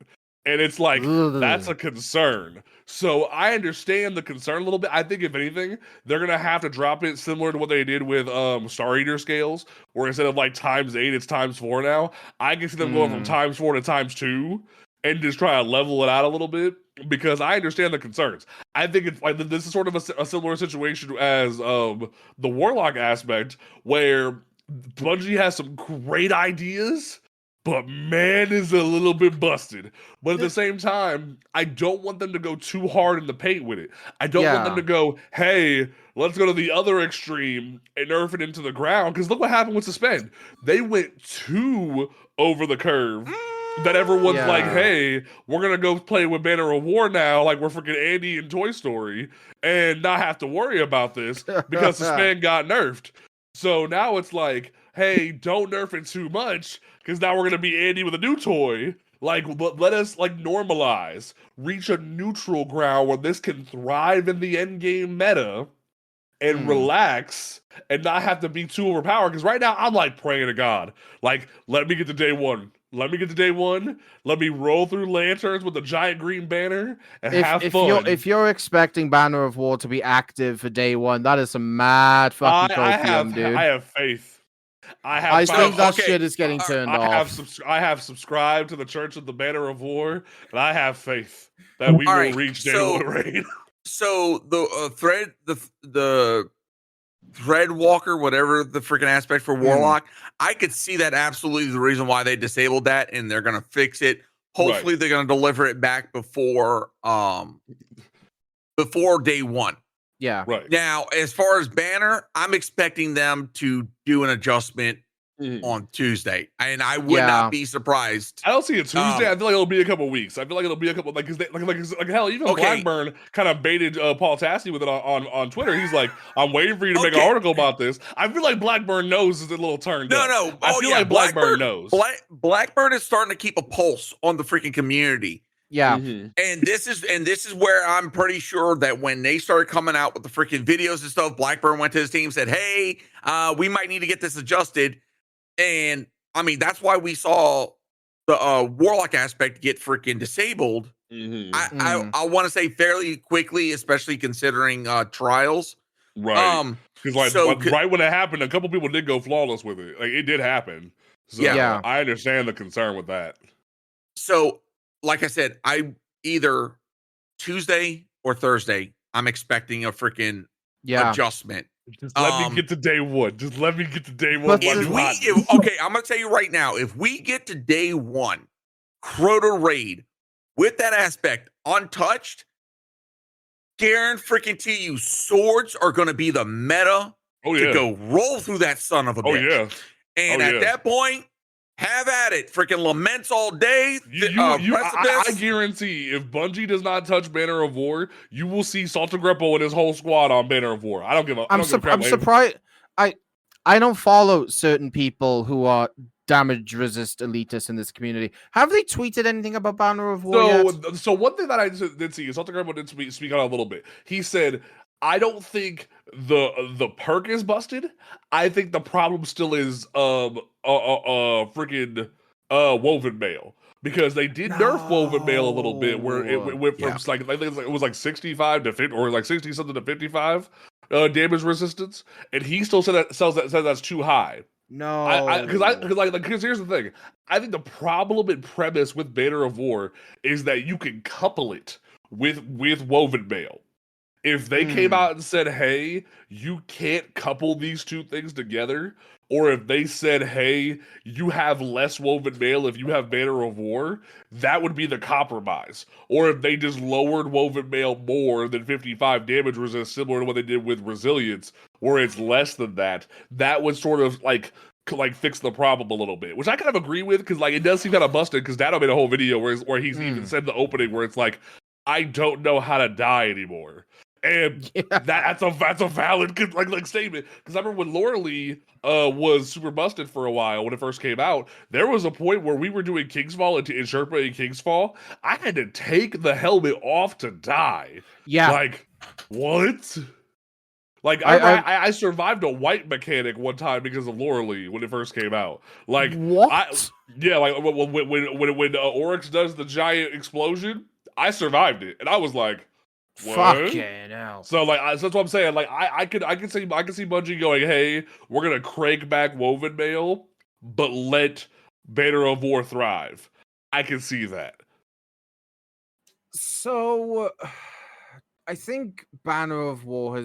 And it's like, that's a concern. So I understand the concern a little bit. I think if anything, they're going to have to drop it similar to what they did with Star Eater scales, where instead of like ×8, it's ×4 now. I can see them going from ×4 to ×2 and just try to level it out a little bit, because I understand the concerns. I think it's like this is sort of a similar situation as the Warlock aspect, where Bungie has some great ideas, but man is a little bit busted. But at the same time, I don't want them to go too hard in the paint with it. I don't want them to go, hey, let's go to the other extreme and nerf it into the ground. Because look what happened with Suspend. They went too over the curve. That everyone's like, hey, we're going to go play with Banner of War now, like we're freaking Andy in Toy Story, and not have to worry about this because Suspend got nerfed. So now it's like, hey, don't nerf it too much, because now we're going to be Andy with a new toy. Like, let us, like, normalize, reach a neutral ground where this can thrive in the endgame meta and relax and not have to be too overpowered. Because right now, I'm, like, praying to God. Like, let me get to day one. Let me get to day one. Let me roll through lanterns with a giant green banner and have fun. If you're expecting Banner of War to be active for day one, that is some mad fucking copium, dude. I have faith. I think that shit is getting turned off. I have subscribed to the Church of the Banner of War, and I have faith that we will reach day one raid. So the Thread Walker, whatever the freaking aspect for Warlock, I could see that absolutely the reason why they disabled that, and they're gonna fix it. Hopefully, they're gonna deliver it back before day one. Yeah. Right. Now, as far as Banner, I'm expecting them to do an adjustment on Tuesday, and I would not be surprised. I don't see it Tuesday. I feel like it'll be a couple weeks. I feel like it'll be a couple, like, cause like hell, even Blackburn kind of baited Paul Tassi with it on Twitter. He's like, I'm waiting for you to make an article about this. I feel like Blackburn knows it's a little turned up. No. I feel like Blackburn knows. Blackburn is starting to keep a pulse on the freaking community. Yeah. And this is where I'm pretty sure that when they started coming out with the freaking videos and stuff, Blackburn went to his team and said, hey, we might need to get this adjusted. And I mean, that's why we saw the Warlock aspect get freaking disabled. I want to say fairly quickly, especially considering trials. Right. Because right when it happened, a couple people did go flawless with it. Like, it did happen. So I understand the concern with that. So, like I said, I either Tuesday or Thursday, I'm expecting a freaking adjustment. Just let me get to day one. Just let me get to day one. Okay, I'm going to tell you right now, if we get to day one, Crota Raid, with that aspect untouched, guarantee you swords are going to be the meta to go roll through that son of a bitch. And at that point, have at it. Freaking laments all day. I guarantee if Bungie does not touch Banner of War, you will see Saltagrepo and his whole squad on Banner of War. I don't give a I'm surprised. I don't follow certain people who are damage resist elitists in this community. Have they tweeted anything about Banner of War yet? So one thing that I did see is Saltagrepo did speak on a little bit. He said, I don't think the perk is busted. I think the problem still is freaking Woven Mail, because they did nerf Woven Mail a little bit, where it went from it was like 65 to 50, or like 60 something to 55 damage resistance, and he still said that's too high. No, because here's the thing. I think the problem and premise with Banner of War is that you can couple it with Woven Mail. If they came out and said, hey, you can't couple these two things together, or if they said, hey, you have less Woven Mail if you have Banner of War, that would be the compromise. Or if they just lowered Woven Mail more than 55 damage resist, similar to what they did with Resilience, where it's less than that, that would sort of like fix the problem a little bit, which I kind of agree with, because like it does seem kind of busted, because Dado made a whole video where he's even said the opening where it's like, I don't know how to die anymore. And that's a valid like statement. Because I remember when Laura Lee was super busted for a while when it first came out, there was a point where we were doing Kingsfall and Sherpa and Kingsfall. I had to take the helmet off to die. Yeah. Like, what? Like I survived a white mechanic one time because of Laura Lee when it first came out. Like what? When Oryx does the giant explosion, I survived it, and I was like, what? Fucking hell. So like that's what I'm saying. Like I can see Bungie going, hey, we're gonna crank back Woven Mail, but let Banner of War thrive. I can see that. So I think Banner of War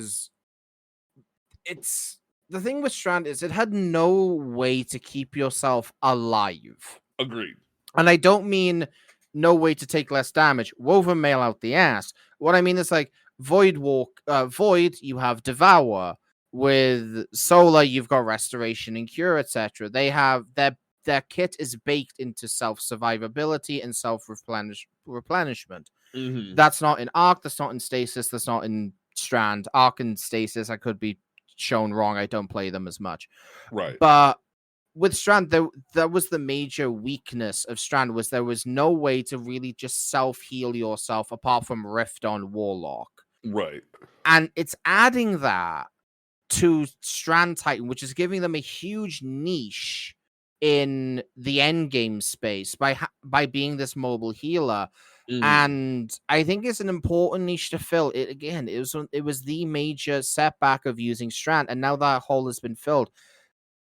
it's the thing with Strand is it had no way to keep yourself alive. Agreed. And I don't mean no way to take less damage. Woven Mail out the ass. What I mean is like Void, you have Devour. With Solar, you've got Restoration and Cure, etc. They have their kit is baked into self-survivability and self-replenishment. Mm-hmm. That's not in Arc, that's not in Stasis, that's not in Strand. Arc and Stasis, I could be shown wrong. I don't play them as much. Right. But with Strand, that was the major weakness of Strand, was there was no way to really just self-heal yourself apart from Rift on Warlock. Right. And it's adding that to Strand Titan, which is giving them a huge niche in the endgame space by being this mobile healer. Mm-hmm. And I think it's an important niche to fill. It was the major setback of using Strand, and now that hole has been filled.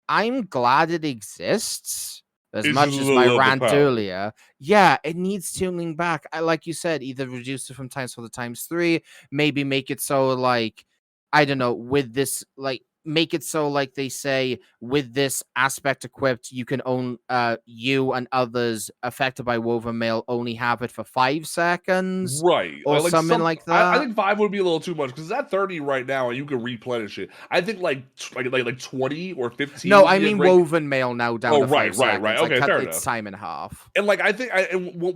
I'm glad it exists. As much as my rant earlier, yeah, it needs tuning back. Like you said, either reduce it from times 4 to times 3, maybe make it so like, I don't know, with this, like, make it so like they say with this aspect equipped, you can own you and others affected by Woven Mail only have it for 5 seconds, right, or like something like that. I think 5 would be a little too much because it's at 30 right now, and you can replenish it. I think like 20 or 15. No, I mean Woven Mail now down to 5 seconds. Right. Okay, fair enough. It's time and a half. And like I think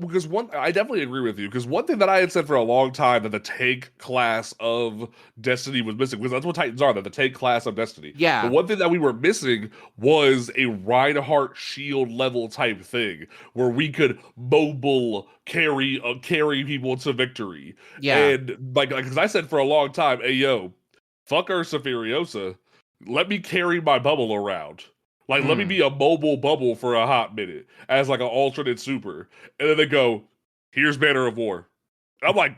because I definitely agree with you, because one thing that I had said for a long time that the tank class of Destiny was missing, because that's what Titans are, that the tank class of Destiny. Yeah. The one thing that we were missing was a Reinhardt shield level type thing where we could mobile carry people to victory. Yeah. And like because I said for a long time, hey yo, fuck Ursa Furiosa, let me carry my bubble around. Like, let me be a mobile bubble for a hot minute as like an alternate super. And then they go, here's Banner of War. And I'm like,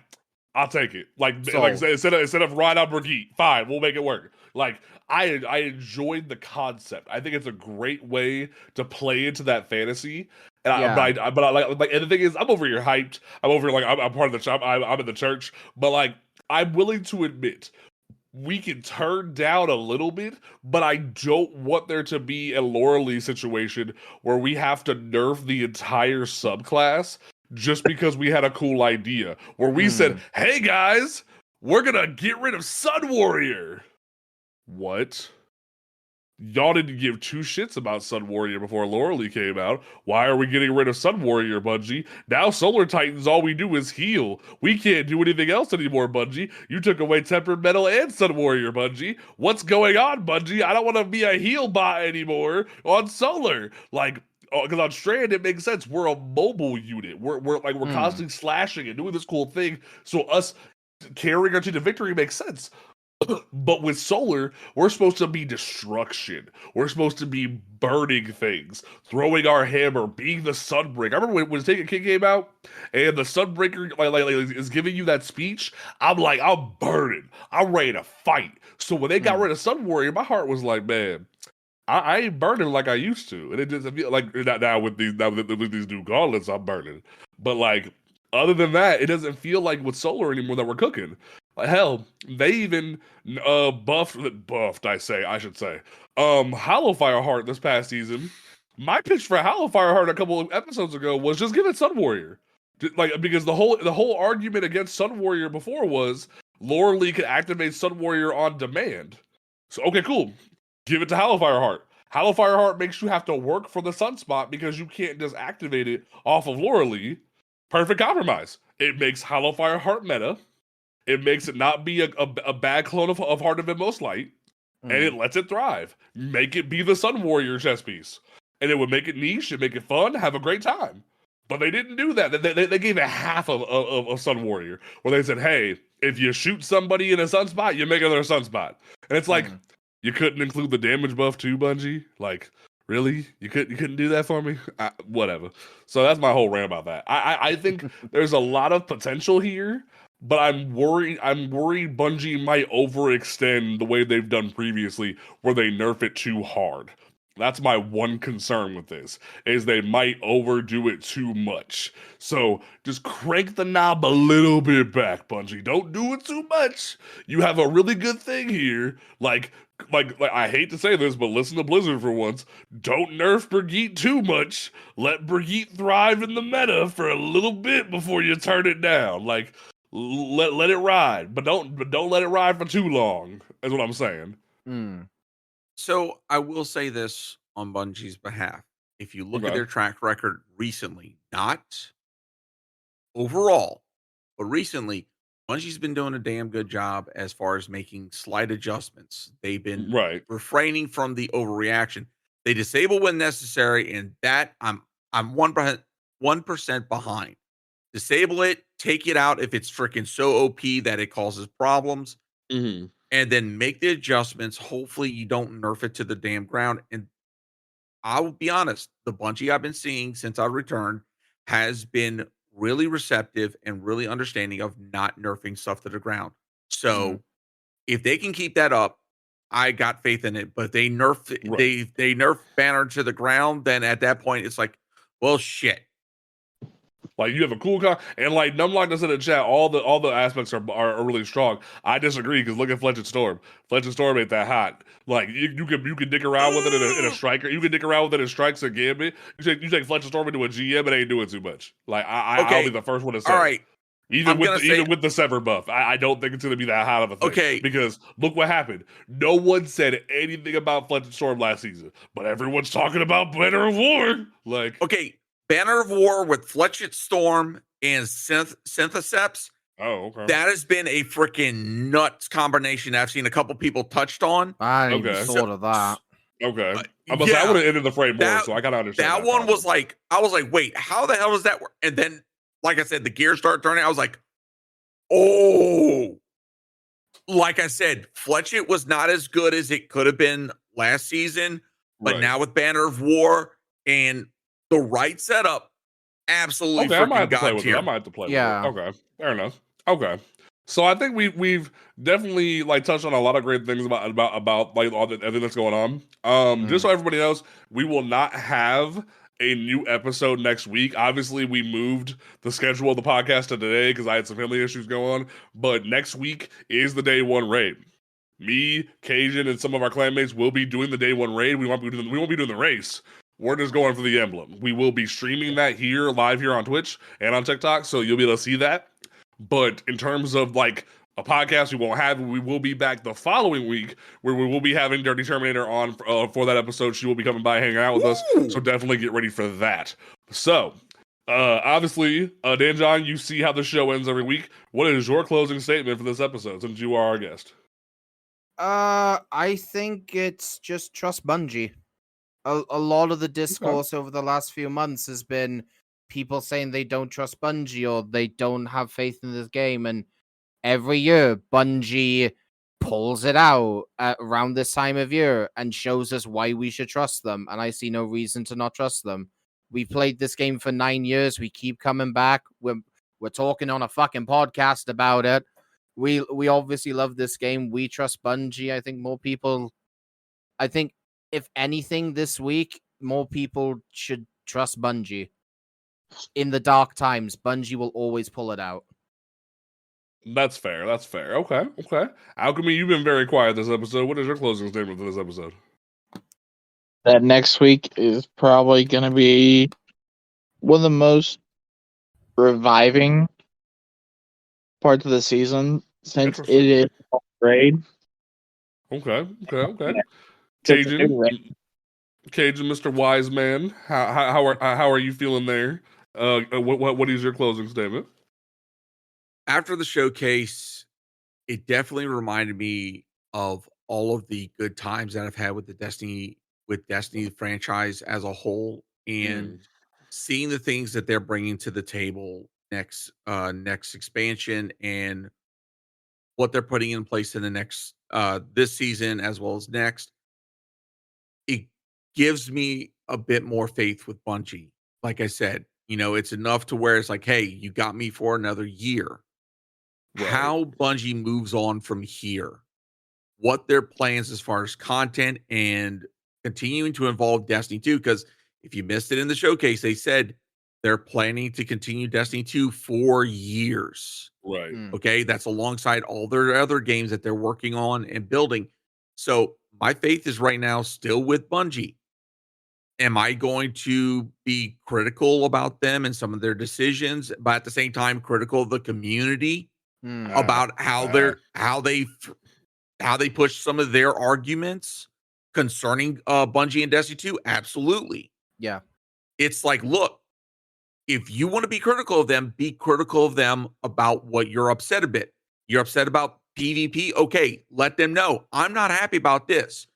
I'll take it. Like instead of Reinhardt Brigitte, fine, we'll make it work. Like, I enjoyed the concept. I think it's a great way to play into that fantasy. And but I like, and the thing is, I'm over here hyped. I'm over here, like, I'm part of the church. I'm in the church. But like, I'm willing to admit, we can turn down a little bit, but I don't want there to be a Laura Lee situation where we have to nerf the entire subclass just because we had a cool idea. Where we said, hey guys, we're gonna get rid of Sun Warrior. What? Y'all didn't give 2 shits about Sun Warrior before Laura Lee came out. Why are we getting rid of Sun Warrior, Bungie? Now Solar Titans, all we do is heal. We can't do anything else anymore, Bungie. You took away Tempered Metal and Sun Warrior, Bungie. What's going on, Bungie? I don't want to be a heal bot anymore on Solar. Like, because on Strand, it makes sense. We're a mobile unit. We're constantly slashing and doing this cool thing. So us carrying our team to victory makes sense. But with Solar, we're supposed to be destruction. We're supposed to be burning things, throwing our hammer, being the Sunbreaker. I remember when Taken King came out, and the Sunbreaker like is giving you that speech. I'm like, I'm burning. I'm ready to fight. So when they got rid of Sun Warrior, my heart was like, man, I ain't burning like I used to. And it doesn't feel like now with these new gauntlets, I'm burning. But like, other than that, it doesn't feel like with Solar anymore that we're cooking. Like, hell, they even buffed, I should say. Hollow Fireheart this past season. My pitch for Hollow Fireheart a couple of episodes ago was just give it Sun Warrior. Like, because the whole argument against Sun Warrior before was Laura Lee could activate Sun Warrior on demand. So okay, cool. Give it to Hollow Fireheart. Hollow Fireheart makes you have to work for the Sunspot because you can't just activate it off of Laura Lee. Perfect compromise. It makes Hollow Fireheart meta. It makes it not be a bad clone of Heart of Most Light, and it lets it thrive. Make it be the Sun Warrior chess piece, and it would make it niche, and make it fun, have a great time. But they didn't do that. They gave it half of Sun Warrior, where they said, "Hey, if you shoot somebody in a sunspot, you make another sunspot." And it's like, you couldn't include the damage buff too, Bungie? Like, really? You couldn't do that for me? Whatever. So that's my whole rant about that. I think there's a lot of potential here, but I'm worried Bungie might overextend the way they've done previously, where they nerf it too hard. That's my one concern with this, is they might overdo it too much. So just crank the knob a little bit back, Bungie. Don't do it too much. You have a really good thing here. Like I hate to say this, but listen to Blizzard for once. Don't nerf Brigitte too much. Let Brigitte thrive in the meta for a little bit before you turn it down. Like, let it ride, but don't let it ride for too long. Is what I'm saying. So I will say this on Bungie's behalf. If you look at their track record recently, not overall, but recently, Bungie's been doing a damn good job as far as making slight adjustments. They've been refraining from the overreaction. They disable when necessary, and that I'm 1% behind. Disable it, take it out if it's freaking so OP that it causes problems. And then make the adjustments. Hopefully you don't nerf it to the damn ground. And I will be honest, the Bungie I've been seeing since I returned has been really receptive and really understanding of not nerfing stuff to the ground. So if they can keep that up, I got faith in it. But they nerf they nerf Banner to the ground, then at that point it's like, well, shit. Like, you have a cool and like Numlock does in the chat, all the aspects are really strong. I disagree, because look at Fletch and Storm. Fletch and Storm ain't that hot. Like, you can dick around with it in a striker. You can dick around with it in strikes and gambit. You take Fletch and Storm into a GM, it ain't doing too much. Like, I'll be the first one to say. All right. Even with the Sever buff, I don't think it's going to be that hot of a thing. Okay. Because look what happened. No one said anything about Fletch and Storm last season, but everyone's talking about Banner of War. Like, okay. Banner of War with Fletched Storm and Syntheseps. Oh, okay. That has been a freaking nuts combination I've seen a couple people touched on. I thought of that. Okay. I would have ended the frame more, so I gotta understand. That one was like, I was like, wait, how the hell does that work? And then, like I said, the gears start turning. I was like, oh. Like I said, Fletched was not as good as it could have been last season, but now with Banner of War and the right setup, absolutely freaking god tier. I might have to play with it. Okay, fair enough. Okay, so I think we've definitely like touched on a lot of great things about like everything that's going on. Just so everybody knows, we will not have a new episode next week. Obviously, we moved the schedule of the podcast to today because I had some family issues going on. But next week is the day one raid. Me, Cajun, and some of our clanmates will be doing the day one raid. We won't be doing the race. We're just going for the emblem. We will be streaming that live here on Twitch and on TikTok, so you'll be able to see that. But in terms of like a podcast, we won't have. We will be back the following week, where we will be having Dirty Terminator on for that episode. She will be coming by, hanging out with us. So definitely get ready for that. So obviously, DanJon, you see how the show ends every week. What is your closing statement for this episode, since you are our guest? I think it's just trust Bungie. A lot of the discourse over the last few months has been people saying they don't trust Bungie or they don't have faith in this game. And every year, Bungie pulls it out around this time of year and shows us why we should trust them. And I see no reason to not trust them. We've played this game for 9 years. We keep coming back. We're talking on a fucking podcast about it. We obviously love this game. We trust Bungie. I think if anything this week, more people should trust Bungie. In the dark times, Bungie will always pull it out. That's fair. Okay. Alchemy, you've been very quiet this episode. What is your closing statement for this episode? That next week is probably going to be one of the most reviving parts of the season, since it is raid. Okay. Cajun, Mr. Wise Man, how are you feeling there? What is your closing statement? After the showcase, it definitely reminded me of all of the good times that I've had with the Destiny franchise as a whole, and seeing the things that they're bringing to the table next expansion, and what they're putting in place in the next this season as well as next. It gives me a bit more faith with Bungie. Like I said, it's enough to where it's like, hey, you got me for another year. Right. How Bungie moves on from here, what their plans as far as content and continuing to involve Destiny 2. Because if you missed it in the showcase, they said they're planning to continue Destiny 2 for years. Right. Okay. That's alongside all their other games that they're working on and building. So my faith is right now still with Bungie. Am I going to be critical about them and some of their decisions, but at the same time critical of the community about how they push some of their arguments concerning Bungie and Destiny 2? Absolutely. Yeah. It's like, look, if you want to be critical of them, be critical of them about what you're upset a bit. You're upset about PvP. Okay, let them know. I'm not happy about this.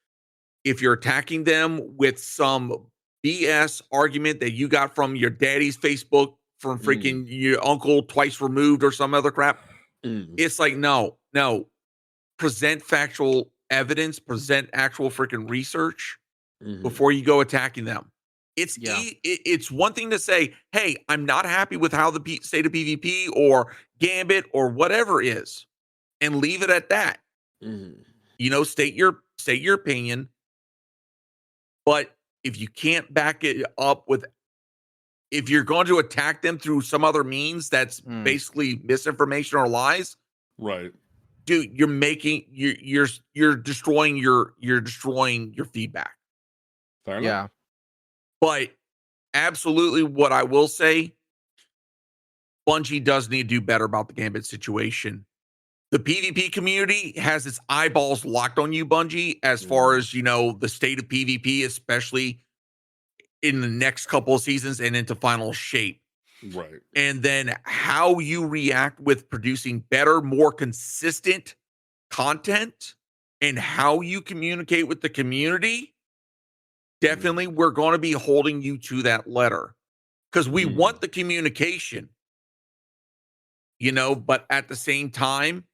If you're attacking them with some BS argument that you got from your daddy's Facebook from freaking your uncle twice removed or some other crap, it's like, no. Present factual evidence, present actual freaking research before you go attacking them. It's one thing to say, hey, I'm not happy with how the state of PvP or Gambit or whatever is, and leave it at that. State your opinion. But if you can't back it up with, if you're going to attack them through some other means that's basically misinformation or lies, right, dude, you're destroying your feedback. Fair enough. Yeah. But absolutely, what I will say, Bungie does need to do better about the Gambit situation. The PvP community has its eyeballs locked on you, Bungie, as far as, the state of PvP, especially in the next couple of seasons and into final shape. Right. And then how you react with producing better, more consistent content and how you communicate with the community. Definitely, we're going to be holding you to that letter because we want the communication, but at the same time,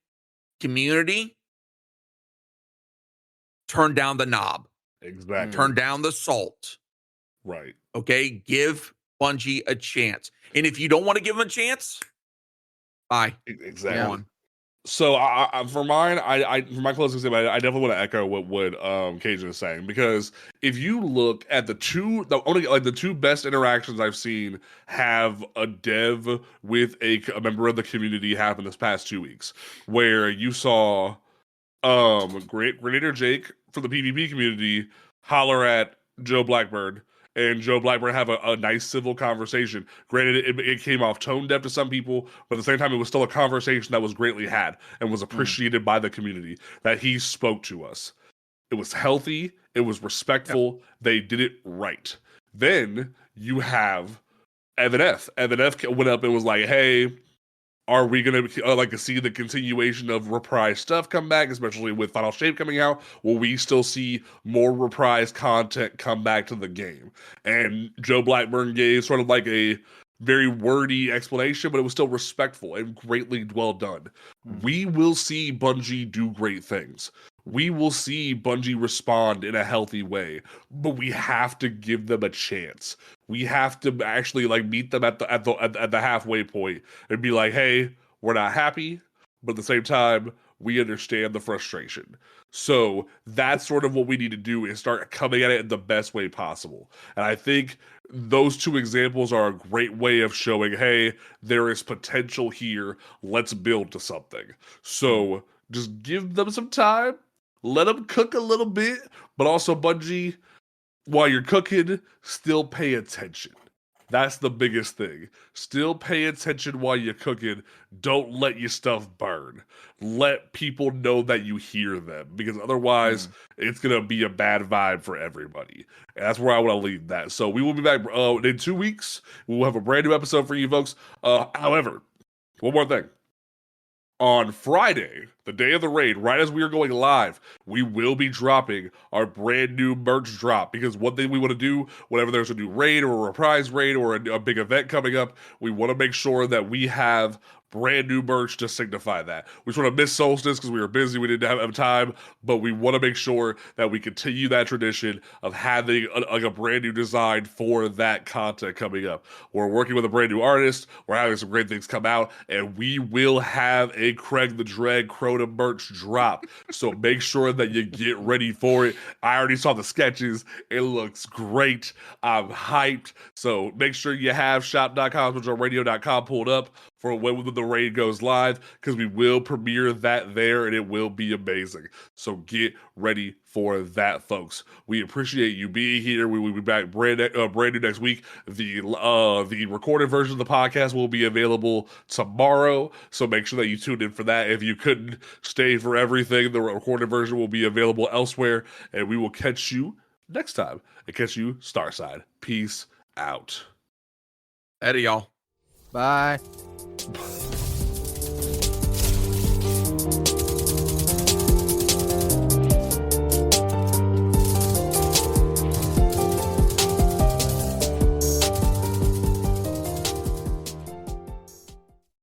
community, turn down the knob. Exactly. Turn down the salt. Right. Okay. Give Bungie a chance. And if you don't want to give them a chance, bye. Exactly. Yeah. So for mine, for my closing statement, I definitely want to echo what Cajun is saying, because if you look at the two best interactions I've seen have a dev with a member of the community happen this past 2 weeks, where you saw Grenadier Jake from the PvP community holler at Joe Blackbird, and Joe Blackburn have a nice civil conversation. Granted, it came off tone deaf to some people, but at the same time, it was still a conversation that was greatly had and was appreciated by the community, that he spoke to us. It was healthy. It was respectful. Yep. They did it right. Then you have Evan F. Evan F went up and was like, hey, are we going to see the continuation of Reprise stuff come back, especially with Final Shape coming out? Will we still see more Reprise content come back to the game? And Joe Blackburn gave sort of like a very wordy explanation, but it was still respectful and greatly well done. We will see Bungie do great things. We will see Bungie respond in a healthy way, but we have to give them a chance. We have to actually meet them at the halfway point and be like, hey, we're not happy, but at the same time, we understand the frustration. So that's sort of what we need to do, is start coming at it in the best way possible. And I think those two examples are a great way of showing, hey, there is potential here. Let's build to something. So just give them some time. Let them cook a little bit, but also, Bungie, while you're cooking, still pay attention. That's the biggest thing. Still pay attention while you're cooking. Don't let your stuff burn. Let people know that you hear them, because otherwise it's going to be a bad vibe for everybody. And that's where I want to leave that. So we will be back in 2 weeks. We'll have a brand new episode for you folks. However, one more thing. On Friday, the day of the raid, right as we are going live, we will be dropping our brand new merch drop. Because one thing we want to do, whenever there's a new raid or a reprise raid or a big event coming up, we want to make sure that we have brand new merch to signify that. We just want to miss Solstice because we were busy, we didn't have time, but we want to make sure that we continue that tradition of having a brand new design for that content coming up. We're working with a brand new artist, we're having some great things come out, and we will have a Craig the Dread Crota merch drop. So make sure that you get ready for it. I already saw the sketches, it looks great. I'm hyped. So make sure you have shop.cosmodromeradio.com pulled up for when the raid goes live, because we will premiere that there and it will be amazing. So get ready for that, folks. We appreciate you being here. We will be back brand new next week. The recorded version of the podcast will be available tomorrow, so make sure that you tune in for that. If you couldn't stay for everything, the recorded version will be available elsewhere, and we will catch you next time and catch you Starside. Peace out. Eddie, y'all. Bye.